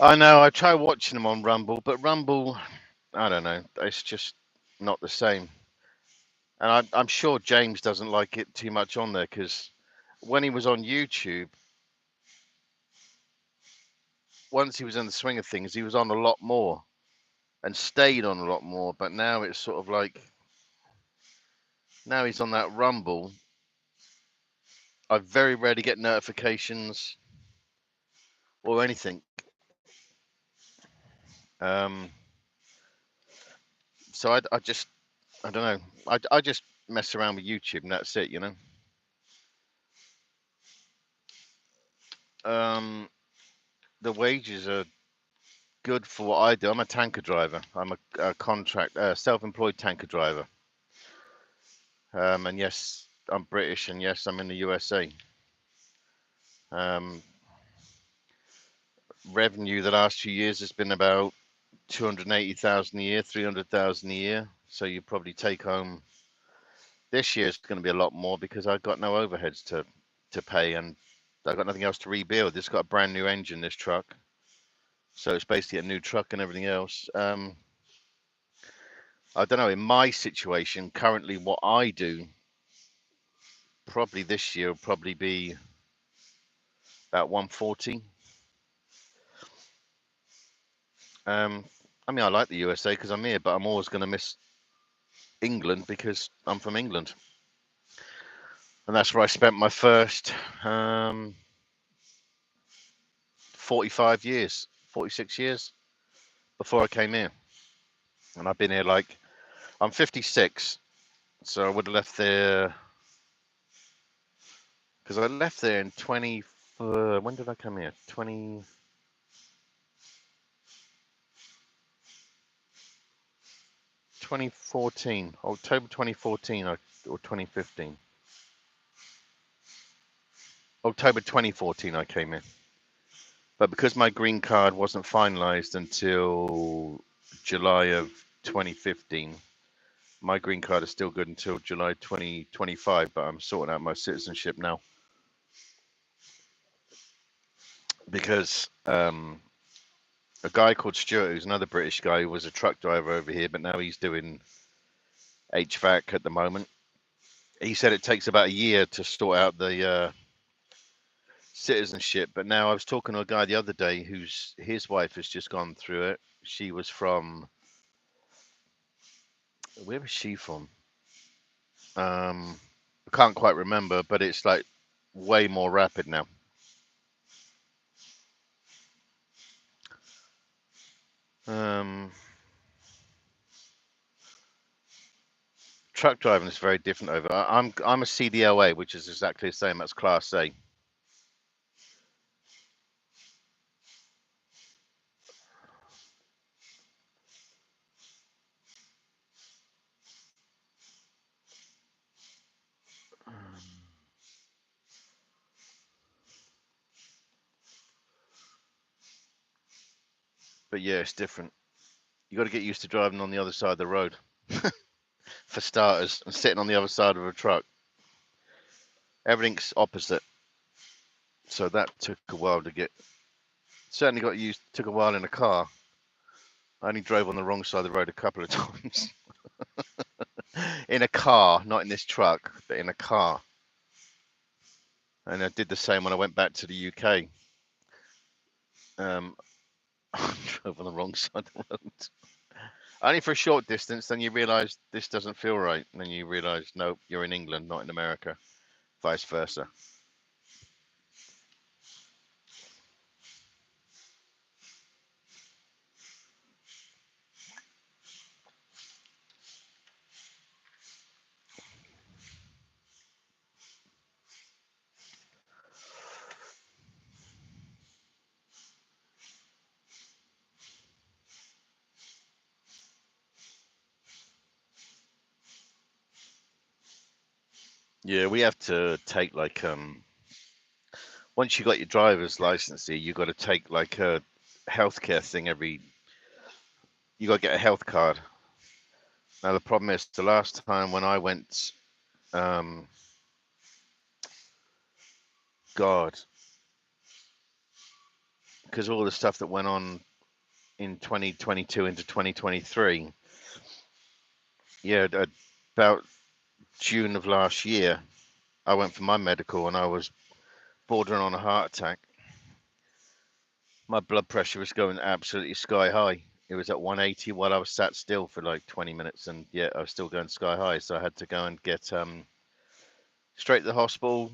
I know, I try watching them on Rumble, but Rumble, I don't know, it's just not the same. And I'm sure James doesn't like it too much on there because when he was on YouTube, once he was in the swing of things, he was on a lot more and stayed on a lot more. But now it's sort of like, now he's on that Rumble. I very rarely get notifications or anything. Um, so I don't know. I just mess around with YouTube and that's it, you know. The wages are good for what I do. I'm a tanker driver. I'm a contract, self-employed tanker driver. And yes, I'm British, and yes, I'm in the USA. Um, revenue the last few years has been about 280,000 a year, 300,000 a year. So you probably take home this year. It's going to be a lot more because I've got no overheads to pay, and I've got nothing else to rebuild. It's got a brand new engine, this truck, so it's basically a new truck and everything else. I don't know. In my situation currently, what I do probably this year will probably be about 140. I mean, I like the USA because I'm here, but I'm always going to miss England because I'm from England, and that's where I spent my first 45 years, 46 years before I came here. And I've been here like, I'm 56, so I would have left there, because I left there in when did I come here? 2014, October 2014 or 2015. October 2014 I came in. But because my green card wasn't finalized until July of 2015, my green card is still good until July 2025, but I'm sorting out my citizenship now. Because a guy called Stuart, who's another British guy, who was a truck driver over here, but now he's doing HVAC at the moment. He said it takes about a year to sort out the citizenship, but now I was talking to a guy the other day whose his wife has just gone through it. She was from, where was she from? I can't quite remember, but it's like way more rapid now. Truck driving is very different over. I'm a CDLA, which is exactly the same as Class A. But yeah, it's different. You got to get used to driving on the other side of the road, for starters, and sitting on the other side of a truck. Everything's opposite, so that took a while to get. Certainly got used. Took a while in a car. I only drove on the wrong side of the road a couple of times. In a car, not in this truck, but in a car. And I did the same when I went back to the UK. I drove on the wrong side of the road. Only for a short distance, then you realise this doesn't feel right. And then you realise, no, you're in England, not in America. Vice versa. Yeah, we have to take like once you got your driver's license here, you got to take like a healthcare thing you got to get a health card. Now the problem is the last time when I went, God, because all the stuff that went on in 2022 into 2023, yeah, about June of last year, I went for my medical and I was bordering on a heart attack. My blood pressure was going absolutely sky high. It was at 180 while I was sat still for like 20 minutes, and yeah, I was still going sky high. So I had to go and get straight to the hospital,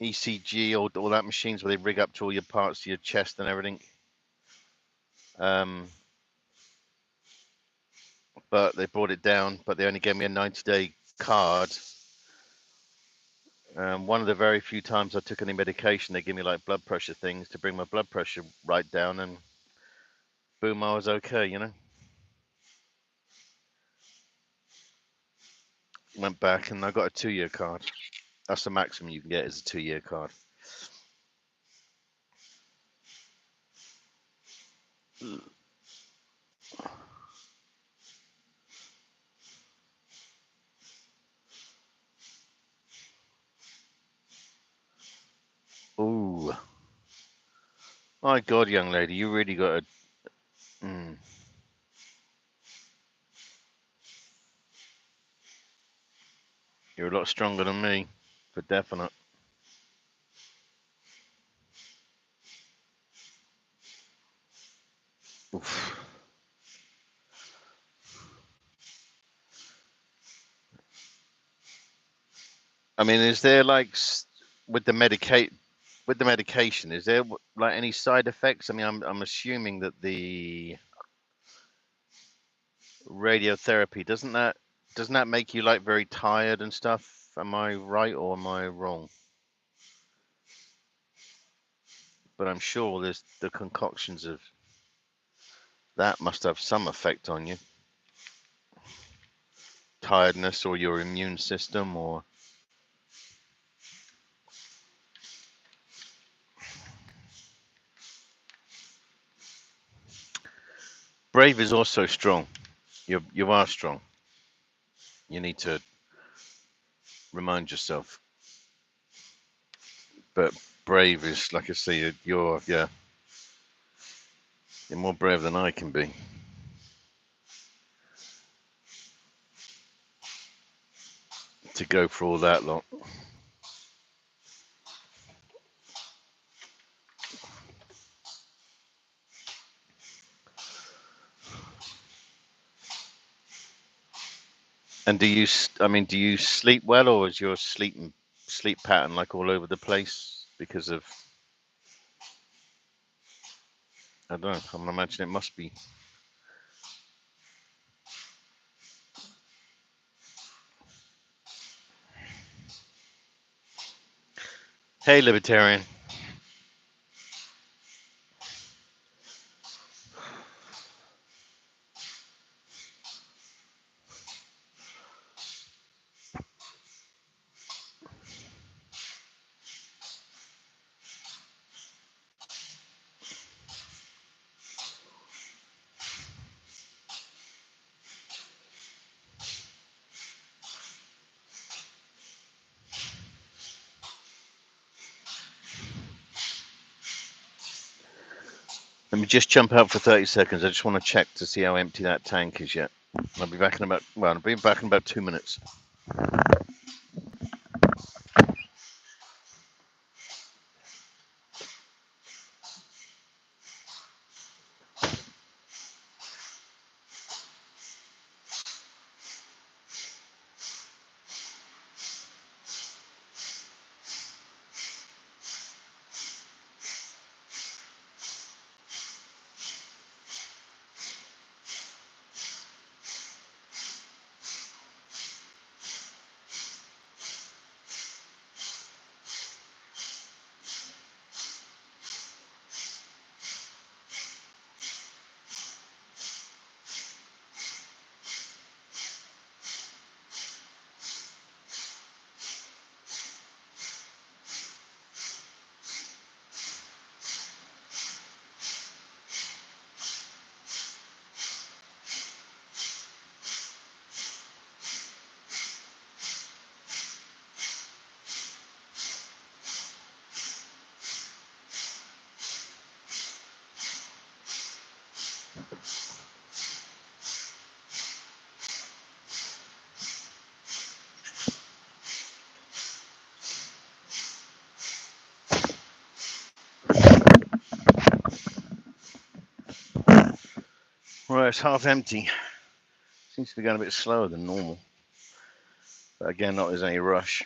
ECG, all that machines where they rig up to all your parts of your chest and everything. But they brought it down, but they only gave me a 90-day card. One of the very few times I took any medication, they gave me like blood pressure things to bring my blood pressure right down, and boom, I was okay, you know. Went back and I got a 2-year card. That's the maximum you can get, is a 2-year card. Ooh. My God, young lady, you really got to. You're a lot stronger than me, for definite. Oof. I mean, is there like with the medication? Is there like any side effects? I mean, I'm assuming that the radiotherapy doesn't that make you like very tired and stuff? Am I right or am I wrong? But I'm sure there's the concoctions of that must have some effect on you. Tiredness or your immune system or Brave is also strong. You are strong. You need to remind yourself. But Brave is like I say, you're more brave than I can be. To go for all that lot. And do you sleep well, or is your sleep pattern like all over the place because of, I don't know, I'm gonna imagine it must be. Hey, Libertarian. Let me just jump out for 30 seconds. I just want to check to see how empty that tank is yet. I'll be back in about 2 minutes. Right, it's half empty. Seems to be going a bit slower than normal. But again, not there's any rush.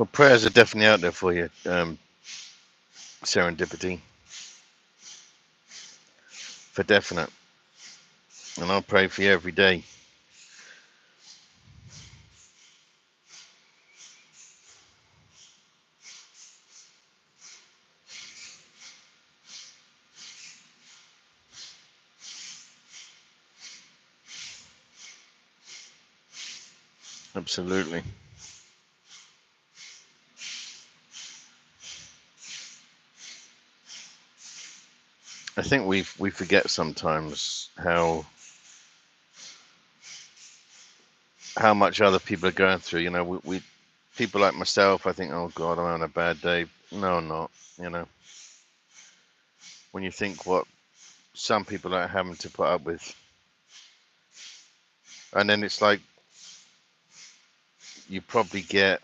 Well, prayers are definitely out there for you, Serendipity, for definite. And I'll pray for you every day. Absolutely. I think we forget sometimes how much other people are going through. You know, we people like myself. I think, oh God, I'm having a bad day. No, I'm not. You know, when you think what some people are having to put up with, and then it's like you probably get.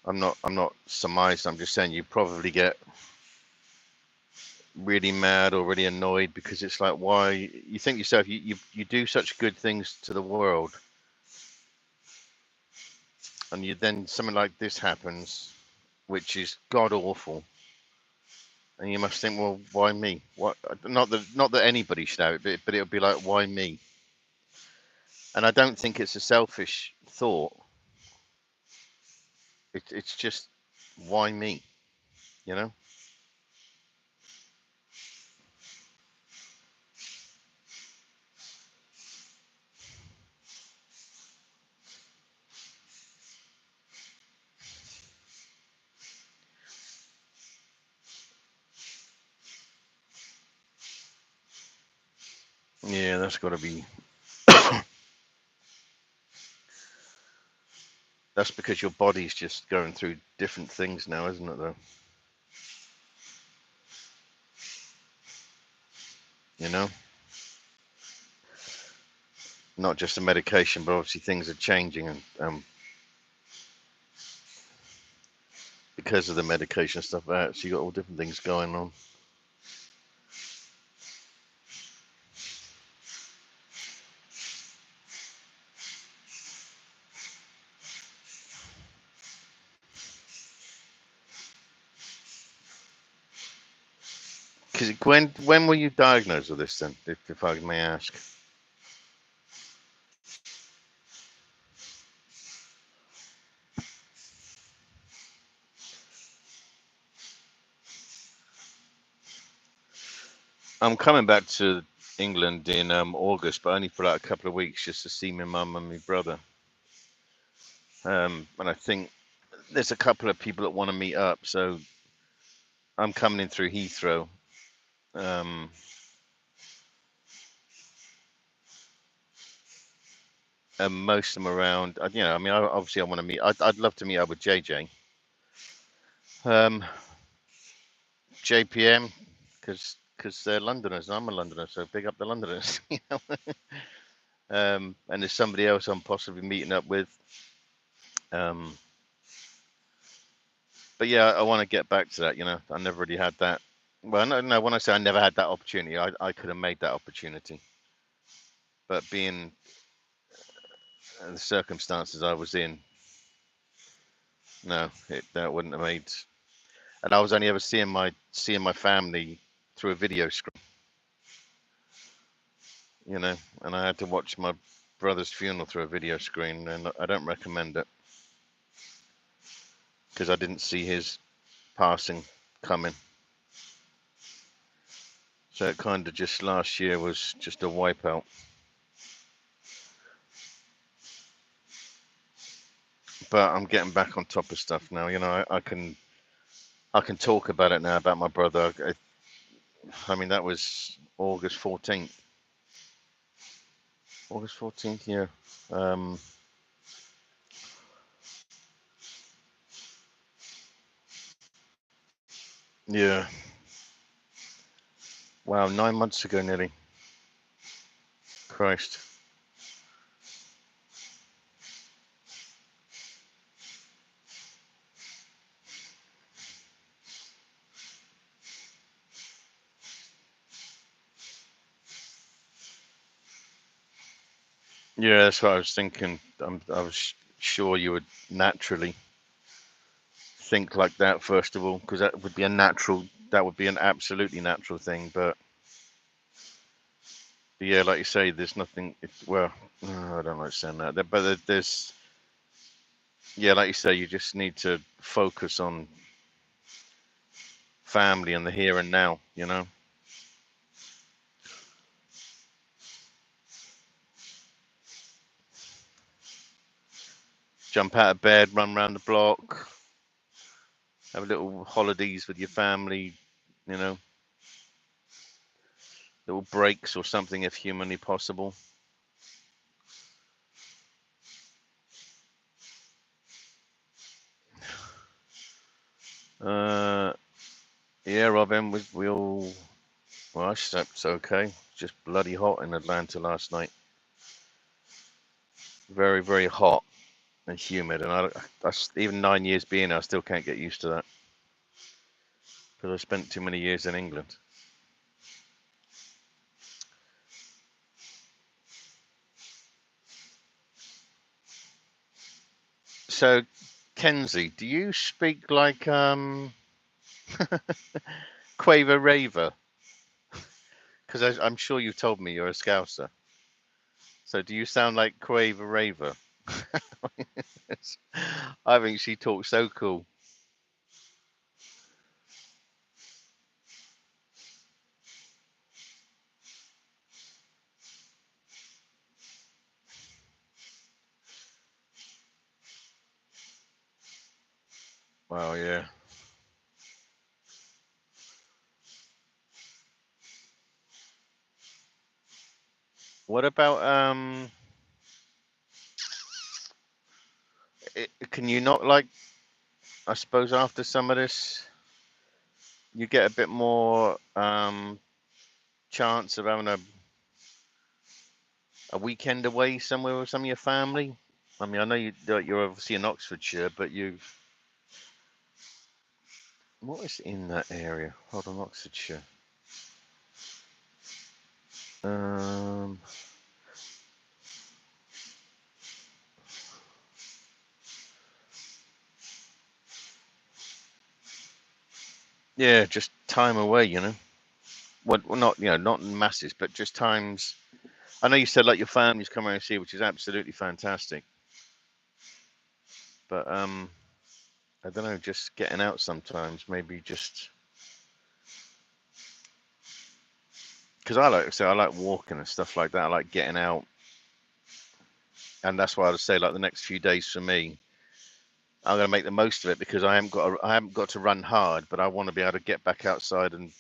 I'm not surmised. I'm just saying you probably get really mad or really annoyed because it's like, why you think yourself, you do such good things to the world, and you then something like this happens, which is god awful, and you must think, well, why me? What? Not that anybody should have it, but it'll be like, why me? And I don't think it's a selfish thought. It's just, why me? You know? Yeah, that's got to be. That's because your body's just going through different things now, isn't it? Though, you know, not just the medication, but obviously things are changing, and because of the medication stuff out, so you got all different things going on. Because when were you diagnosed with this then, if I may ask? I'm coming back to England in August, but only for like a couple of weeks, just to see my mum and my brother. And I think there's a couple of people that want to meet up, so I'm coming in through Heathrow. Um, and most of them around. You know, I mean, obviously, I want to meet. I'd love to meet up with JJ, um, JPM, because they're Londoners and I'm a Londoner, so big up the Londoners. You know? And there's somebody else I'm possibly meeting up with. Um, but yeah, I want to get back to that. You know, I never really had that. Well, no. When I say I never had that opportunity, I could have made that opportunity. But being the circumstances I was in, no, that wouldn't have made. And I was only ever seeing my family through a video screen, you know, and I had to watch my brother's funeral through a video screen, and I don't recommend it because I didn't see his passing coming. So it kind of just last year was just a wipeout. But I'm getting back on top of stuff now. You know, I can talk about it now about my brother. I mean, that was August 14th. August 14th, yeah. Um, yeah. Wow, 9 months ago nearly. Christ. Yeah, that's what I was thinking. I was sure you would naturally think like that first of all, because that would be a natural, that would be an absolutely natural thing. But yeah, like you say, there's nothing. Well, I don't like saying that, but there's, yeah, like you say, you just need to focus on family and the here and now. You know, jump out of bed, run around the block, have little holidays with your family. You know, little breaks or something if humanly possible. Yeah, Robin, we all, well, I slept okay. Just bloody hot in Atlanta last night. Very, very hot and humid, and even 9 years being there, I still can't get used to that because I spent too many years in England. So, Kenzie, do you speak like Quaver Raver? Because I'm sure you've told me you're a Scouser. So, do you sound like Quaver Raver? I think she talks so cool. Wow, yeah. What about can you not, like, I suppose after some of this you get a bit more chance of having a weekend away somewhere with some of your family? I mean, I know you're obviously in Oxfordshire, but what is in that area? Hold on, Oxfordshire. Um, yeah, just time away, you know. Well, not, not in masses, but just times. I know you said like your family's come around to see, which is absolutely fantastic. But I don't know, just getting out sometimes, maybe just because I like walking and stuff like that. I like getting out, and that's why I would say like the next few days for me, I'm going to make the most of it because I haven't got to run hard, but I want to be able to get back outside. And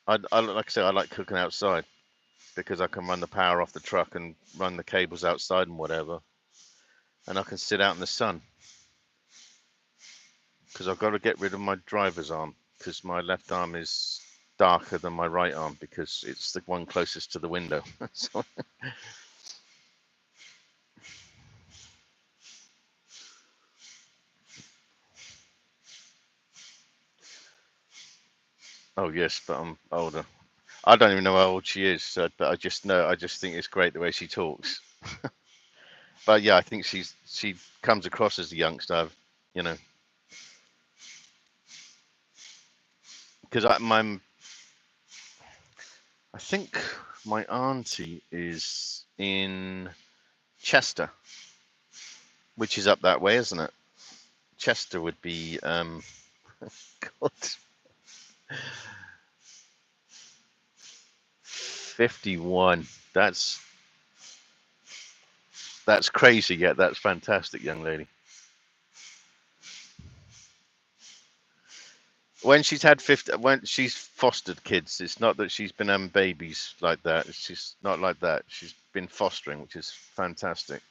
like I say, I like cooking outside because I can run the power off the truck and run the cables outside and whatever, and I can sit out in the sun because I've got to get rid of my driver's arm because my left arm is darker than my right arm because it's the one closest to the window. So, oh yes, but I'm older. I don't even know how old she is, so, but I just think it's great the way she talks. But yeah, I think she comes across as a youngster, you know, because I think my auntie is in Chester, which is up that way, isn't it? Chester would be God, 51. That's crazy. Yeah, that's fantastic, young lady. When she's had 50, when she's fostered kids, it's not that she's been having babies like that. It's just not like that. She's been fostering, which is fantastic.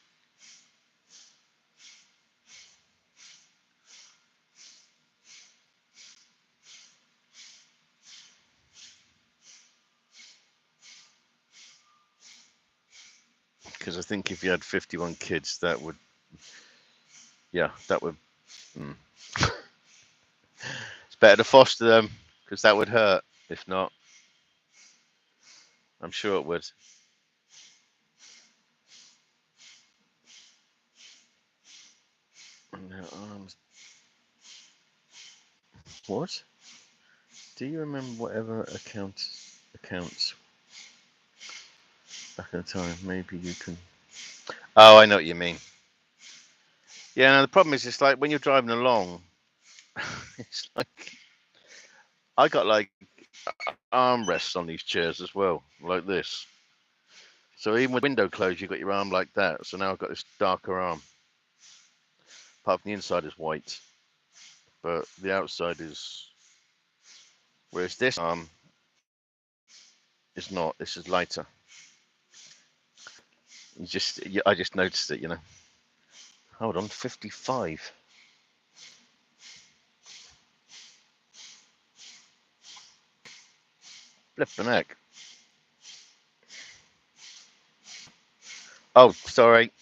Because I think if you had 51 kids, that would, yeah, that would. Mm. It's better to foster them because that would hurt. If not, I'm sure it would. What? Do you remember whatever accounts back in the time? Maybe you can. Oh, I know what you mean. Yeah, no, the problem is, it's like when you're driving along, it's like I got like armrests on these chairs as well, like this. So even with the window closed, you've got your arm like that. So now I've got this darker arm. Apart from the inside is white, but the outside is. Whereas this arm is not. This is lighter. I just noticed it, you know. Hold on, 55. Flippin' heck. Oh, sorry.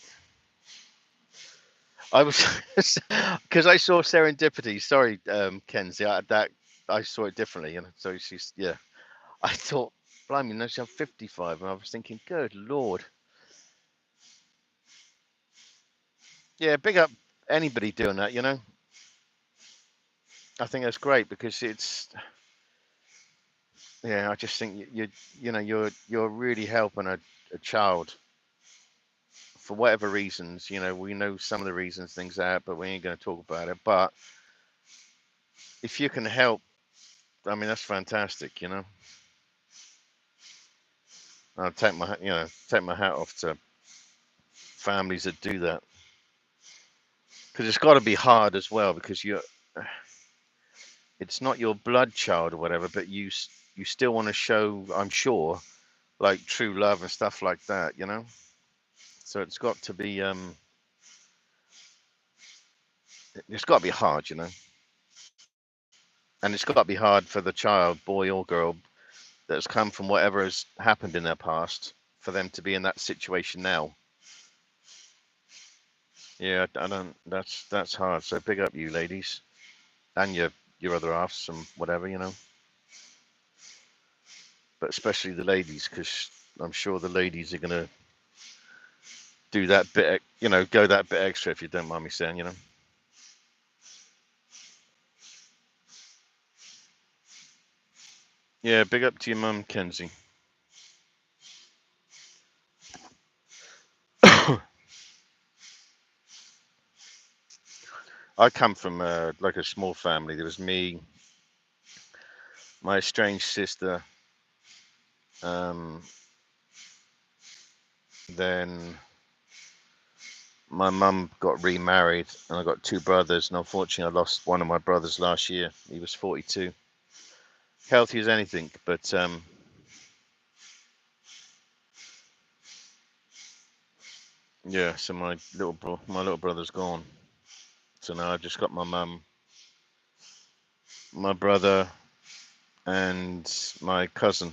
I was because I saw serendipity. Sorry, Kenzie. I saw it differently, you know. So she's yeah. I thought, blimey, no, she's 55, and I was thinking, good lord. Yeah, big up anybody doing that, you know. I think that's great because it's yeah. I just think you know you're really helping a child for whatever reasons. You know, we know some of the reasons things are, but we ain't going to talk about it. But if you can help, I mean, that's fantastic. You know, I'll take my hat off to families that do that because it's got to be hard as well because it's not your blood child or whatever, but you still want to show, I'm sure, like true love and stuff like that. You know, so it's got to be hard. You know, and it's got to be hard for the child, boy or girl, that's come from whatever has happened in their past for them to be in that situation now. Yeah, I don't. That's hard. So big up you ladies and your other halves and whatever, you know. But especially the ladies, because I'm sure the ladies are gonna do that bit, you know, go that bit extra if you don't mind me saying, you know. Yeah, big up to your mum, Kenzie. I come from like a small family. There was me, my estranged sister, um, then my mum got remarried, and I got two brothers. And unfortunately, I lost one of my brothers last year. He was 42, healthy as anything, but yeah. So my little brother's gone. So now I've just got my mum, my brother, and my cousin.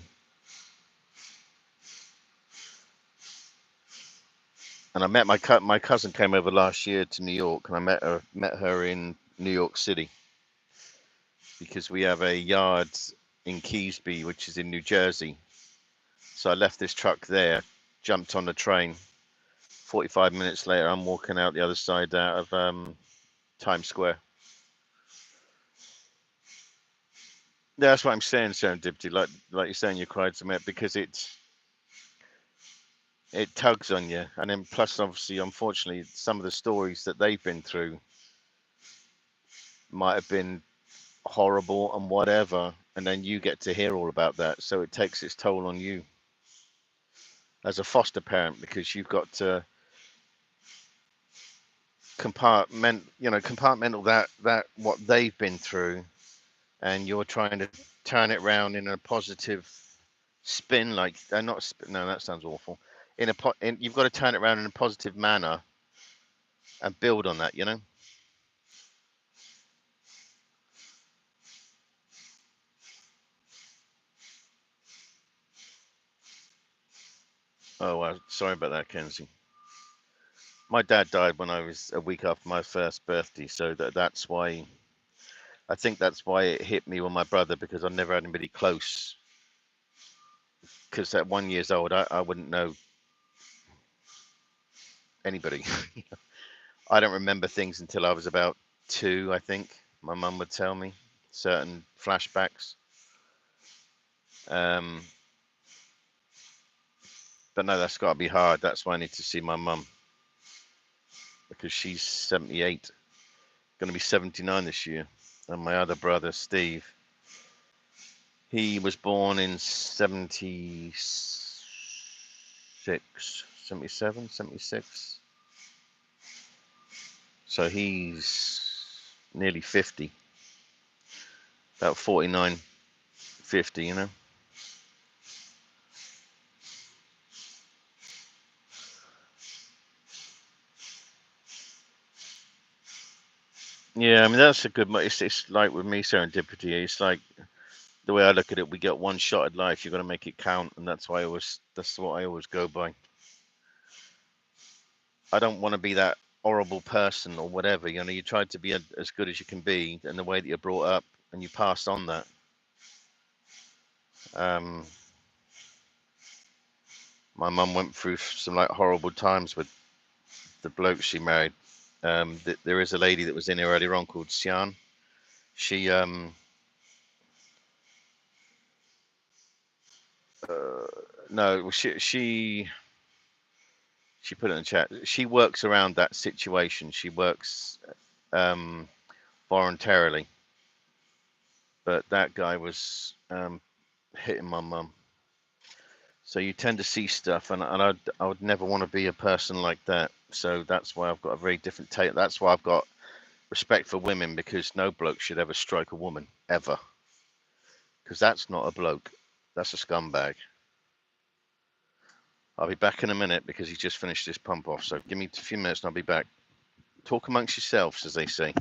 And I met my cousin came over last year to New York, and I met her in New York City because we have a yard in Keysby, which is in New Jersey. So I left this truck there, jumped on the train. 45 minutes later, I'm walking out the other side out of Times Square. Yeah, that's what I'm saying, serendipity. Like you're saying, you cried to it because it tugs on you, and then plus, obviously, unfortunately, some of the stories that they've been through might have been horrible and whatever, and then you get to hear all about that, so it takes its toll on you as a foster parent because you've got to compartmental that what they've been through, and you're trying to turn it around in a positive spin, like not spin, no, that sounds awful. You've got to turn it around in a positive manner and build on that, you know. Oh, sorry about that, Kenzie. My dad died when I was a week after my first birthday, so that's why I think that's why it hit me with my brother because I never had anybody close. Because at 1 years old, I wouldn't know anybody. I don't remember things until I was about 2, I think. My mum would tell me certain flashbacks. But no, that's got to be hard. That's why I need to see my mum, because she's 78, going to be 79 this year. And my other brother, Steve, he was born in 76, 77, 76. So he's nearly 50, about 49, 50, you know. Yeah, I mean, that's a good, it's like with me, serendipity. It's like, the way I look at it, we get one shot at life. You've got to make it count, and that's what I always go by. I don't want to be that horrible person or whatever. You know, you try to be as good as you can be, and the way that you're brought up, and you pass on that. My mum went through some like horrible times with the bloke she married. There is a lady that was in here earlier on called Sian. She no, she put it in the chat. She works around that situation. She works voluntarily, but that guy was hitting my mum. So you tend to see stuff, and I would never want to be a person like that. So that's why I've got a very different take. That's why I've got respect for women, because no bloke should ever strike a woman, ever. Because that's not a bloke. That's a scumbag. I'll be back in a minute because he's just finished this pump off. So give me a few minutes and I'll be back. Talk amongst yourselves, as they say.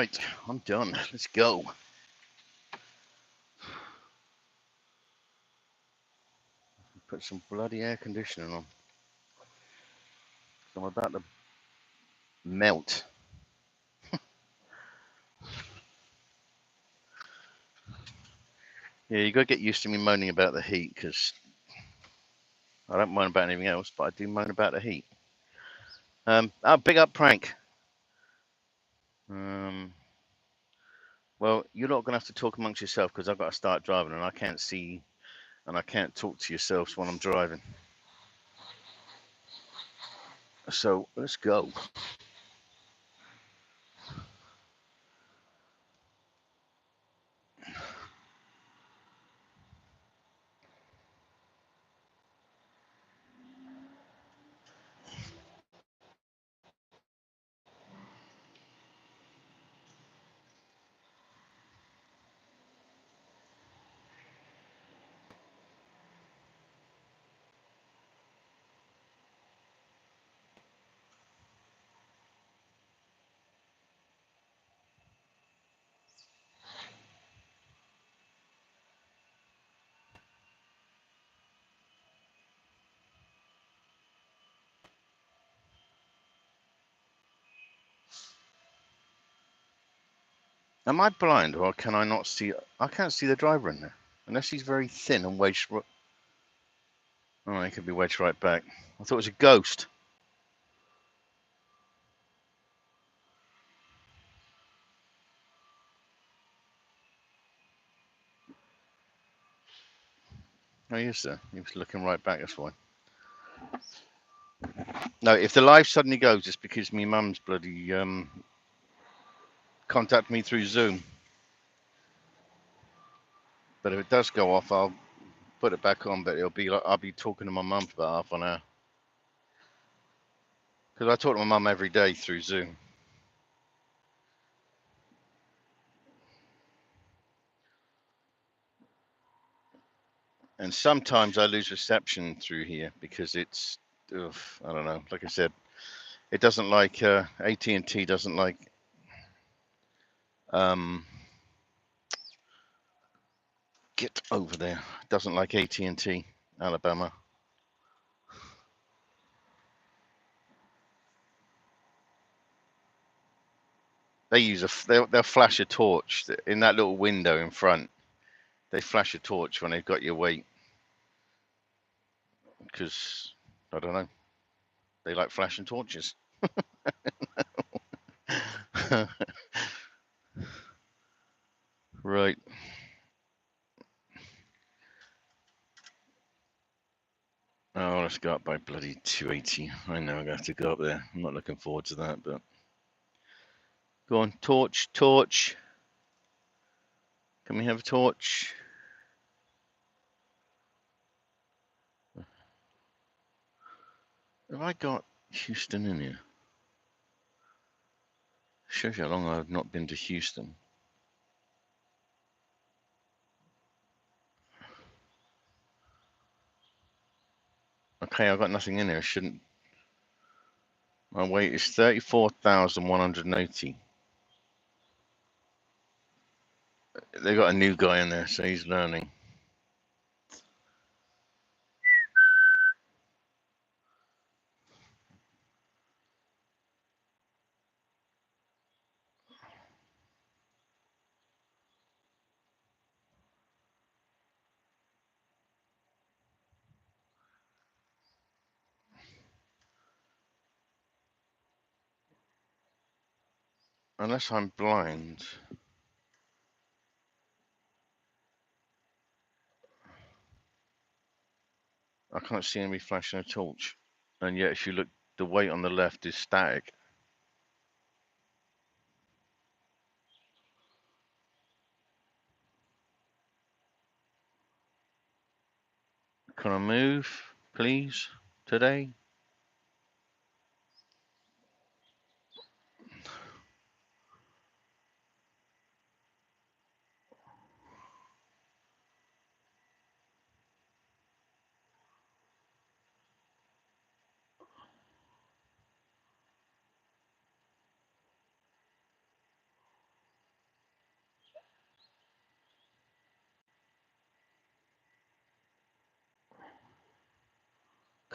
Right, I'm done. Let's go. Put some bloody air conditioning on. I'm about to melt. Yeah, you got to get used to me moaning about the heat, because I don't moan about anything else, but I do moan about the heat. Big up prank. Well, you're not going to have to talk amongst yourself, because I've got to start driving, and I can't see and I can't talk to yourselves while I'm driving. So let's go. Am I blind, or can I not see? I can't see the driver in there, unless he's very thin and wedged. Oh, he could be wedged right back. I thought it was a ghost. Oh, yes, sir. He was looking right back. That's why. No, if the live suddenly goes, it's because me mum's bloody contacted me through Zoom. But if it does go off, I'll put it back on. But it'll be like I'll be talking to my mum for about half an hour, because I talk to my mum every day through Zoom. And sometimes I lose reception through here because it's, I don't know. Like I said, it doesn't like AT&T doesn't like get over there. Doesn't like AT&T Alabama. They use they'll flash a torch in that little window in front. They flash a torch when they've got your weight, because I don't know. They like flashing torches. Right. Oh, let's go up by bloody 280. I know I'm gonna have to go up there. I'm not looking forward to that, but go on, torch, torch. Can we have a torch? Have I got Houston in here? Shows you how long I've not been to Houston. Okay, I've got nothing in there. Shouldn't. My weight is 34,180. They got a new guy in there, so he's learning. Unless I'm blind. I can't see anybody flashing a torch. And yet, if you look, the weight on the left is static. Can I move, please, today?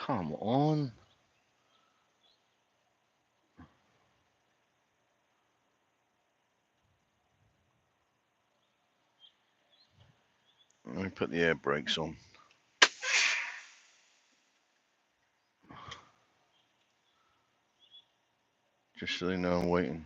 Come on. Let me put the air brakes on. Just so they know I'm waiting.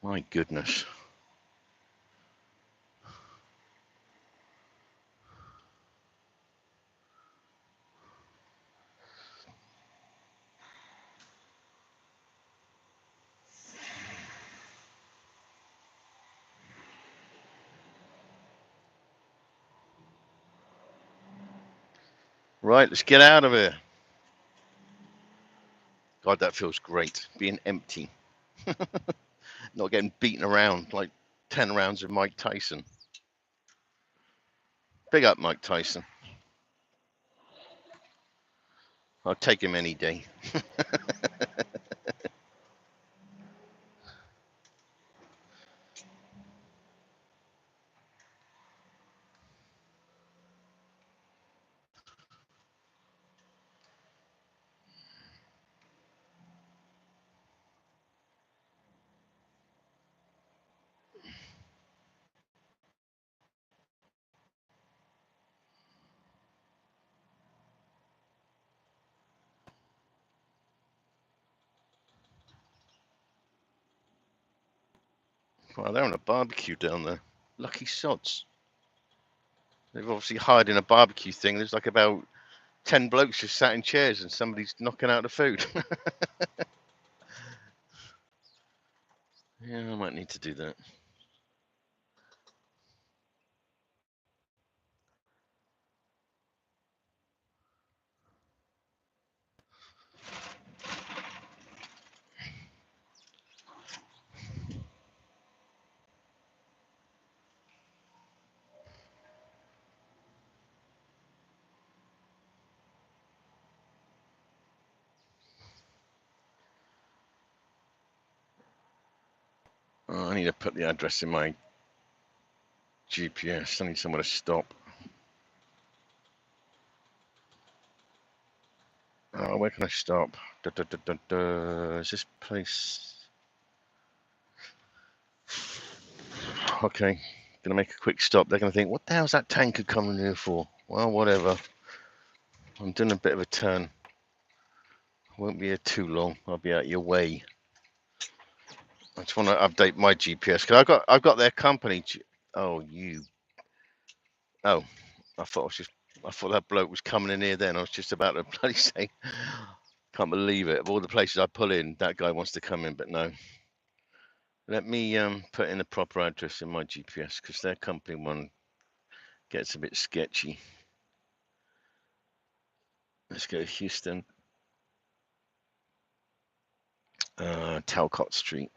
My goodness. Right, let's get out of here. God, that feels great, being empty. Not getting beaten around like 10 rounds of Mike Tyson. Big up Mike Tyson. I'll take him any day. Well, they're on a barbecue down there. Lucky sods. They've obviously hired in a barbecue thing. There's like about 10 blokes just sat in chairs and somebody's knocking out the food. Yeah, I might need to do that. Oh, I need to put the address in my GPS. I need somewhere to stop. Oh, where can I stop? Is this place? Okay, gonna make a quick stop. They're gonna think, what the hell's that tanker coming here for? Well, whatever. I'm doing a bit of a turn. Won't be here too long. I'll be out your way. I just want to update my GPS because I've got their company. Oh, you. Oh, I thought that bloke was coming in here. Then I was just about to bloody say, can't believe it. Of all the places I pull in, that guy wants to come in, but no. Let me put in the proper address in my GPS because their company one gets a bit sketchy. Let's go Houston, Talcott Street.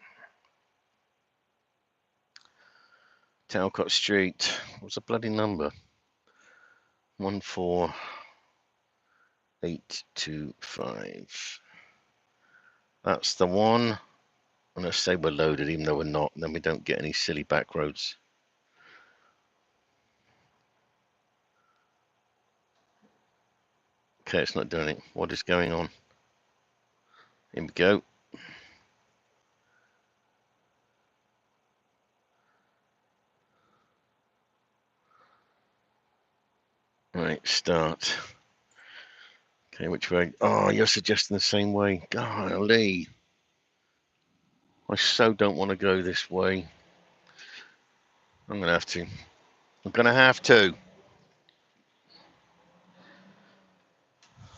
Talcott Street. What's the bloody number? 14825. That's the one. I'm going to say we're loaded, even though we're not. Then we don't get any silly back roads. Okay, it's not doing it. What is going on? Here we go. Right, start. Okay, which way? Oh, you're suggesting the same way. Golly. I so don't want to go this way. I'm going to have to. I'm going to have to.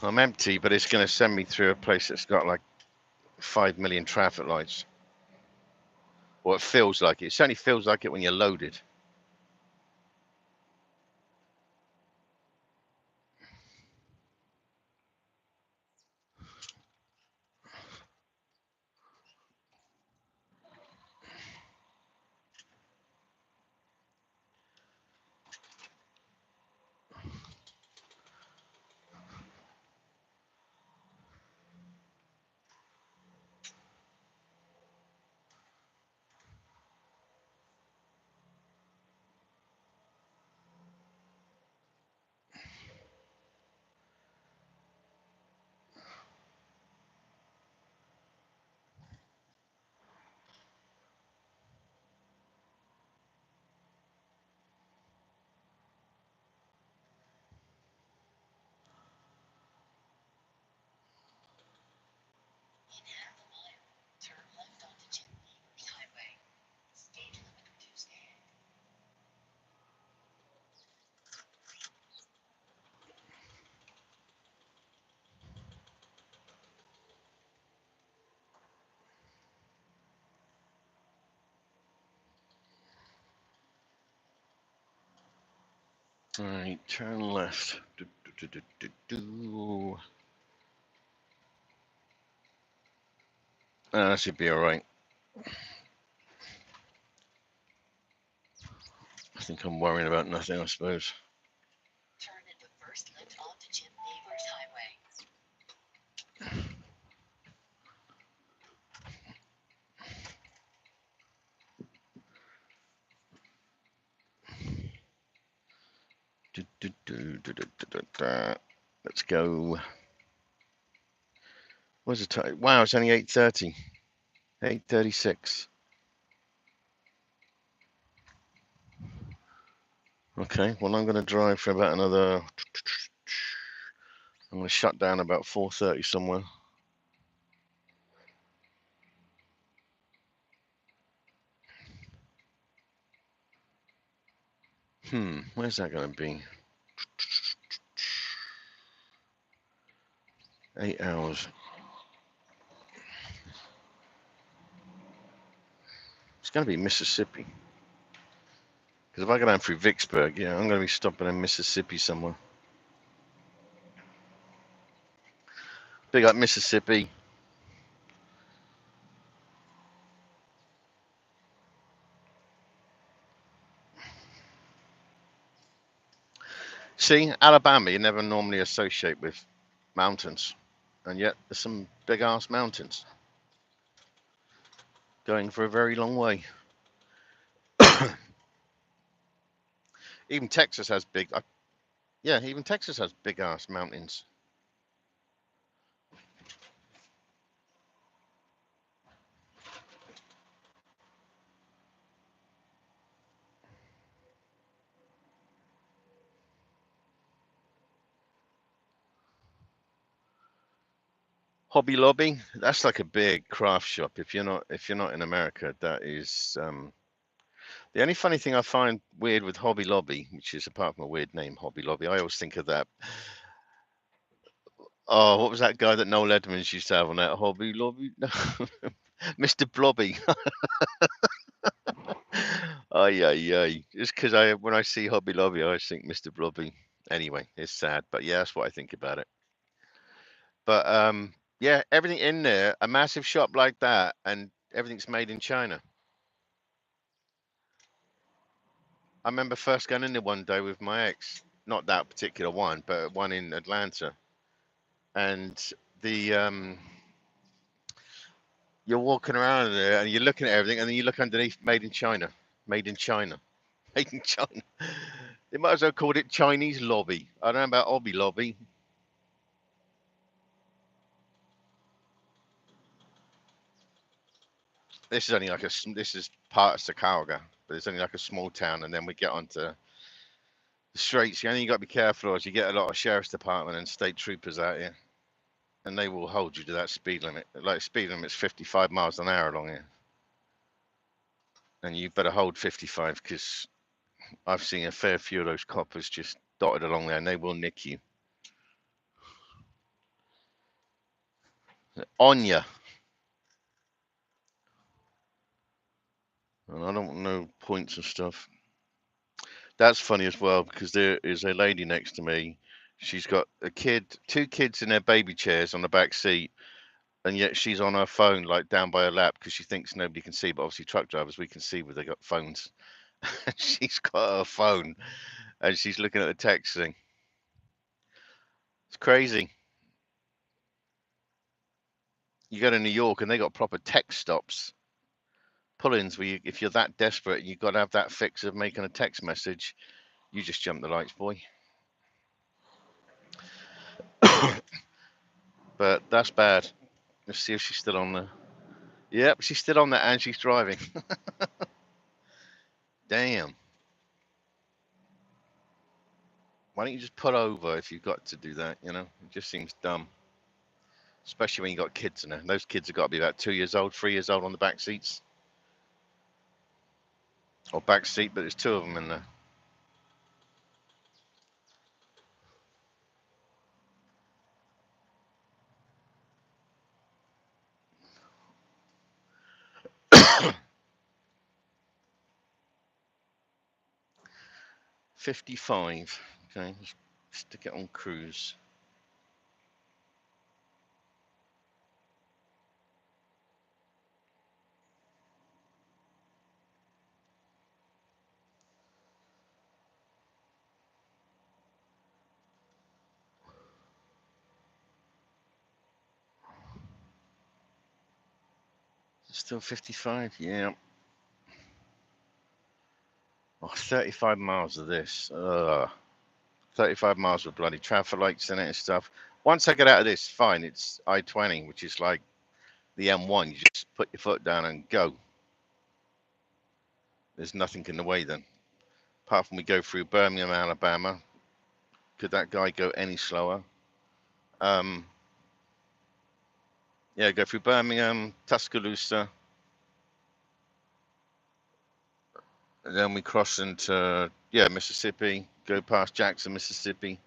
I'm empty, but it's going to send me through a place that's got like 5 million traffic lights. Or it feels like it. It certainly feels like it when you're loaded. in half a mile, turn left onto Jim Beaver's Highway. Speed limit reduced ahead. All right, turn left. That should be all right. I think I'm worrying about nothing, I suppose. Turn into first left onto Jim Beaver's Highway. Let's go. What's the time? Wow, it's only 8:30. 8:36. Okay, well, I'm going to drive for about another. I'm going to shut down about 4:30 somewhere. Where's that going to be? 8 hours. It's going to be Mississippi. Because if I go down through Vicksburg, yeah, I'm going to be stopping in Mississippi somewhere. Big up Mississippi. See, Alabama, you never normally associate with mountains. And yet, there's some big ass mountains going for a very long way. Even Texas has big, yeah, even Texas has big ass mountains. Hobby Lobby, that's like a big craft shop. If you're not in America, that is the only funny thing I find weird with Hobby Lobby, which is apart from a weird name, Hobby Lobby. I always think of that. Oh, what was that guy that Noel Edmonds used to have on that Hobby Lobby? Mr. Blobby. Ay, ay, ay. Just because when I see Hobby Lobby, I always think Mr. Blobby. Anyway, it's sad, but yeah, that's what I think about it. But yeah, everything in there, a massive shop like that, and everything's made in China. I remember first going in there one day with my ex, not that particular one, but one in Atlanta, and the you're walking around there and you're looking at everything, and then you look underneath, made in China, made in China, made in China. They might as well called it Chinese lobby. I don't know about Hobby Lobby. This is only like this is part of Sakauga, but it's only like a small town, and then we get onto the streets. You only got to be careful, as you get a lot of sheriff's department and state troopers out here, and they will hold you to that speed limit. Like speed limit's 55 miles an hour along here, and you better hold 55 because I've seen a fair few of those coppers just dotted along there, and they will nick you on you. And I don't know points and stuff. That's funny as well because there is a lady next to me. She's got a kid, two kids in their baby chairs on the back seat, and yet she's on her phone, like down by her lap, because she thinks nobody can see. But obviously, truck drivers we can see where they got phones. She's got her phone, and she's looking at the text thing. It's crazy. You go to New York, and they got proper text stops, pull-ins where you, if you're that desperate, you've got to have that fix of making a text message. You just jump the lights, boy. But that's bad. Let's see if she's still on there. Yep, she's still on there and she's driving. Damn. Why don't you just pull over if you've got to do that, you know? It just seems dumb. especially when you got kids in there. Those kids have got to be about 2 years old, 3 years old on the back seats or back seat, but there's two of them in there. $55. Okay, let's stick it on cruise. Still 55? Yeah. Oh, 35 miles of this. 35 miles with bloody traffic lights in it and stuff. Once I get out of this, fine. It's I-20, which is like the M1. You just put your foot down and go. There's nothing in the way then. Apart from we go through Birmingham, Alabama. Could that guy go any slower? Yeah, go through Birmingham, Tuscaloosa. And then we cross into, yeah, Mississippi. Go past Jackson, Mississippi.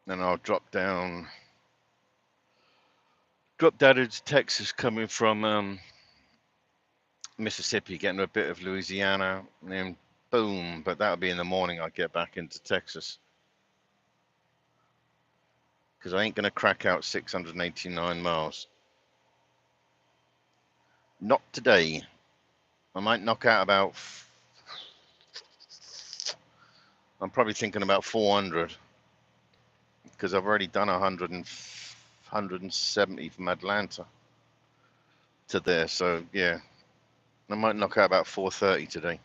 Then I'll drop down into Texas coming from Mississippi, getting a bit of Louisiana, and then boom, but that'll be in the morning. I'll get back into Texas because I ain't gonna crack out 689 miles. Not today. I might knock out about, I'm probably thinking about 400 because I've already done 170 from Atlanta to there. So yeah, I might knock out about 430 today.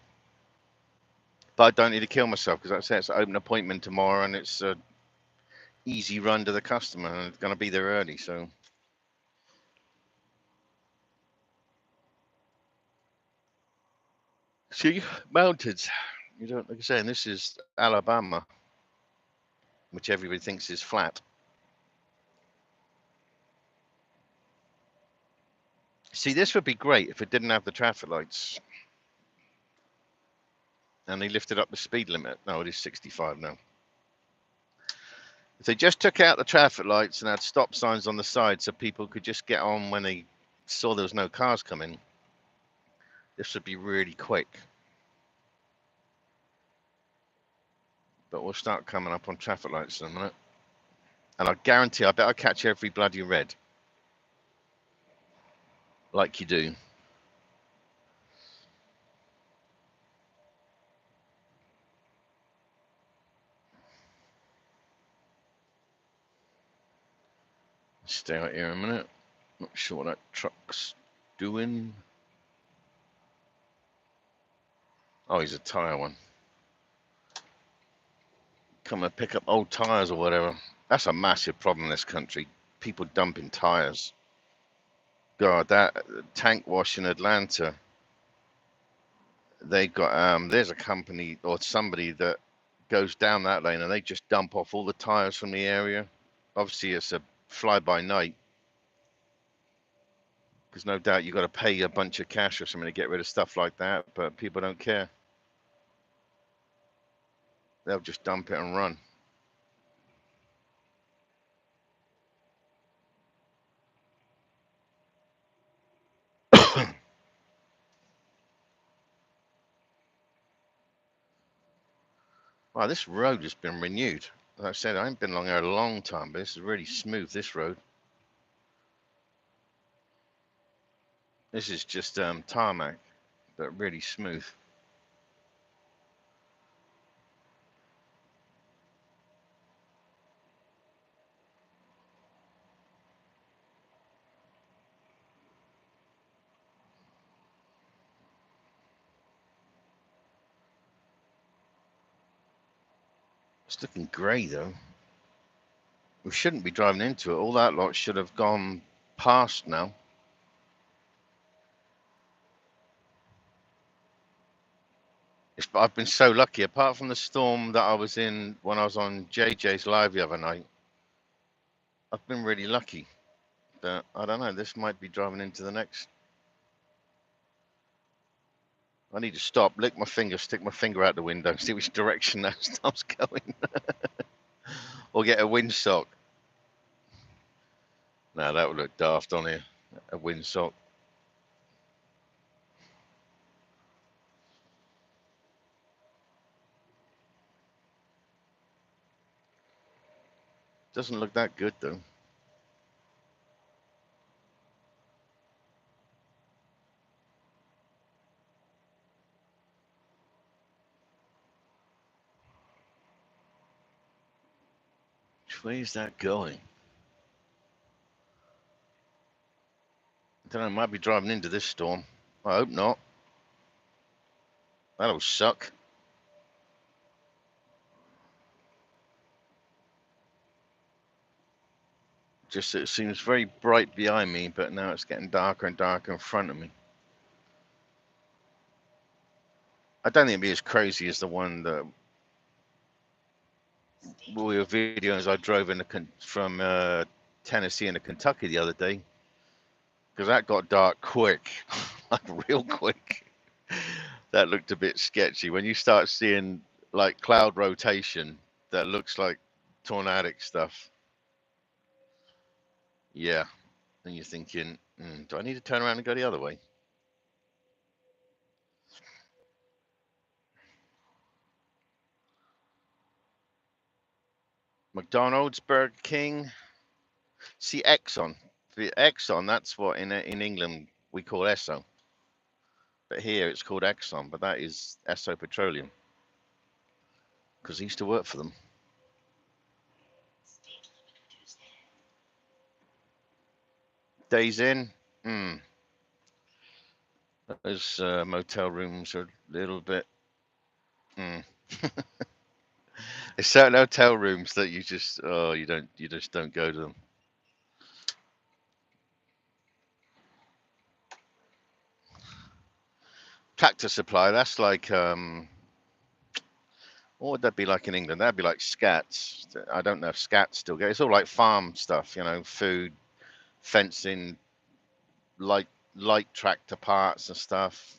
But I don't need to kill myself because like I said, it's an open appointment tomorrow and it's a easy run to the customer and it's going to be there early. So see, mountains. You don't, like I say, and this is Alabama, which everybody thinks is flat. See, this would be great if it didn't have the traffic lights. And they lifted up the speed limit. No, it is 65 now. If they just took out the traffic lights and had stop signs on the side so people could just get on when they saw there was no cars coming, this would be really quick. But we'll start coming up on traffic lights in a minute. And I guarantee, I bet I'll catch every bloody red. Like you do. Stay out here a minute. Not sure what that truck's doing. Oh, he's a tire one. Come and pick up old tires or whatever. That's a massive problem in this country. People dumping tires. God, that tank wash in Atlanta. They got there's a company or somebody that goes down that lane and they just dump off all the tires from the area. Obviously, it's a fly-by-night. Because no doubt you've got to pay a bunch of cash or something to get rid of stuff like that, but people don't care. They'll just dump it and run. Wow, this road has been renewed. Like I said, I ain't been along here a long time, but this is really smooth, this road. This is just tarmac, but really smooth. It's looking grey though. We shouldn't be driving into it. All that lot should have gone past now. I've been so lucky. Apart from the storm that I was in when I was on JJ's live the other night, I've been really lucky. But I don't know. This might be driving into the next. I need to stop, lick my finger, stick my finger out the window, see which direction that stuff's going, or get a windsock. No, that would look daft on here. A windsock. Doesn't look that good though. Which way is that going? I don't know. Might be driving into this storm. I hope not. That'll suck. Just it seems very bright behind me, but now it's getting darker and darker in front of me. I don't think it'd be as crazy as the one that we were videoing as I drove from Tennessee into Kentucky the other day, because that got dark quick, like real quick. That looked a bit sketchy. When you start seeing like cloud rotation that looks like tornadic stuff, yeah, and you're thinking, do I need to turn around and go the other way? McDonald's, Burger King. See, Exxon. The Exxon, that's what in England we call Esso. But here it's called Exxon, but that is Esso Petroleum. Because I used to work for them. Days in, those motel rooms are a little bit. There's certain hotel rooms that you just you just don't go to them. Tractor Supply, that's like what would that be like in England? That'd be like Scats. I don't know if Scats still go. It's all like farm stuff, food, fencing, light tractor parts and stuff.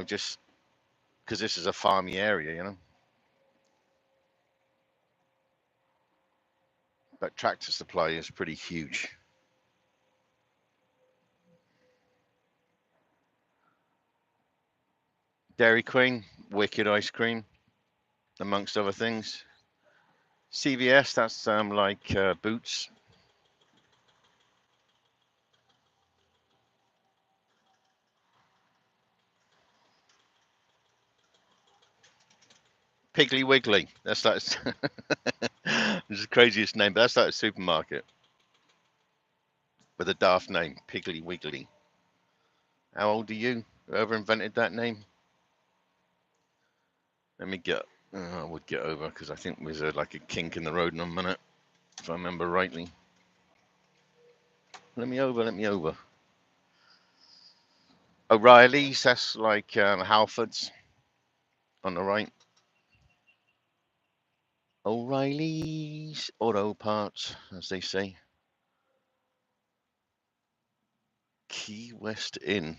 Just because this is a farmy area, But Tractor Supply is pretty huge. Dairy Queen, wicked ice cream, amongst other things. CVS, that's like Boots. Piggly Wiggly, that's like this is the craziest name, but that's like a supermarket with a daft name, Piggly Wiggly. How old are you? Whoever invented that name? Let me get. I would get over because I think there's like a kink in the road in a minute, if I remember rightly. Let me over. Let me over. O'Reilly's, that's like Halfords on the right. O'Reilly's Auto Parts, as they say. Key West Inn.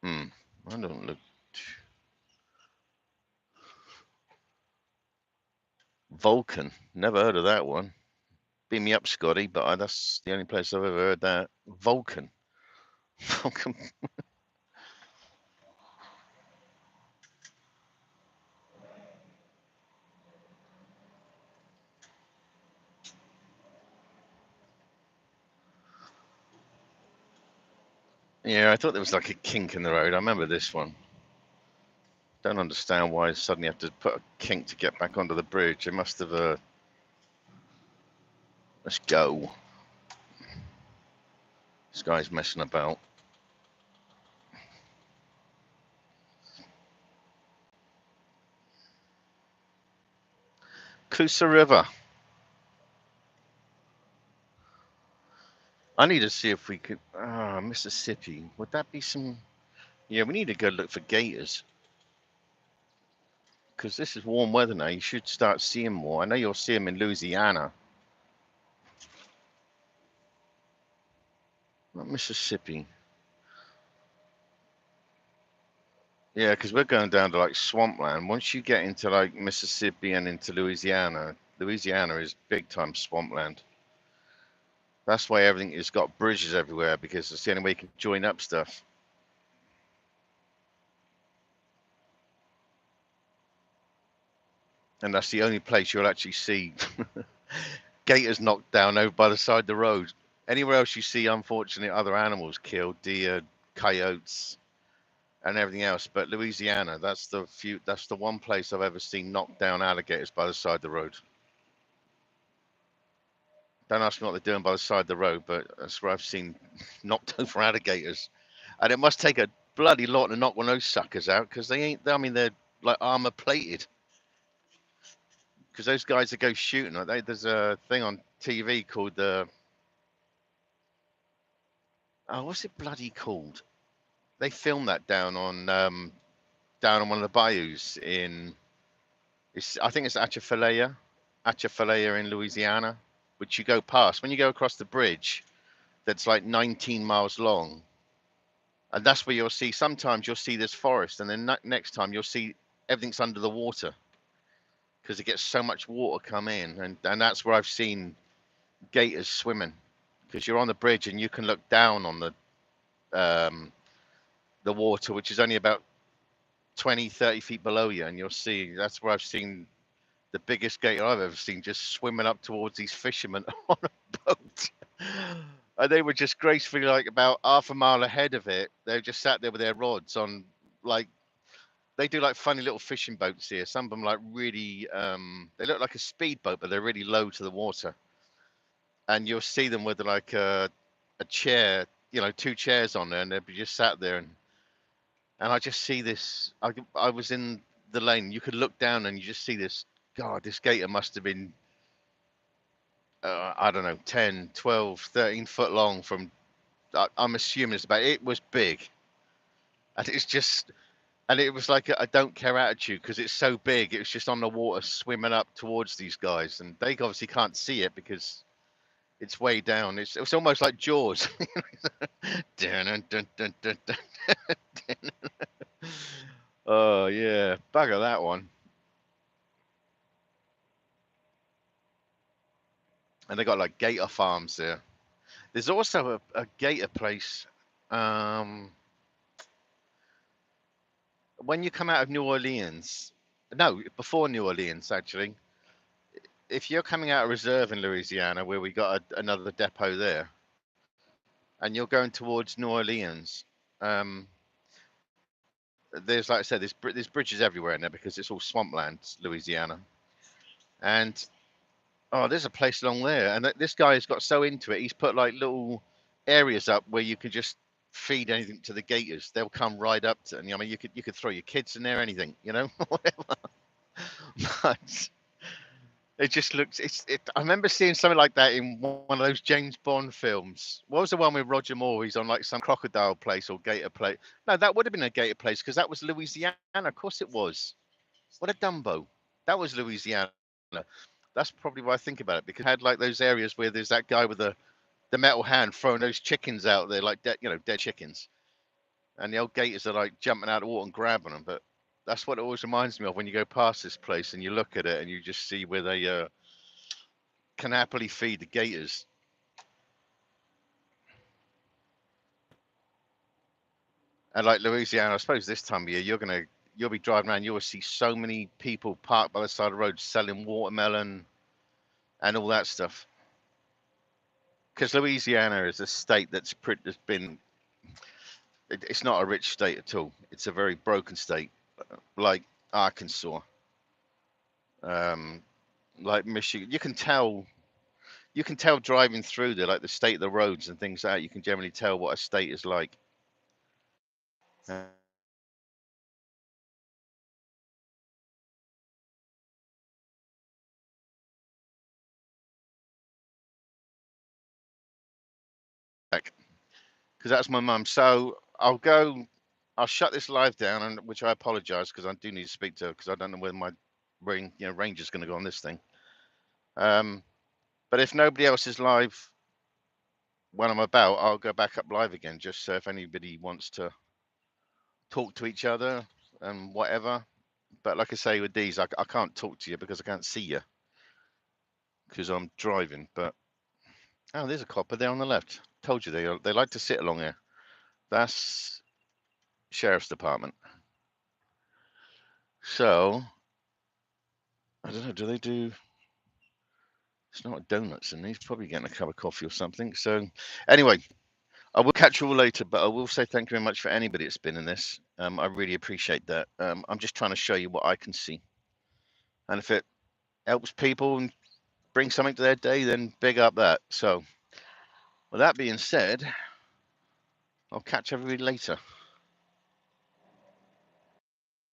I don't look. Vulcan. Never heard of that one. Beam me up, Scotty, but that's the only place I've ever heard that. Vulcan. Vulcan. Yeah, I thought there was like a kink in the road. I remember this one. Don't understand why I suddenly have to put a kink to get back onto the bridge. It must have. Let's go. This guy's messing about. Coosa River. I need to see if we could. Mississippi. Would that be some? Yeah, we need to go look for gators because this is warm weather now. You should start seeing more. I know you'll see them in Louisiana, not Mississippi. Yeah, because we're going down to like swampland. Once you get into like Mississippi and into Louisiana, Louisiana is big time swampland. That's why everything has got bridges everywhere because it's the only way you can join up stuff. And that's the only place you'll actually see gators knocked down over by the side of the road. Anywhere else you see, unfortunately, other animals killed, deer, coyotes, and everything else. But Louisiana, that's the one place I've ever seen knocked down alligators by the side of the road. Don't ask me what they're doing by the side of the road, but that's where I've seen knocked over alligators. And it must take a bloody lot to knock one of those suckers out because they ain't, I mean, they're like armor plated. Because those guys that go shooting, there's a thing on TV called what's it bloody called? They filmed that down on one of the bayous I think it's Atchafalaya in Louisiana, which you go past when you go across the bridge. That's like 19 miles long, and that's where you'll see. Sometimes you'll see this forest, and then next time you'll see everything's under the water because it gets so much water come in, and that's where I've seen gators swimming because you're on the bridge and you can look down on the water, which is only about 20, 30 feet below you, and you'll see that's where I've seen the biggest gator I've ever seen just swimming up towards these fishermen on a boat. And they were just gracefully like about half a mile ahead of it. They just sat there with their rods on, like, they do like funny little fishing boats here. Some of them like really, they look like a speedboat, but they're really low to the water. And you'll see them with like a chair, two chairs on there, and they'd be just sat there. And I just see this. I was in the lane. You could look down and you just see this. God, this gator must have been, I don't know, 10, 12, 13 foot long from, I'm assuming it's about, it was big. And it's just, and it was like a don't care attitude because it's so big. It was just on the water swimming up towards these guys. And they obviously can't see it because it's way down. It's almost like Jaws. Dun, dun, dun, dun, dun, dun. Oh, yeah. Bugger that one. And they got like gator farms there. There's also a gator place. Um, when you come out of New Orleans, no, before New Orleans, actually, if you're coming out of Reserve in Louisiana, where we got another depot there, and you're going towards New Orleans, um, there's, like I said, there's bridges everywhere in there because it's all swampland, Louisiana. And oh, there's a place along there, and this guy has got so into it, he's put like little areas up where you can just feed anything to the gators. They'll come right up to, and I mean, you could throw your kids in there, anything, whatever. But it just looks. I remember seeing something like that in one of those James Bond films. What was the one with Roger Moore? He's on like some crocodile place or gator place. No, that would have been a gator place because that was Louisiana. Of course it was. What a Dumbo. That was Louisiana. That's probably why I think about it because it had like those areas where there's that guy with the metal hand throwing those chickens out there like dead chickens, and the old gators are like jumping out of the water and grabbing them. But that's what it always reminds me of when you go past this place and you look at it and you just see where they can happily feed the gators. And like Louisiana, I suppose this time of year you'll be driving around, you'll see so many people parked by the side of the road selling watermelon and all that stuff. Because Louisiana is a state that's been, it's not a rich state at all. It's a very broken state, like Arkansas, um, like Michigan. You can tell driving through there, like the state of the roads and things like that. You can generally tell what a state is like. Uh, because that's my mum. So I'll shut this live down, and which I apologise because I do need to speak to her because I don't know whether my range is going to go on this thing. But if nobody else is live when I'm about, I'll go back up live again, just so if anybody wants to talk to each other and whatever. But like I say, with these, I can't talk to you because I can't see you because I'm driving. But oh, there's a copper there on the left. Told you they like to sit along here. That's Sheriff's Department. So I don't know. Do they do? It's not donuts in these. Probably getting a cup of coffee or something. So anyway, I will catch you all later. But I will say thank you very much for anybody that's been in this. I really appreciate that. I'm just trying to show you what I can see, and if it helps people and bring something to their day, then big up that. So with that being said, I'll catch everybody later.